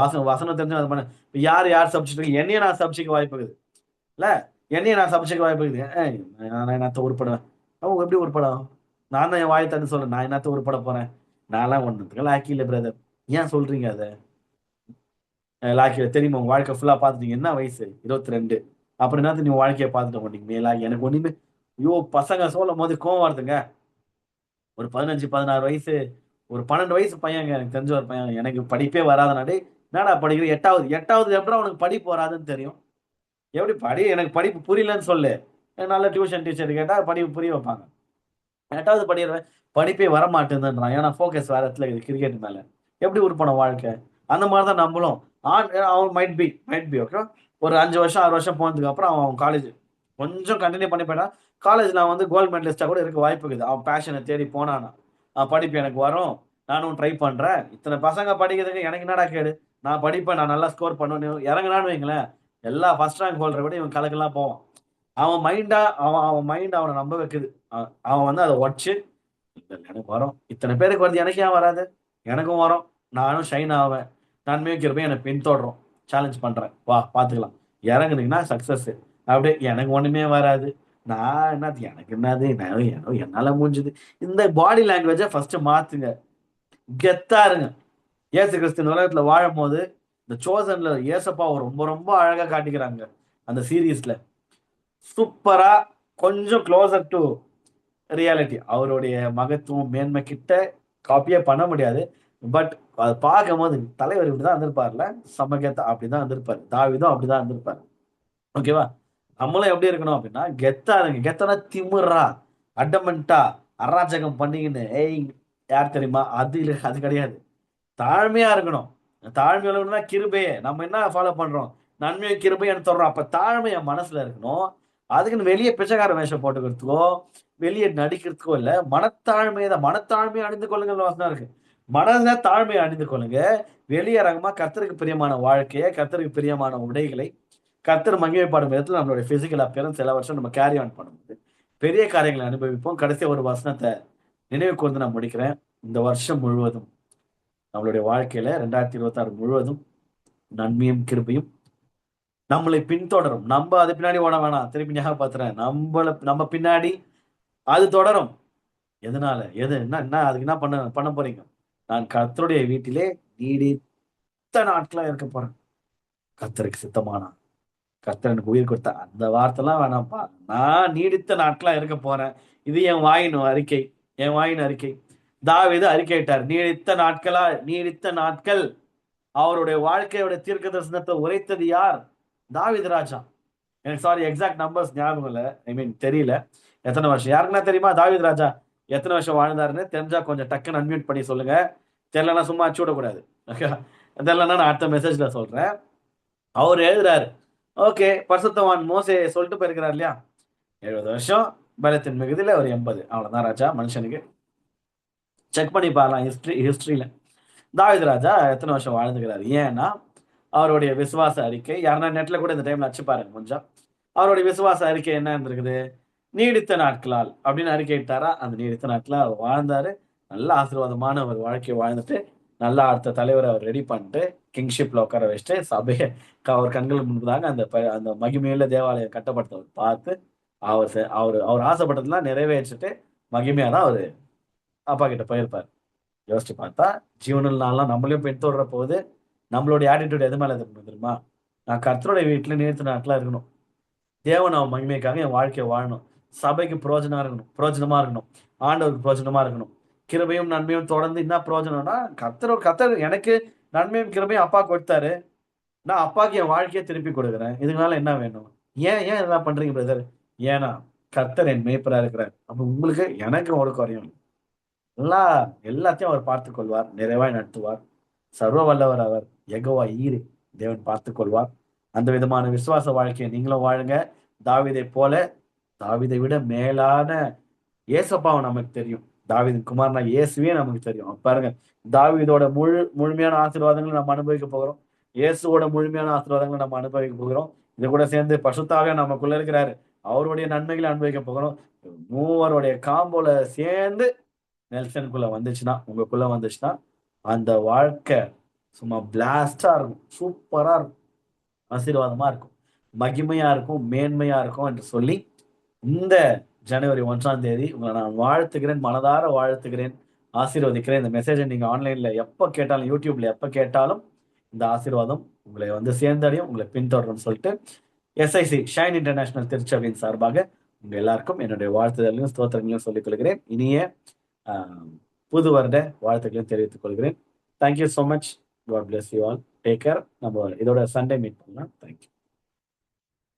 வசனம் வசனம் தெரிஞ்சு அதை பண்ண. யார் யார் சபிச்சிட்டு என்னைய நான் சபிச்சிக்க வாய்ப்பு இருக்குது. இல்ல என்னையும் நான் சபிச்சுக்க வாய்ப்பு இருக்குது. நான் என்னத்த உருப்படுவேன்? அவங்க எப்படி உருப்படும்? நான் தான் என் வாயை தந்து சொல்றேன். நான் என்னத்த உருப்பட போறேன்? நான்லாம் ஒண்ணுத்துக்கு லாக்கி இல்ல பிரதர். ஏன் சொல்றீங்க அத? லாக்கில தெரியுமா? உங்க வாழ்க்கை ஃபுல்லா பாத்துட்டீங்க. என்ன வயசு? 22. அப்புறம் என்னத்த நீ வாழ்க்கைய பாத்துட்டு மாட்டீங்க மேலா? எனக்கு ஒண்ணுமே ஐயோ பசங்க சொல்லும் போது கோவம் வருதுங்க. ஒரு 15, 16 வயசு, ஒரு 12 வயசு பையங்க எனக்கு தெரிஞ்ச ஒரு பையன். எனக்கு படிப்பே வராதனாடி, என்னடா படிக்கிற? 8வது எப்படா உனக்கு படிப்பு வராதுன்னு தெரியும்? எப்படி எனக்கு படிப்பு புரியலன்னு சொல்லு. நல்ல டியூஷன் டீச்சர் கேட்டா படிப்பு புரிய வைப்பாங்க. 8வது படிக்கிறவன் படிப்பே வரமாட்டேங்குதுன்றான். ஏன்னா ஃபோக்கஸ் வேற இடத்துல இருக்குது கிரிக்கெட் மேல. எப்படி உருப்படும் வாழ்க்கை? அந்த மாதிரி தான் நம்மளும். அவன் மைட் பி ஓகே. ஒரு 5 வருஷம் 6 வருஷம் போனதுக்கு அப்புறம் அவன் காலேஜ் கொஞ்சம் கண்டினியூ பண்ணி போயிட்டான். காலேஜ்ல வந்து கோல்டு மெடலிஸ்டா கூட இருக்க வாய்ப்பு இருக்குது. அவன் பேஷனை தேடி போனானா. படிப்பு எனக்கு வரும். நானும் ட்ரை பண்றேன். இத்தனை பசங்க படிக்கிறதுக்கு எனக்கு என்னடா கேடு? நான் படிப்பேன். நான் நல்லா ஸ்கோர் பண்ணுவேன். இறங்குனான்னு வைங்களேன். எல்லா ஃபர்ஸ்ட் ரேங்க் ஹோல்டரை விட இவன் கலக்கெல்லாம் போவான். அவன் மைண்ட் அவனை நம்ப வைக்குது. அவன் வந்து அதை உடச்சு எனக்கு வரும். இத்தனை பேருக்கு வருது. எனக்கு ஏன் வராது? எனக்கும் வரும். நானும் ஷைன் ஆவேன். நன்மையும் கிருபையும் என்னை பின்தொடரும். சேலஞ்ச் பண்றேன். வா பாத்துக்கலாம். இறங்குனீங்கன்னா சக்சஸ். அப்படியே எனக்கு ஒண்ணுமே வராது. நான் என்னது எனக்கு என்னது என்னால முடிஞ்சது. இந்த பாடி லாங்குவேஜை ஃபர்ஸ்ட் மாத்துங்க. கெத்தா இருங்க. இயேசு கிறிஸ்து இந்த உலகத்துல வாழும் போது இந்த சோசன்ல ஏசப்பாவை ரொம்ப ரொம்ப அழகா காட்டிக்கிறாங்க. அந்த சீரீஸ்ல சூப்பரா கொஞ்சம் க்ளோசர் டு ரியாலிட்டி. அவருடைய மகத்துவம் மேன்மை கிட்ட காப்பியே பண்ண முடியாது. பட் அதை பார்க்கும்போது தலைவர் இப்படிதான் இருந்திருப்பார்ல. சமகெத்தா அப்படிதான் இருந்திருப்பாரு. தாவீதும் அப்படிதான் இருந்திருப்பாரு. ஓகேவா? நம்மளும் எப்படி இருக்கணும் அப்படின்னா கெத்தா இருங்க. கெத்தனா திமிரா அடமெண்டா அராஜகம் பண்ணீங்கன்னு ஏய் யார் தெரியுமா? அது கிடையாது. தாழ்மையா இருக்கணும். தாழ்மையா இருக்கணும்னா கிருபையே நம்ம என்ன ஃபாலோ பண்றோம்? நன்மையை கிருபையை தொடரும். அப்ப தாழ்மை என் மனசுல இருக்கணும். அதுக்குன்னு வெளியே பிச்சைக்கார வேஷம் போட்டுக்கிறதுக்கோ வெளியே நடிக்கிறதுக்கோ இல்ல. மனத்தாழ்மையை அணிந்து கொள்ளுங்கள் வாசனா இருக்கு. மனத தாழ்மையை அணிந்து கொள்ளுங்க. வெளியே ரகமா கர்த்தருக்கு பிரியமான வாழ்க்கையை, கர்த்தருக்கு பிரியமான உடைகளை, கர்த்தர் மகிமைப்படும் விதத்துல நம்மளுடைய பிசிக்கல் அப்பியரன்ஸ் சில வருஷம் நம்ம கேரி ஆன் பண்ணும்போது பெரிய காரியங்களை அனுபவிப்போம். கடைசி ஒரு வசனத்தை நினைவு கூர்ந்து நான் முடிக்கிறேன். இந்த வருஷம் முழுவதும் நம்மளுடைய வாழ்க்கையில 2026 முழுவதும் நன்மையும் கிருபையும் நம்மளை பின்தொடரும். நம்ம அது பின்னாடி ஓட வேணாம். திருப்பி ஞாபகப்படுத்துறேன். நம்ம பின்னாடி அது தொடரும். எதனால? என்ன அதுக்கு என்ன பண்ண போறீங்க? நான் கர்த்தருடைய வீட்டிலே நீடித்த நாட்களா இருக்க போறேன். கர்த்தருக்கு சித்தமானா கர்த்தர் எனக்கு உயிர் கொடுத்தா அந்த வார்த்தைலாம் வேணாம்ப்பா. நான் நீடித்த நாட்களா இருக்க போறேன். இது என் வாயின் அறிக்கை. தாவீது அறிக்கையிட்டார். நீடித்த நாட்கள். அவருடைய வாழ்க்கையோட தீர்க்க தரிசனத்தை உரைத்தது யார்? தாவீது ராஜா. எனக்கு சாரி எக்ஸாக்ட் நம்பர்ஸ் ஞாபகம் இல்லை, ஐ மீன் தெரியல எத்தனை வருஷம். யாருக்குன்னா தெரியுமா தாவீது ராஜா எத்தனை வருஷம் வாழ்ந்தாருன்னு? தெரிஞ்சா கொஞ்சம் டக்குன்னு அன்மியூட் பண்ணி சொல்லுங்க. தெரியலன்னா சும்மா அச்சு விடக்கூடாது. ஓகே, தெரியலன்னா நான் அடுத்த மெசேஜ்ல சொல்றேன். அவர் எழுதுறாரு, ஓகே பரிசுத்தவான் மோசே சொல்லிட்டு போயிருக்கிறார் இல்லையா, 70 வருஷம் பலத்தின் மிகுதியில ஒரு 80, அவ்வளவுதான் ராஜா மனுஷனுக்கு. செக் பண்ணி பாருலாம் ஹிஸ்டரியில தாவீது ராஜா எத்தனை வருஷம் வாழ்ந்துக்கிறாரு. ஏன்னா அவருடைய விசுவாச அறிக்கை, யாருன்னா நெட்ல கூட இந்த டைம்ல அடிச்சு பாருங்க கொஞ்சம். அவருடைய விசுவாச அறிக்கை என்ன இருந்திருக்குது? நீடித்த நாட்களால் அப்படின்னு அறிக்கையிட்டாரா? அந்த நீடித்த நாட்களால் அவர் வாழ்ந்தாரு. நல்ல ஆசீர்வாதமான ஒரு வாழ்க்கையை வாழ்ந்துட்டு நல்லா அடுத்த தலைவரை அவர் ரெடி பண்ணிட்டு கிங்ஷிப்ல உட்கார வச்சுட்டு சபையை அவர் கண்களுக்கு முன்பதாக அந்த மகிமையுள்ள தேவாலயம் கட்டப்பட்டதை பார்த்து அவர் அவர் ஆசைப்பட்டதெல்லாம் நிறைவேற்றிட்டு மகிமையா தான் அவர் அப்பா கிட்ட போயிருப்பார். யோசிச்சு பார்த்தா ஜீவனில் நாள்லாம் நம்மளையும் பின்தொடர போகுது. நம்மளுடைய ஆட்டிடியூட் எது மேல இருக்கணும் தெரியுமா? நான் கர்த்தருடைய வீட்டுல நீடித்த நாட்களா இருக்கணும். தேவன் அவன் மகிமைக்காக என் வாழ்க்கையை வாழணும். சபைக்கு பிரயோஜனமா இருக்கணும். ஆண்டவருக்கு பிரயோஜனமா இருக்கணும். கிருபையும் நன்மையும் தொடர்ந்து என்ன பிரயோஜனம்னா, கர்த்தர் எனக்கு நன்மையும் கிருபையும் அப்பா கொடுத்தாரு. நான் அப்பாக்கு என் வாழ்க்கையை திருப்பி கொடுக்குறேன். இதுக்கு மேல என்ன வேணும்? ஏன் ஏன் இதெல்லாம் பண்றீங்க பிரதர்? ஏன்னா கர்த்தர் என் மேய்ப்பரா இருக்கிறார். அப்ப உங்களுக்கு எனக்கு ஒரு குறையும் இல்லை. எல்லா எல்லாத்தையும் அவர் பார்த்துக் கொள்வார், நிறைவாய் நடத்துவார். சர்வ வல்லவர் அவர். யெகோவா ஈரே, தேவன் பார்த்துக் கொள்வார். அந்த விதமான விசுவாச வாழ்க்கையை நீங்களும் வாழுங்க. தாவீதை போல, தாவீதை விட மேலான ஏசப்பாவை நமக்கு தெரியும். தாவீதின் குமாரனா இயேசுவே நமக்கு தெரியும். அப்ப பாருங்க, தாவீதோட முழுமையான ஆசீர்வாதங்களை நம்ம அனுபவிக்க போகிறோம். இயேசுவோட முழுமையான ஆசீர்வாதங்களை நம்ம அனுபவிக்க போகிறோம். இது கூட சேர்ந்து பசுத்தாவே நமக்குள்ள இருக்கிறாரு, அவருடைய நன்மைகளை அனுபவிக்க போகிறோம். மூவருடைய காம்போல சேர்ந்து நெல்சனுக்குள்ள வந்துச்சுன்னா, உங்களுக்குள்ள வந்துச்சுன்னா, அந்த வாழ்க்கை சும்மா பிளாஸ்டா இருக்கும், சூப்பரா இருக்கும், ஆசீர்வாதமா இருக்கும், மகிமையா இருக்கும், மேன்மையா இருக்கும் என்று சொல்லி இந்த ஜனவரி 1ஆம் தேதி உங்களை நான் வாழ்த்துகிறேன், மனதார வாழ்த்துகிறேன், ஆசீர்வதிக்கிறேன். இந்த மெசேஜை நீங்க ஆன்லைன்ல எப்ப கேட்டாலும், யூடியூப்ல எப்ப கேட்டாலும் இந்த ஆசீர்வாதம் உங்களை வந்து சேர்ந்தடையும், உங்களை பின்தொடரும் சொல்லிட்டு எஸ்ஐசி ஷைன் இன்டர்நேஷனல் திருச்சபையின் சார்பாக உங்க எல்லாருக்கும் என்னுடைய வாழ்த்துதலையும் ஸ்தோத்திரங்களையும் சொல்லிக் கொள்கிறேன். இனிய புது வருட வாழ்த்துக்களையும் தெரிவித்துக் கொள்கிறேன். Thank you so much. God bless you all. Take care. நம்ம இதோட சண்டே மீட் பண்ணலாம். தேங்க்யூ.